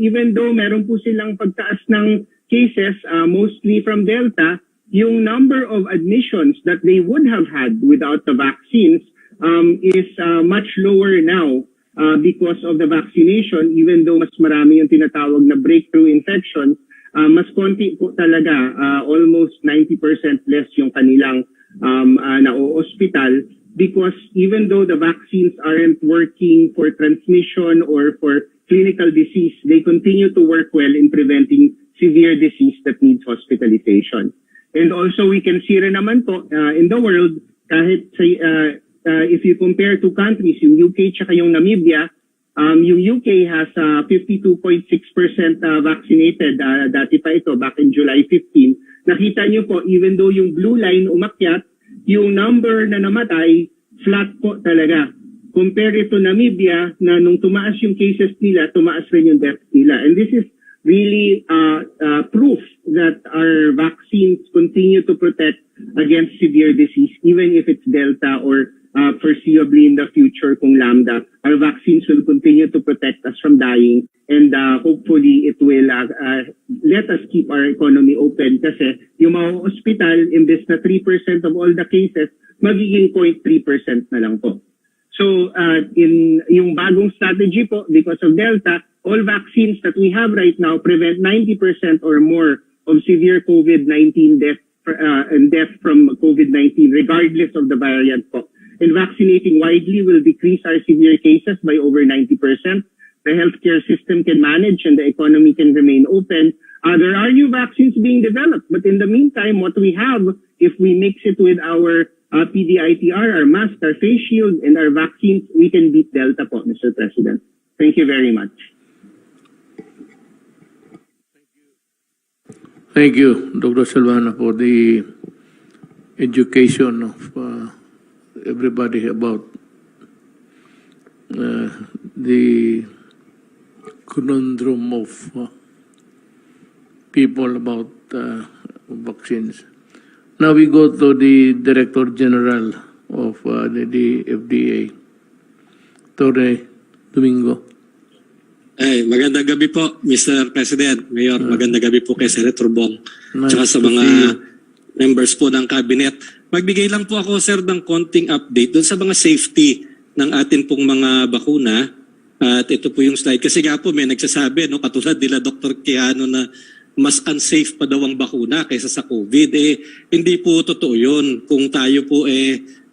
even though meron po silang pagtaas ng cases, mostly from Delta, yung number of admissions that they would have had without the vaccines is much lower now because of the vaccination. Even though mas marami yung tinatawag na breakthrough infection, mas konti po talaga, almost 90% less yung kanilang na-hospital because even though the vaccines aren't working for transmission or for clinical disease, they continue to work well in preventing severe disease that needs hospitalization. And also we can see rin naman po in the world, kahit if you compare two countries, yung UK tsaka yung Namibia, yung UK has 52.6% vaccinated, dati pa ito, back in July 15. Nakita nyo po, even though yung blue line umakyat, yung number na namatay, flat po talaga. Compare ito Namibia, na nung tumaas yung cases nila, tumaas rin yung deaths nila. And this is really proof that our vaccines continue to protect against severe disease, even if it's Delta or foreseeably in the future kung Lambda. Our vaccines will continue to protect us from dying, and hopefully it will let us keep our economy open kasi yung mga hospital, imbes na 3% of all the cases, magiging 0.3% na lang po. So in yung bagong strategy po, because of Delta, all vaccines that we have right now prevent 90% or more of severe COVID-19 death and death from COVID-19, regardless of the variant po. And vaccinating widely will decrease our severe cases by over 90%. The healthcare system can manage and the economy can remain open. There are new vaccines being developed, but in the meantime, what we have, if we mix it with our PDITR, our mask, our face shield, and our vaccines, we can beat Delta po, Mr. President. Thank you very much. Thank you, Dr. Silvana, for the education of everybody about the conundrum of people about vaccines. Now we go to the Director General of the FDA, Torre Domingo. Ay, magandang gabi po, Mr. President, Mayor. Magandang gabi po kay Senator Bong. Nice tsaka sa to mga see you. members po ng Cabinet. Magbigay lang po ako, sir, ng konting update doon sa mga safety ng atin pong mga bakuna. At ito po yung slide. Kasi nga po may nagsasabi, no, katulad nila Dr. Quijano na mas unsafe pa daw ang bakuna kaysa sa COVID. Hindi po totoo yun. Kung tayo po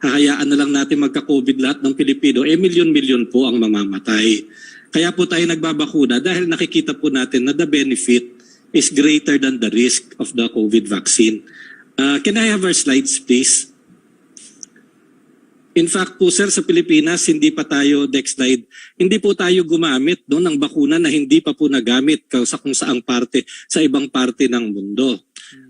hahayaan na lang natin magka-COVID lahat ng Pilipino, milyon-milyon po ang mamamatay. Kaya po tayo nagbabakuna dahil nakikita po natin na the benefit is greater than the risk of the COVID vaccine. Can I have our slides, please? In fact po sir, sa Pilipinas, hindi pa tayo, next slide, hindi po tayo gumamit ng bakuna na hindi pa po nagamit sa kung saang parte, sa ibang parte ng mundo.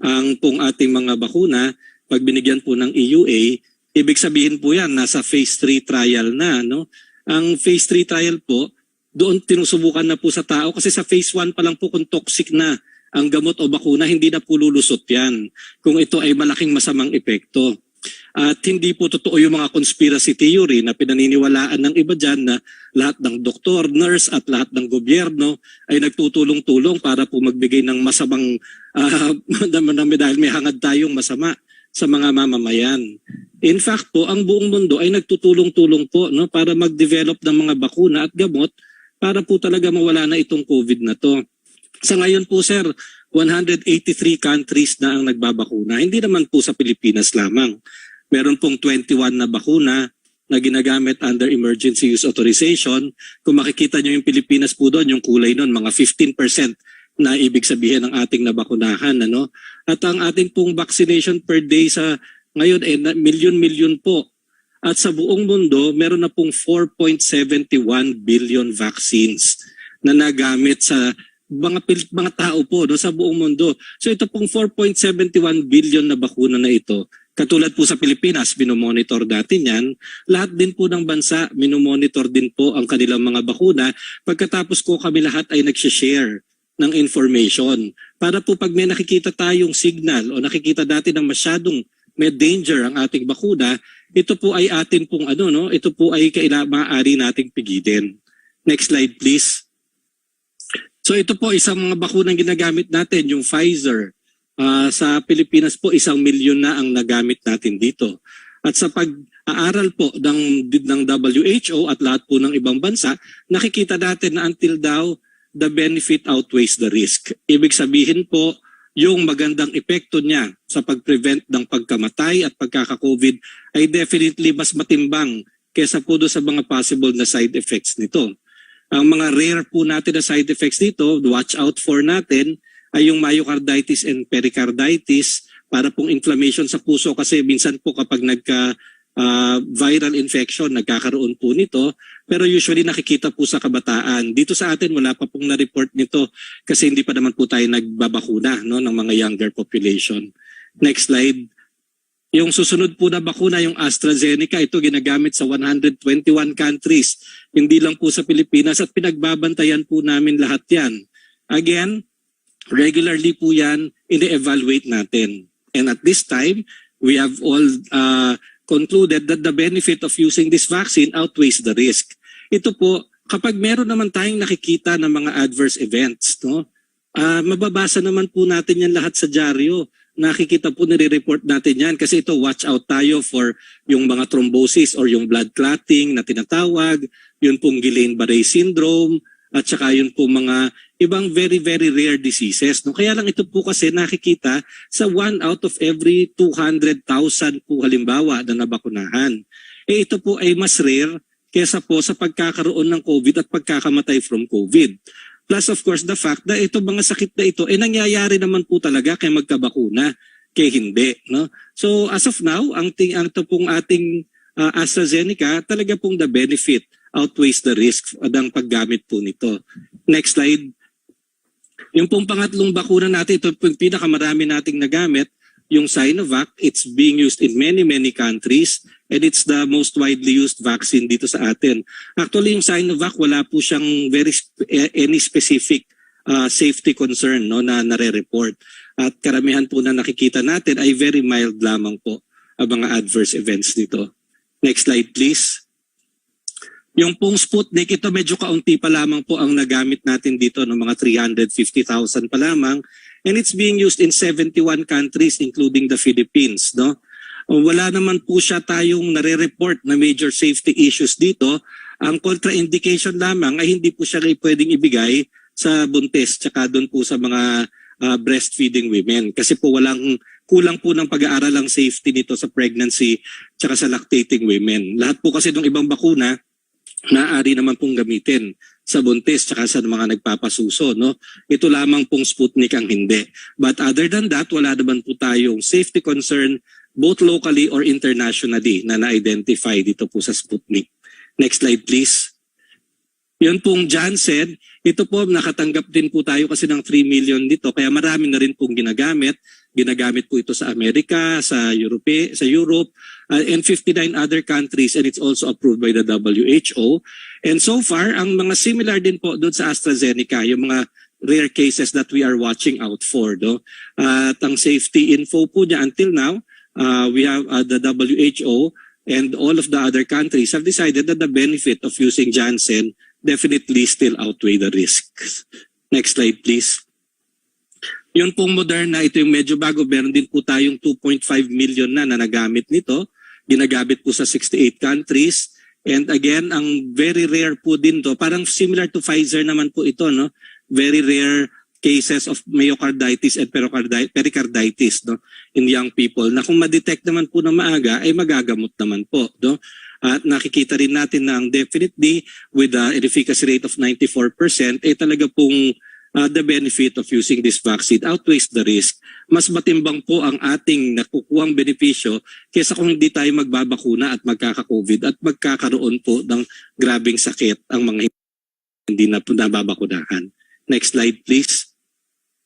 Ang pong ating mga bakuna, pag binigyan po ng EUA, ibig sabihin po yan, nasa phase 3 trial na. No? Ang phase 3 trial po, doon tinusubukan na po sa tao kasi sa phase 1 pa lang po kung toxic na ang gamot o bakuna, hindi na po lulusot yan kung ito ay malaking masamang epekto. At hindi po totoo yung mga conspiracy theory na pinaniniwalaan ng iba dyan na lahat ng doktor, nurse at lahat ng gobyerno ay nagtutulong-tulong para po magbigay ng masamang dahil may hangad tayong masama sa mga mamamayan. In fact po, ang buong mundo ay nagtutulong-tulong po para mag-develop ng mga bakuna at gamot para po talaga mawala na itong COVID na to. Sa ngayon po sir, 183 countries na ang nagbabakuna. Hindi naman po sa Pilipinas lamang. Meron pong 21 na bakuna na ginagamit under emergency use authorization. Kung makikita nyo yung Pilipinas po doon, yung kulay doon, mga 15% na ibig sabihin ng ating nabakunahan. Ano? At ang ating pong vaccination per day sa ngayon ay milyon-milyon po. At sa buong mundo, meron na pong 4.71 billion vaccines na nagamit sa mga tao po sa buong mundo. So ito pong 4.71 billion na bakuna na ito, katulad po sa Pilipinas, minomonitor natin yan. Lahat din po ng bansa, minomonitor din po ang kanilang mga bakuna. Pagkatapos ko kami lahat ay nagsishare ng information. Para po pag may nakikita tayong signal o nakikita natin na masyadong may danger ang ating bakuna, ito po ay atin pong ito po ay maaari nating pigilin. Next slide please. So ito po isang mga bakunang ginagamit natin, yung Pfizer. Sa Pilipinas po 1 milyon na ang nagamit natin dito. At sa pag-aaral po ng WHO at lahat po ng ibang bansa, nakikita natin na until daw the benefit outweighs the risk. Ibig sabihin po, yung magandang epekto niya sa pag-prevent ng pagkamatay at pagkaka-COVID ay definitely mas matimbang kesa po doon sa mga possible na side effects nito. Ang mga rare po natin na side effects dito, watch out for natin, ay yung myocarditis and pericarditis para pong inflammation sa puso kasi minsan po kapag viral infection, nagkakaroon po nito. Pero usually nakikita po sa kabataan. Dito sa atin wala pa pong na-report nito kasi hindi pa naman po tayo nagbabakuna ng mga younger population. Next slide. Yung susunod po na bakuna, yung AstraZeneca, ito ginagamit sa 121 countries. Hindi lang po sa Pilipinas at pinagbabantayan po namin lahat yan. Again, regularly po yan, ine-evaluate natin. And at this time, we have all concluded that the benefit of using this vaccine outweighs the risk. Ito po, kapag meron naman tayong nakikita ng mga adverse events, mababasa naman po natin yan lahat sa dyaryo. Nakikita po, nire-report natin yan kasi ito, watch out tayo for yung mga thrombosis or yung blood clotting na tinatawag, yun pong Guillain-Barré syndrome, at saka yun po mga ibang very, very rare diseases. Kaya lang ito po kasi nakikita sa 1 out of every 200,000 po halimbawa na nabakunahan. Ito po ay mas rare kesa po sa pagkakaroon ng COVID at pagkakamatay from COVID. Plus of course the fact na ito mga sakit na ito nangyayari naman po talaga kaya magkabakuna, kaya hindi. So as of now, ang ito pong ating AstraZeneca, talaga pong the benefit outweighs the risk ng paggamit po nito. Next slide. Yung pong pangatlong bakuna natin, ito po yung pinakamarami nating nagamit, yung Sinovac. It's being used in many, many countries and it's the most widely used vaccine dito sa atin. Actually, yung Sinovac, wala po siyang any specific safety concern na nare-report. At karamihan po na nakikita natin ay very mild lamang po ang mga adverse events dito. Next slide please. Yung pong Sputnik, ito medyo kaunti pa lamang po ang nagamit natin dito ng mga 350,000 pa lamang. And it's being used in 71 countries including the Philippines. Wala naman po siya tayong nare-report na major safety issues dito. Ang contraindication lamang ay hindi po siya pwedeng ibigay sa buntis tsaka doon po sa mga breastfeeding women. Kasi po kulang po ng pag-aaral ang safety nito sa pregnancy tsaka sa lactating women. Lahat po kasi ng ibang bakuna, maaari naman pong gamitin sa buntis tsaka sa mga nagpapasuso. Ito lamang pong Sputnik ang hindi. But other than that, wala naman po tayong safety concern both locally or internationally na na-identify dito po sa Sputnik. Next slide please. Yun pong Janssen, ito po nakatanggap din po tayo kasi ng 3 million dito kaya marami na rin pong ginagamit. Ginagamit po ito sa Amerika, sa Europe, and 59 other countries, and it's also approved by the WHO. And so far, ang mga similar din po doon sa AstraZeneca, yung mga rare cases that we are watching out for. No? At ang safety info po niya until now, we have the WHO and all of the other countries have decided that the benefit of using Janssen definitely still outweigh the risks. Next slide, please. Yun pong Moderna, ito yung medyo bago. Meron din po tayong 2.5 million na nagamit nito. Ginagamit po sa 68 countries. And again, ang very rare po din to. Parang similar to Pfizer naman po ito, no? Very rare cases of myocarditis and pericarditis, no? In young people. Na kung ma-detect naman po na maaga, ay magagamot naman po, no? At nakikita rin natin na ang definitely with an efficacy rate of 94%, ay talaga pong the benefit of using this vaccine outweighs the risk. Mas matimbang po ang ating nakukuhang benepisyo kaysa kung hindi tayo magbabakuna at magkaka-COVID at magkakaroon po ng grabing sakit ang mga hindi na nababakunahan. Next slide please.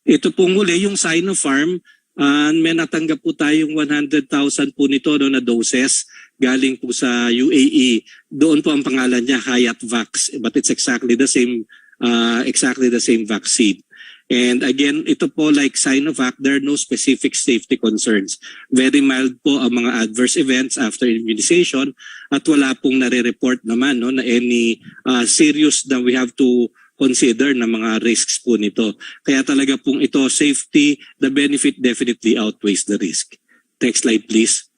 Ito pong huli yung Sinopharm. May natanggap po tayong 100,000 po nito no, na doses galing po sa UAE. Doon po ang pangalan niya Hayatvax, but it's exactly the same vaccine. And again, ito po like Sinovac, there are no specific safety concerns. Very mild po ang mga adverse events after immunization at wala pong nare-report naman no, na any serious na we have to consider na mga risks po nito. Kaya talaga pong ito, safety, the benefit definitely outweighs the risk. Next slide please.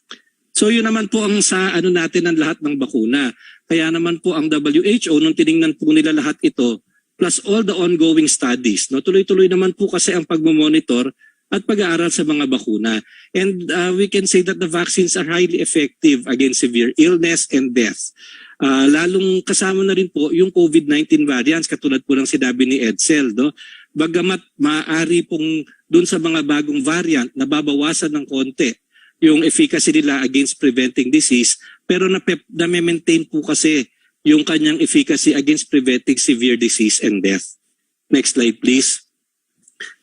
So yun naman po ang sa natin ang lahat ng bakuna. Kaya naman po ang WHO, nung tiningnan po nila lahat ito, plus all the ongoing studies. No? Tuloy-tuloy naman po kasi ang pagmamonitor at pag-aaral sa mga bakuna. And we can say that the vaccines are highly effective against severe illness and death. Lalong kasama na rin po yung COVID-19 variants, katulad po ng sinabi ni Edsel. No? Bagamat maaari pong dun sa mga bagong variant, nababawasan ng konti yung efficacy nila against preventing disease, pero na-maintain po kasi yung kanyang efficacy against preventing severe disease and death. Next slide please.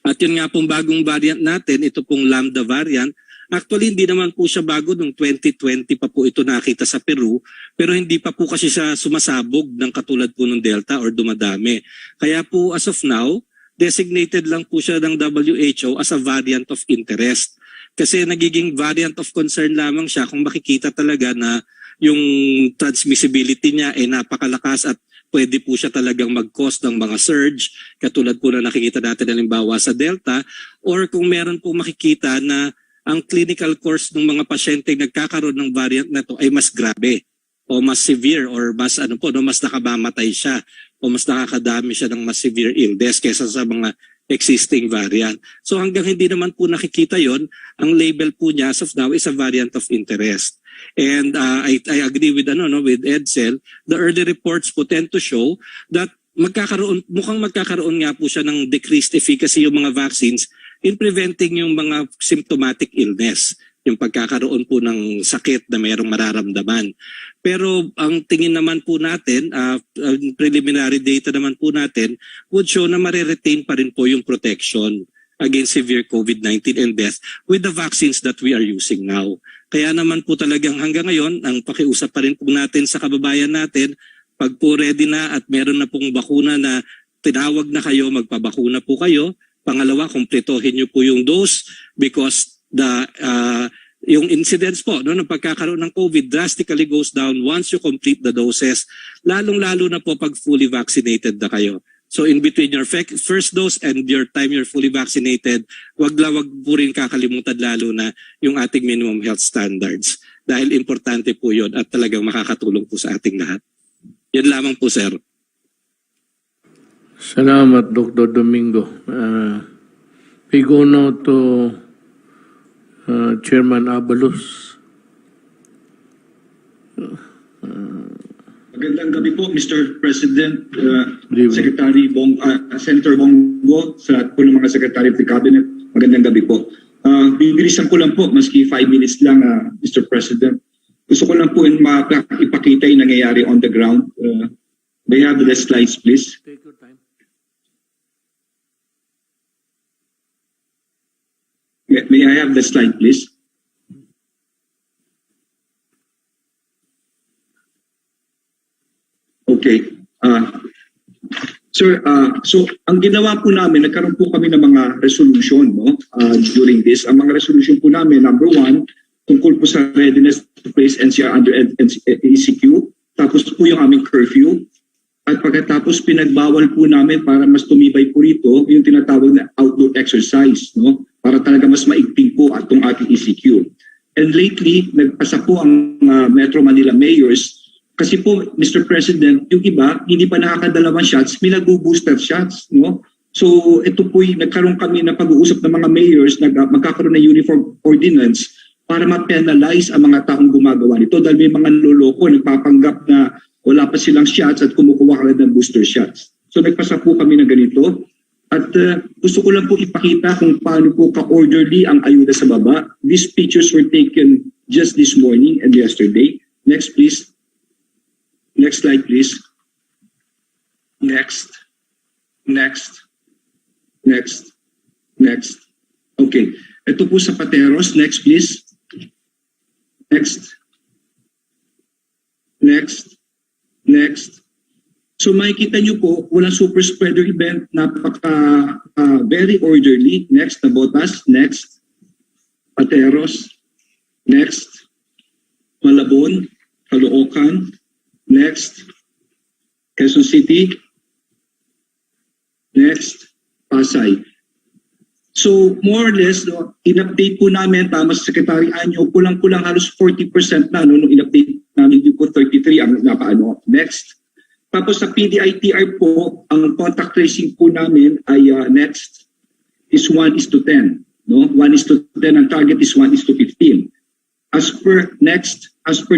At yun nga pong bagong variant natin, ito pong Lambda variant. Actually hindi naman po siya bago, nung 2020 pa po ito nakita sa Peru, pero hindi pa po kasi siya sumasabog ng katulad po ng Delta or dumadami. Kaya po as of now, designated lang po siya ng WHO as a variant of interest. Kasi nagiging variant of concern lamang siya kung makikita talaga na yung transmissibility niya ay napakalakas at pwede po siya talagang mag-cause ng mga surge, katulad po na nakikita natin halimbawa sa Delta, or kung meron po makikita na ang clinical course ng mga pasyente nagkakaroon ng variant na to ay mas grabe o mas severe or mas mas nakamamatay siya o mas nakakadami siya ng mas severe illness kaysa sa mga existing variant. So hanggang hindi naman po nakikita yon, ang label po niya as of now is a variant of interest. And I agree with with Edsel, the early reports po tend to show that mukhang magkakaroon nga po siya ng decreased efficacy yung mga vaccines in preventing yung mga symptomatic illness, yung pagkakaroon po ng sakit na mayroong mararamdaman. Pero ang tingin naman po natin, preliminary data naman po natin, would show na mariretain pa rin po yung protection against severe COVID-19 and death with the vaccines that we are using now. Kaya naman po talagang hanggang ngayon, ang pakiusap pa rin po natin sa kababayan natin, pag po ready na at meron na pong bakuna na tinawag na kayo, magpabakuna po kayo. Pangalawa, kumpletohin nyo po yung dose because yung incidence po ng pagkakaroon ng COVID drastically goes down once you complete the doses, lalong-lalo na po pag fully vaccinated na kayo. So in between your first dose and your time you're fully vaccinated, wag po rin kakalimutan lalo na yung ating minimum health standards. Dahil importante po yun at talagang makakatulong po sa ating lahat. Yan lamang po, sir. Salamat, Dr. Domingo. We go now to Chairman Abalos. Magandang gabi po, Mr. President, Secretary Senator Bongo, sa po ng mga Secretary of the Cabinet. Magandang gabi po. Bibilisan ko lang po, maski 5 minutes lang, Mr. President. Gusto ko lang po ipakita yung nangyayari on the ground. May I have the slides, please? Take your time. May I have the slide, please? Okay. Sir, so ang ginawa po namin, nagkaroon po kami ng mga resolution, no? During this. Ang mga resolution po namin, number 1, tungkol po sa readiness to place NCR under ECQ. Tapos po yung aming curfew. At pagkatapos pinagbawal po namin para mas tumibay po rito yung tinatawag na outdoor exercise, no? Para talaga mas maigting po atong ating ECQ. And lately, nagpasa po ang Metro Manila mayors kasi po, Mr. President, yung iba, hindi pa nakakadalawang shots, may nag-booster shots, no? So, ito po nagkaroon kami na pag-uusap ng mga mayors na magkakaroon ng uniform ordinance para ma-penalize ang mga taong gumagawa nito dahil may mga loloko nagpapanggap na wala pa silang shots at kumukuha ka ng booster shots. So, nagpasa po kami ng ganito. At gusto ko lang po ipakita kung paano po ka-orderly ang ayuda sa baba. These pictures were taken just this morning and yesterday. Next, please. Next slide, please. Next. Next. Next. Next. Okay. Ito po sa Pateros. Next, please. Next. Next. Next. So makikita nyo po, walang super spreader event. Very orderly. Next, Nabotas. Next. Pateros. Next. Malabon. Caloocan. Next, Quezon City. Next, Pasay. So, more or less, no, in-update po namin, tama sa Secretary Anyo, kulang-kulang halos 40% na, no, nung in-update namin yung po 33 ang napaano. Next. Tapos sa PDITR po, ang contact tracing po namin ay next is 1:10. No? 1:10, ang target is 1:15. As per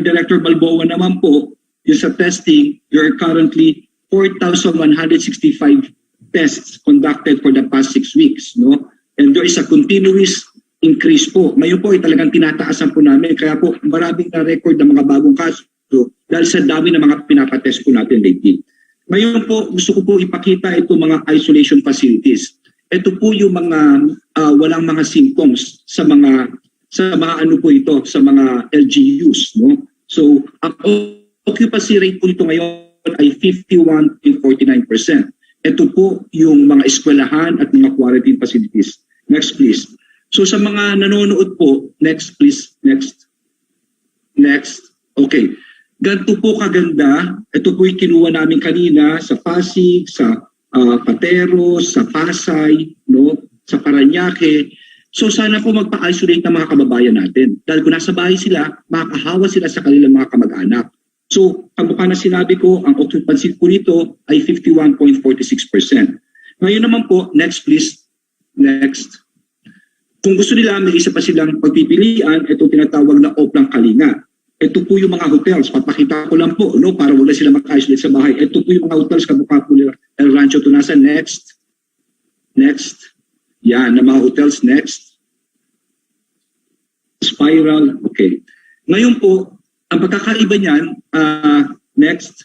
Director Balboa naman po, yung sa testing, there are currently 4,165 tests conducted for the past 6 weeks. No? And there is a continuous increase po. Ngayon po ay talagang tinataasan po namin. Kaya po maraming na-record ng mga bagong kaso dahil sa dami ng mga pinapatest po natin lately. Ngayon po, gusto ko po ipakita itong mga isolation facilities. Ito po yung mga walang mga symptoms sa mga ano po ito, sa mga LGUs. No? So, ang occupancy rate po ito ngayon ay 51.49%. Ito po yung mga eskwelahan at mga quarantine facilities. Next please. So sa mga nanonood po, next please, next. Next. Okay. Ganito po kaganda. Ito po yung kinuha namin kanina sa Pasig, sa Pateros, sa Pasay, no? Sa Parañaque. So sana po magpa-isolate ng mga kababayan natin. Dahil kung nasa bahay sila, makakahawa sila sa kanilang mga kamag-anak. So, kamukha na sinabi ko, ang occupancy po nito ay 51.46%. Ngayon naman po, next please. Next. Kung gusto nila, may isa pa silang pagpipilian, ito tinatawag na Oplang Kalinga. Ito po yung mga hotels. Papakita ko lang po, no, para wala sila maka-isolate sa bahay. Ito po yung mga hotels, kamukha po nila El Rancho Tunasan. Next. Next. Yan, na mga hotels. Next. Spiral. Okay. Ngayon po, ang pagkakaiba niyan, next,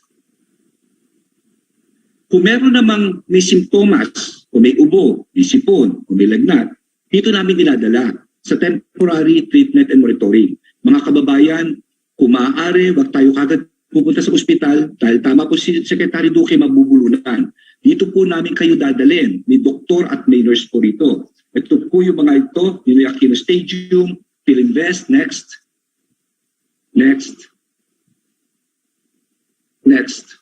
kung meron namang may simptomas, kung may ubo, may sipon, kung may lagnat, dito namin dinadala sa temporary treatment and monitoring. Mga kababayan, kung maaari, wag tayo kagad pupunta sa ospital dahil tama po si Secretary Duque mabubulunan. Dito po namin kayo dadalhin, may doktor at may nurse po rito. Ito po yung mga ito, yung Aquino Stadium, Philinvest, next. Next. Next.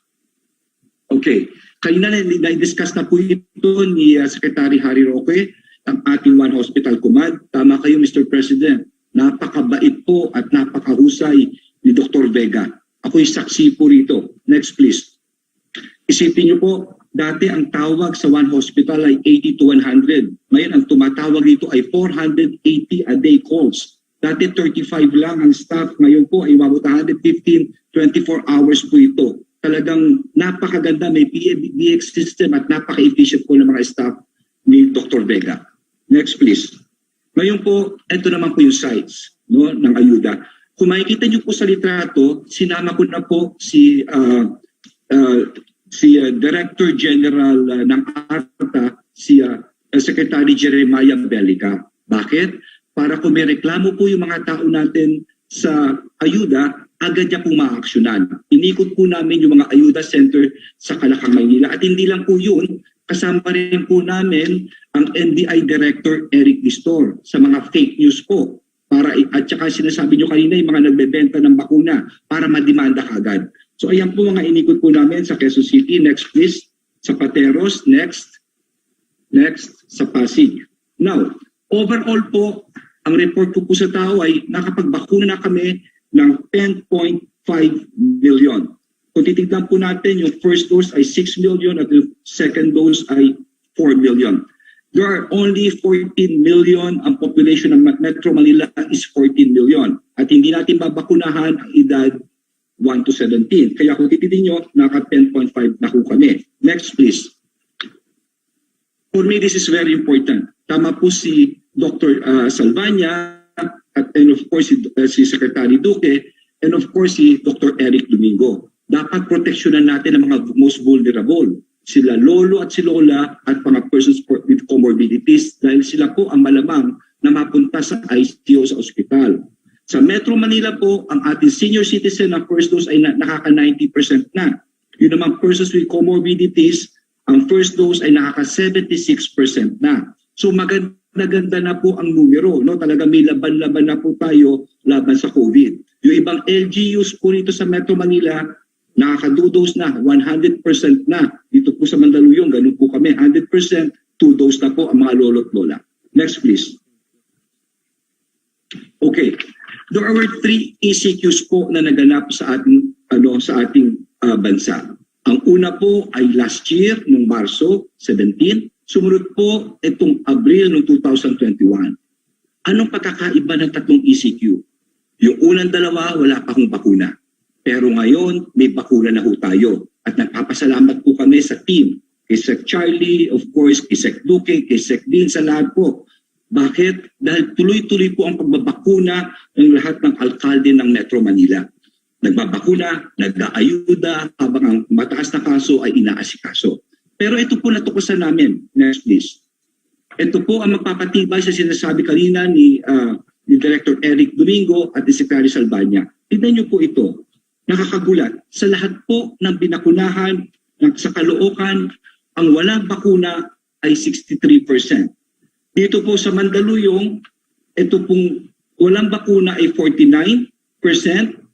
Okay. Kanina na-discuss na po ito ni Secretary Harry Roque, ang ating One Hospital Command. Tama kayo, Mr. President. Napakabait po at napakahusay ni Dr. Vega. Ako'y saksi po rito. Next, please. Isipin niyo po, dati ang tawag sa One Hospital ay 80 to 100. Ngayon, ang tumatawag dito ay 480 a day calls. Dati 35 lang ang staff, ngayon po ay umabot 115, 24 hours po ito. Talagang napakaganda, may PBX system at napaka-efficient po ng mga staff ni Dr. Vega. Next please. Ngayon po, ito naman po yung size, no, ng ayuda. Kung makikita niyo po sa litrato, sinama ko na po si Director General ng ARTA, si Secretary Jeremiah Bellica. Bakit? Para kung may reklamo po yung mga tao natin sa ayuda, agad niya pong maaksyonan. Inikot po namin yung mga ayuda center sa Calacang, Maynila. At hindi lang po yun, kasama rin po namin ang NBI Director Eric Distor sa mga fake news po. At saka sinasabi nyo kanina yung mga nagbebenta ng bakuna para madimanda kagad. So ayan po mga inikot po namin sa Quezon City. Next please. Sa Pateros. Next. Next. Sa Pasig. Now, overall po, ang report ko po sa tao ay nakapagbakuna na kami ng 10.5 million. Kung titignan po natin, yung first dose ay 6 million at yung second dose ay 4 million. There are only 14 million, ang population ng Metro Manila is 14 million. At hindi natin babakunahan ang edad 1 to 17. Kaya kung titignan nyo, naka 10.5 na po kami. Next please. For me, this is very important. Tama po si Dr. Salvania, and of course si Secretary Duque, and of course si Dr. Eric Domingo. Dapat proteksyonan natin ang mga most vulnerable. Sila lolo at si lola at mga persons with comorbidities dahil sila po ang malamang na mapunta sa ICU sa ospital. Sa Metro Manila po, ang ating senior citizen na first dose ay nakaka 90% na. Yun naman persons with comorbidities, ang first dose ay nakaka 76% na. So maganda na po ang numero, no? Talaga may laban-laban na po tayo laban sa COVID. Yung ibang LGUs po rito sa Metro Manila, nakaka-2 na, 100% na. Dito po sa Mandaluyong, ganun po kami, 100%, 2 dose na po ang mga lolo't lola. Next please. Okay. There were 3 ECQs po na naganap sa ating bansa. Ang una po ay last year, noong Marso 17. Sumunod po itong Abril noong 2021. Anong pagkakaiba ng 3 ECQ? Yung unang dalawa, wala pa akong bakuna. Pero ngayon, may bakuna na ho tayo. At nagpapasalamat po kami sa team. Kay Sec Charlie, of course, kay Sec Duque, kay Sec Dean, sa lahat po. Bakit? Dahil tuloy-tuloy po ang pagbabakuna ng lahat ng alkalde ng Metro Manila. Nagbabakuna, nag-aayuda, habang ang mataas na kaso ay inaasikaso. Pero ito po natukusan namin. Next please. Ito po ang magpapatibay sa sinasabi kanina ni Director Eric Domingo at ni Secretary Salvania. Tignan niyo po ito. Nakakagulat. Sa lahat po ng binakunahan sa Caloocan, ang walang bakuna ay 63%. Dito po sa Mandaluyong, ito pong walang bakuna ay 49%,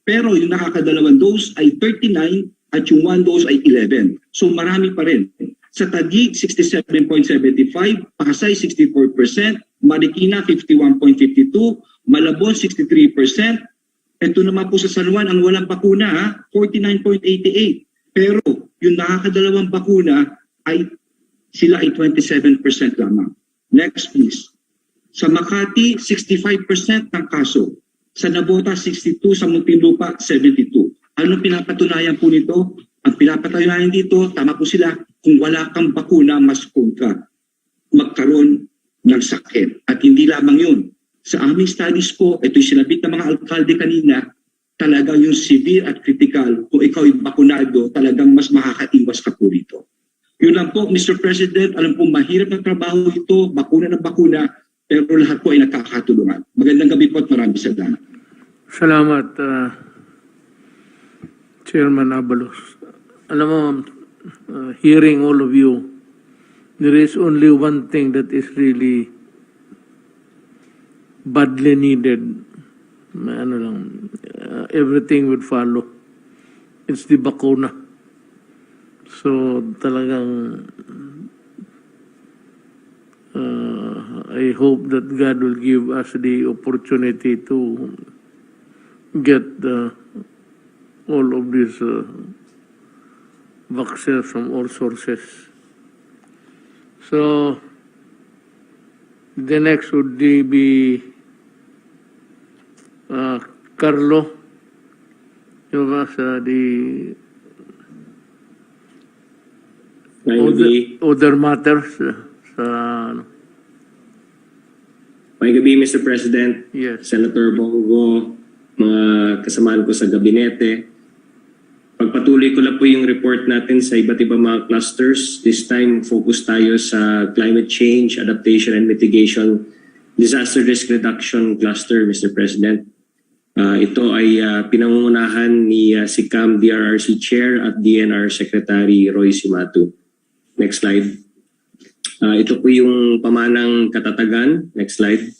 pero yung nakakadalawang dose ay 39% at yung 1 dose ay 11%. So marami pa rin. Sa Taguig, 67.75%, Pasay, 64%, Marikina, 51.52%, Malabon, 63%. Ito naman po sa San Juan, ang walang bakuna, 49.88%. Pero yung nakakadalawang bakuna, sila ay 27% lamang. Next please. Sa Makati, 65% ng kaso. Sa Nabota, 62%. Sa Muntinlupa, 72%. Anong pinapatunayan po nito? Ang pinapatunayan dito, tama po sila, kung wala kang bakuna, mas kontra magkaroon ng sakit. At hindi lamang yun. Sa aming studies po, ito'y sinabit ng mga alkalde kanina, talagang yung severe at critical, kung ikaw ay bakunado, talagang mas makakaiwas ka po rito. Yun lang po, Mr. President, alam po mahirap na trabaho ito, bakuna ng bakuna, pero lahat po ay nakakatulungan. Magandang gabi po at maraming salamat. Salamat, Chairman Abalos. Alam mo, hearing all of you, there is only one thing that is really badly needed. Everything would follow. It's the bakuna. So talagang I hope that God will give us the opportunity to get all of these vaccines from all sources. So the next would be Carlo. Yung the other matters sa May gabi, Mr. President, Yes. Senator Bongo, mga kasamaan ko sa gabinete. Pagpatuloy ko lang po yung report natin sa iba't ibang mga clusters. This time, focus tayo sa climate change, adaptation and mitigation, disaster risk reduction cluster, Mr. President. Ito ay pinangungunahan ni SICAM DRRC Chair at DNR Secretary Roy Simatu. Next slide. Ito po yung pamanang katatagan. Next slide.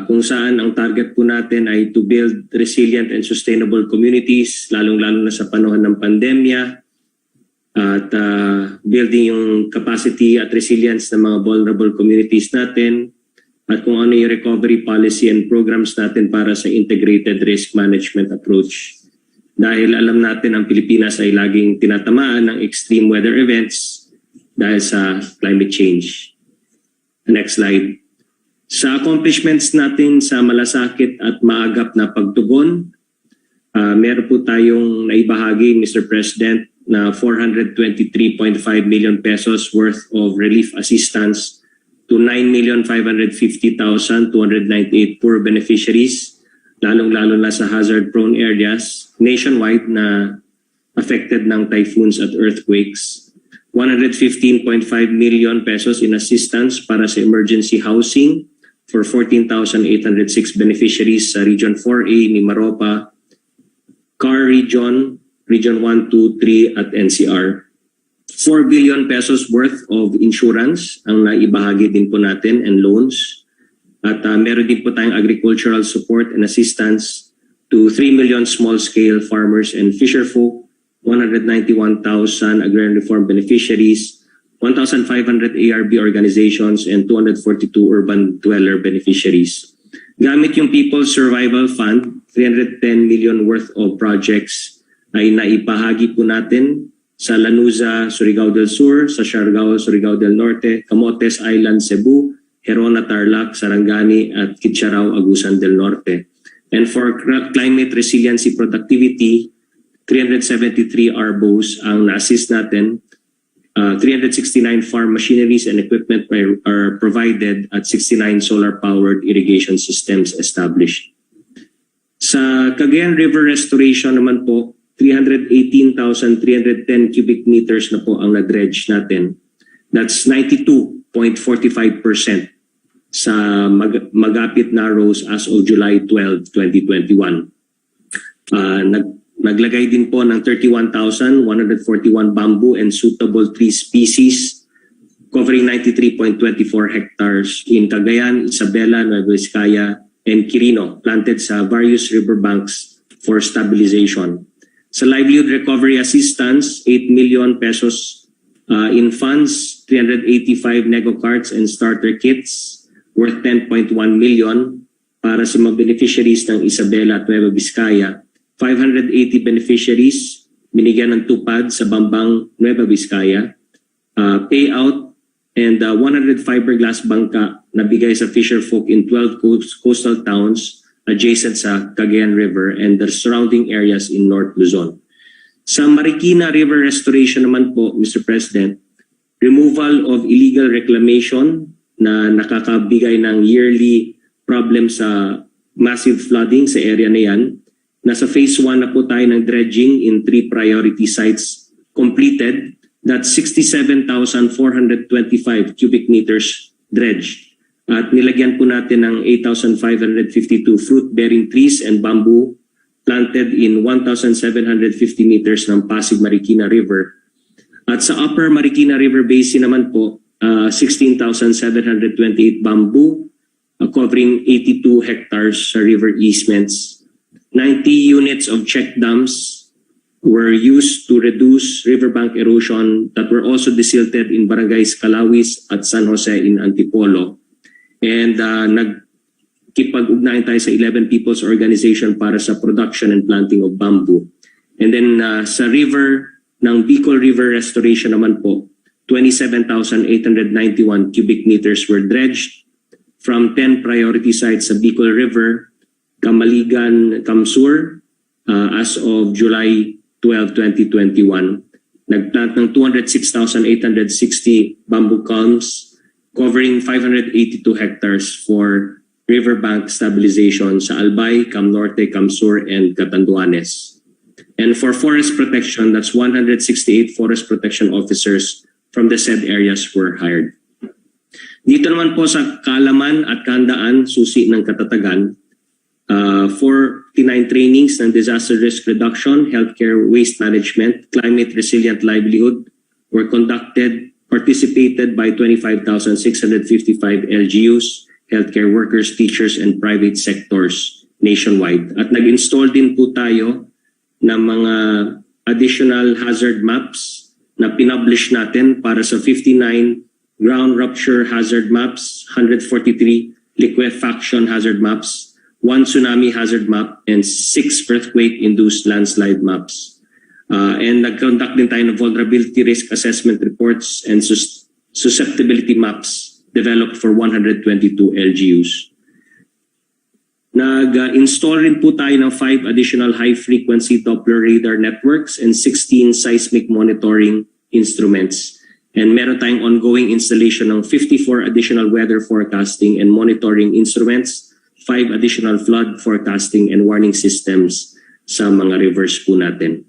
Kung saan ang target po natin ay to build resilient and sustainable communities, lalong-lalo na sa panahon ng pandemya, at building yung capacity at resilience ng mga vulnerable communities natin, at kung ano yung recovery policy and programs natin para sa integrated risk management approach. Dahil alam natin ang Pilipinas ay laging tinatamaan ng extreme weather events dahil sa climate change. Next slide. Sa accomplishments natin sa malasakit at maagap na pagtugon, meron po tayong naibahagi, Mr. President, na 423.5 million pesos worth of relief assistance to 9,550,298 poor beneficiaries, lalong-lalo na sa hazard-prone areas nationwide na affected ng typhoons at earthquakes. 115.5 million pesos in assistance para sa emergency housing for 14,806 beneficiaries sa Region 4A ni Maropa, CAR Region, Region 1, 2, 3 at NCR. 4 billion pesos worth of insurance ang naibahagi din po natin and loans. At meron din po tayong agricultural support and assistance to 3 million small-scale farmers and fisherfolk, 191,000 agrarian reform beneficiaries, 1,500 ARB organizations, and 242 urban dweller beneficiaries. Gamit yung People's Survival Fund, 310 million worth of projects ay naipahagi po natin sa Lanuza, Surigao del Sur, sa Siargao, Surigao del Norte, Camotes Island, Cebu, Herona, Tarlac, Sarangani, at Kitcharao, Agusan del Norte. And for climate resiliency productivity, 373 ARBOs ang na-assist natin. 369 farm machineries and equipment are provided at 69 solar-powered irrigation systems established. Sa Cagayan River Restoration naman po, 318,310 cubic meters na po ang na-dredge natin. That's 92.45% sa magapit na rows as of July 12, 2021. Naglagay din po ng 31,141 bamboo and suitable tree species covering 93.24 hectares in Cagayan, Isabela, Nueva Vizcaya, and Quirino, planted sa various riverbanks for stabilization. Sa livelihood recovery assistance, 8 million pesos in funds, 385 nego carts and starter kits worth 10.1 million para sa mga beneficiaries ng Isabela at Nueva Vizcaya. 580 beneficiaries binigyan ng tupad sa Bambang, Nueva Vizcaya. Payout and 100 fiberglass bangka na bigay sa fisherfolk in 12 coastal towns adjacent sa Cagayan River and the surrounding areas in North Luzon. Sa Marikina River Restoration naman po, Mr. President, removal of illegal reclamation na nakakabigay ng yearly problem sa massive flooding sa area na yan. Nasa phase 1 na po tayo ng dredging in 3 priority sites completed. That's 67,425 cubic meters dredged. At nilagyan po natin ng 8,552 fruit-bearing trees and bamboo planted in 1,750 meters ng Pasig Marikina River. At sa Upper Marikina River Basin naman po, 16,728 bamboo covering 82 hectares sa river easements. 90 units of check dams were used to reduce riverbank erosion that were also desilted in barangays Calawis at San Jose in Antipolo. And nagkipag-ugnayan tayo sa 11 people's organization para sa production and planting of bamboo. And then sa river ng Bicol River Restoration naman po, 27,891 cubic meters were dredged from 10 priority sites sa Bicol River, Kamaligan, Kamsur, as of July 12, 2021. Nagplant ng 206,860 bamboo culms covering 582 hectares for riverbank stabilization sa Albay, Cam Norte, Cam Sur, and Catanduanes. And for forest protection, that's 168 forest protection officers from the said areas were hired. Dito naman po sa Kalaman at Kandaan, susi ng Katatagan, 49 trainings ng disaster risk reduction, healthcare waste management, climate resilient livelihood were conducted, participated by 25,655 LGUs, healthcare workers, teachers, and private sectors nationwide. At nag-install din po tayo ng mga additional hazard maps na pinublish natin para sa 59 ground rupture hazard maps, 143 liquefaction hazard maps, 1 tsunami hazard map, and 6 earthquake-induced landslide maps. And nag-conduct din tayo ng vulnerability risk assessment reports and susceptibility maps developed for 122 LGUs. Nag-install rin po tayo ng 5 additional high-frequency Doppler radar networks and 16 seismic monitoring instruments. And meron tayong ongoing installation ng 54 additional weather forecasting and monitoring instruments, 5 additional flood forecasting and warning systems sa mga rivers po natin.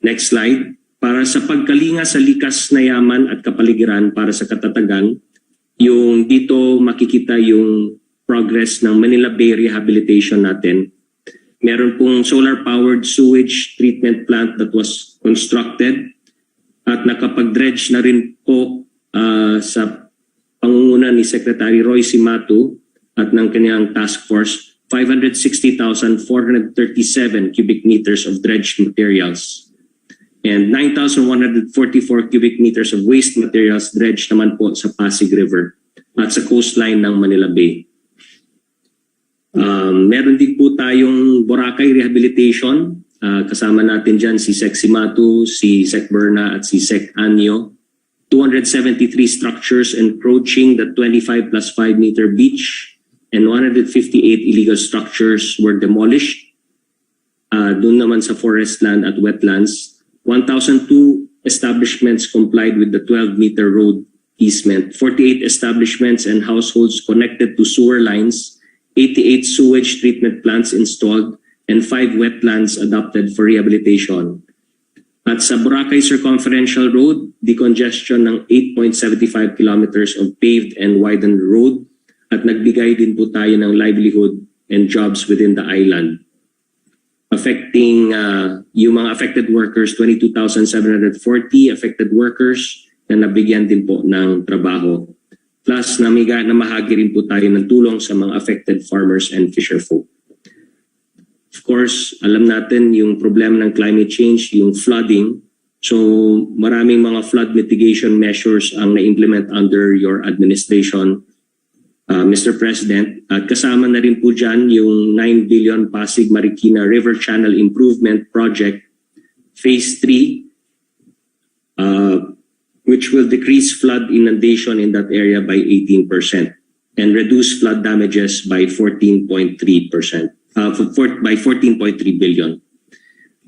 Next slide. Para sa pagkalinga sa likas na yaman at kapaligiran para sa Katatagan, yung dito makikita yung progress ng Manila Bay rehabilitation natin. Meron pong solar-powered sewage treatment plant that was constructed at nakapag-dredge na rin po sa pangunguna ni Secretary Roy Simato at ng kanyang task force, 560,437 cubic meters of dredged materials. And 9,144 cubic meters of waste materials dredged naman po sa Pasig River at sa coastline ng Manila Bay. Meron din po tayong Boracay rehabilitation. Kasama natin dyan si Sec Simato, si Sec Berna at si Sec Anyo. 273 structures encroaching the 25 plus 5 meter beach and 158 illegal structures were demolished. Doon naman sa forest land at wetlands. 1,002 establishments complied with the 12-meter road easement, 48 establishments and households connected to sewer lines, 88 sewage treatment plants installed, and 5 wetlands adopted for rehabilitation. At sa Boracay Circumferential Road, decongestion ng 8.75 kilometers of paved and widened road at nagbigay din po tayo ng livelihood and jobs within the island. Affecting yung mga affected workers, 22,740 affected workers na nabigyan din po ng trabaho. Plus, namahagi rin po tayo ng tulong sa mga affected farmers and fisherfolk. Of course, alam natin yung problema ng climate change, yung flooding. So, maraming mga flood mitigation measures ang na-implement under your administration, Mr. President. At kasama na rin po dyan yung 9 billion Pasig Marikina River Channel Improvement Project Phase 3, which will decrease flood inundation in that area by 18% and reduce flood damages by 14.3%, by 14.3 billion.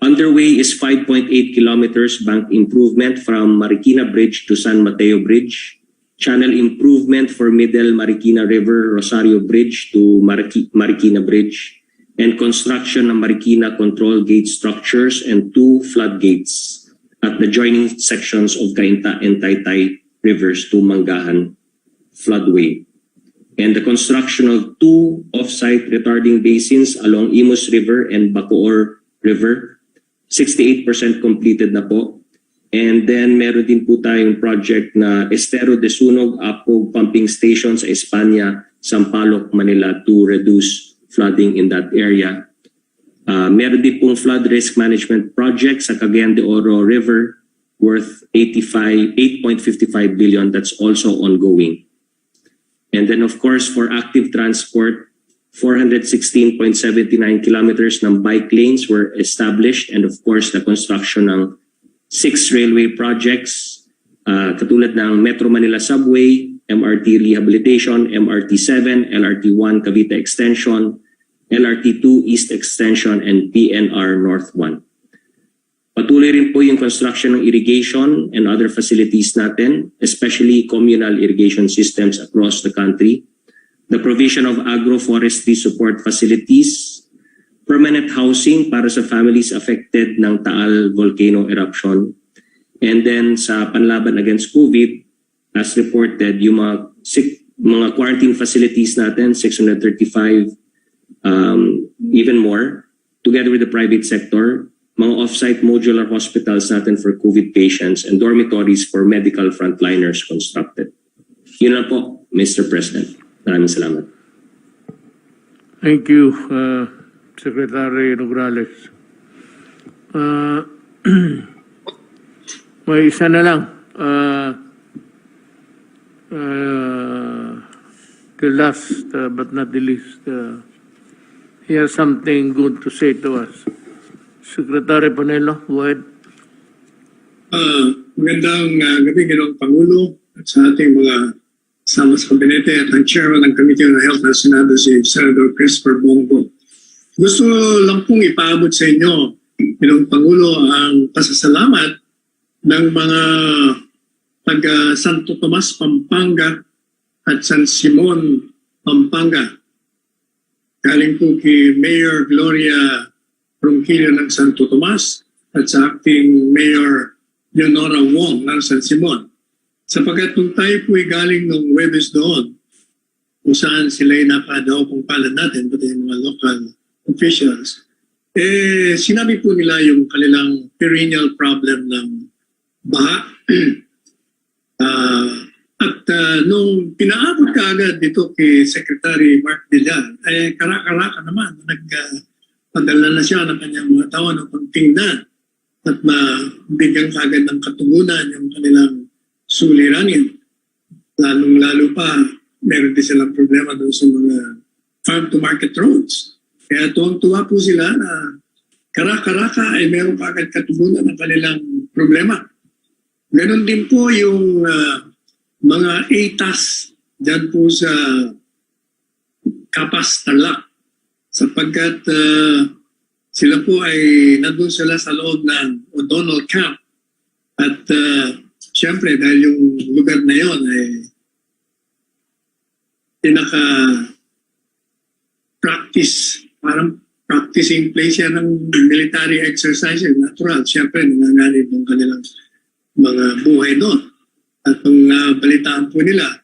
Underway is 5.8 kilometers bank improvement from Marikina Bridge to San Mateo Bridge, channel improvement for Middle Marikina River Rosario Bridge to Marikina Bridge, and construction ng Marikina control gate structures and 2 floodgates at the joining sections of Cainta and Taytay rivers to Manggahan floodway. And the construction of 2 off-site retarding basins along Imus River and Bacoor River, 68% completed na po. And then meron din po tayong project na Estero de Sunog Apog Pumping Station sa Espanya, Sampaloc, Manila to reduce flooding in that area. Meron din pong flood risk management project sa Cagayan de Oro River worth 8.55 billion. That's also ongoing. And then of course for active transport, 416.79 kilometers ng bike lanes were established, and of course the construction ng 6 railway projects katulad ng Metro Manila Subway, MRT Rehabilitation, MRT7, LRT1 Cavite Extension, LRT2 East Extension, and PNR North 1. Patuloy rin po yung construction ng irrigation and other facilities natin, especially communal irrigation systems across the country. The provision of agroforestry support facilities, permanent housing para sa families affected ng Taal volcano eruption. And then sa panlaban against COVID, as reported, yung mga quarantine facilities natin, 635, even more, together with the private sector, mga off-site modular hospitals natin for COVID patients and dormitories for medical frontliners constructed. Yun lang po, Mr. President. Maraming salamat. Thank you, Secretary Nograles. May isa na lang. The last but not the least, he has something good to say to us. Secretary Panelo, go ahead. Magandang gabi, Ginoong Pangulo, at sa ating mga sama sa kabinete at ang chairman ng Committee on Health ng Senado, si Senator Christopher Bongo. Gusto lang pong ipaabot sa inyo, Ginoong Pangulo, ang pasasalamat ng mga taga Santo Tomas, Pampanga at San Simon, Pampanga. Galing po kay Mayor Gloria Ronquillo ng Santo Tomas at sa acting Mayor Leonora Wong ng San Simon. Sapagkat nung tayo po ay galing ng Webes doon, kung saan sila ay napadaw kung palad natin, pati yung mga local officials, sinabi po nila yung kanilang perennial problem ng baha. Nung pinaabot ka agad dito kay Secretary Mark Villar, karaka-raka naman, padala na siya ng kanyang mga tao ng pagtingnan at mabigyan kagad ng katugunan yung kanilang suliranin. Lalong-lalo pa, meron din silang problema doon sa mga farm-to-market roads. Kaya tuwang-tuwa po sila na karaka-raka ay meron kagad katugunan ng kanilang problema. Ganon din po yung mga ATAS dyan po sa Kapas, Tarlac. Sapagkat sila po ay nandun sila sa loob ng O'Donnell Camp. At siyempre dahil yung lugar na yon ay pinaka-practice, parang practicing place yan ng military exercises. Natural, siyempre nanganganib ng kanilang mga buhay doon. At nung nabalitaan po nila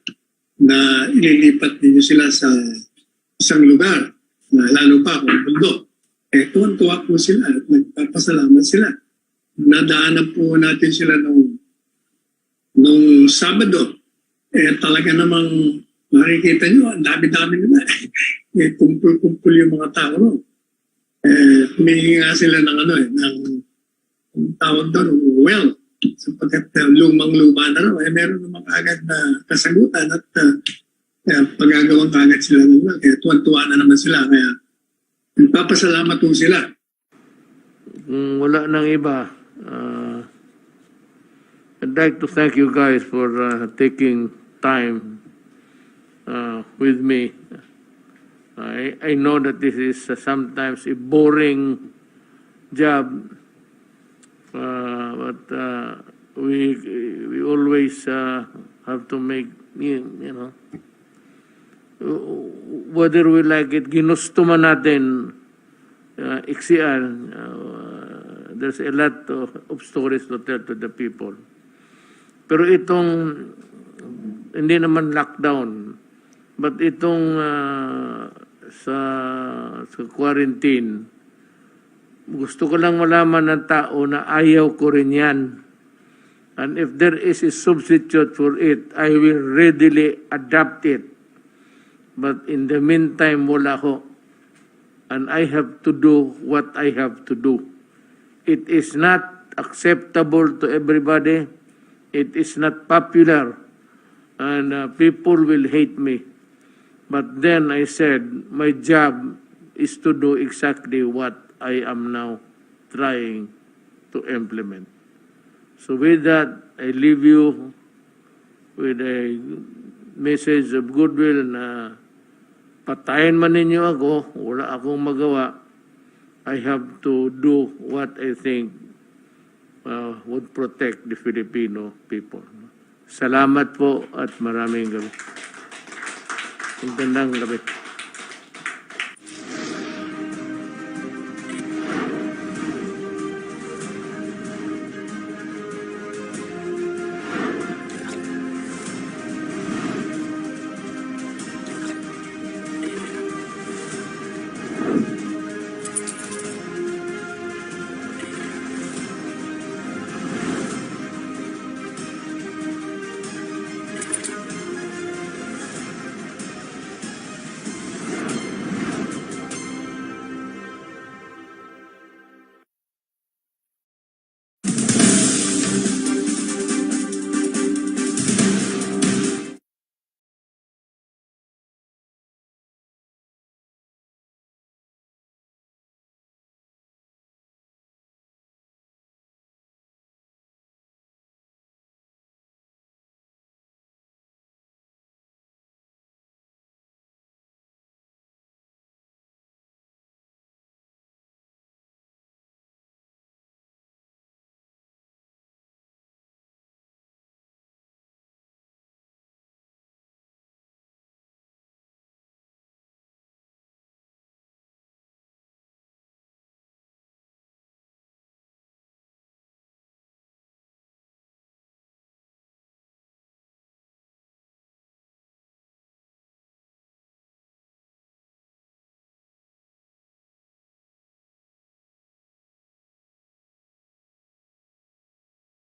na ililipat ninyo sila sa isang lugar, lalo pa kung mundo. Tuwan-tuwa po sila at nagpapasalamat sila. Nadaanan po natin sila nung Sabado. Talaga namang makikita nyo, ang dami-dami nila. Kumpul-kumpul yung mga tao. Humihingi nga sila ng ng tawag doon, well, sapagkat lumang-luma na raw, meron naman agad na kasagutan at pagagawang kagad sila naman. Kaya tuwan-tuwa na naman sila. Kaya nagpapasalamat po sila. Kung wala nang iba, I'd like to thank you guys for taking time with me. I know that this is sometimes a boring job, but we always have to make, you know, whether we like it, ginusto man natin iksian, there's a lot of stories to tell to the people. Pero itong, hindi naman lockdown, but itong sa quarantine, gusto ko lang malaman ng tao na ayaw ko rin yan. And if there is a substitute for it, I will readily adapt it. But in the meantime, wala ko. And I have to do what I have to do. It is not acceptable to everybody. It is not popular. And people will hate me. But then I said, my job is to do exactly what I am now trying to implement. So with that, I leave you with a message of goodwill na patayin man ninyo ako, wala akong magawa. I have to do what I think would protect the Filipino people. Salamat po at maraming gabi. Magandang gabi.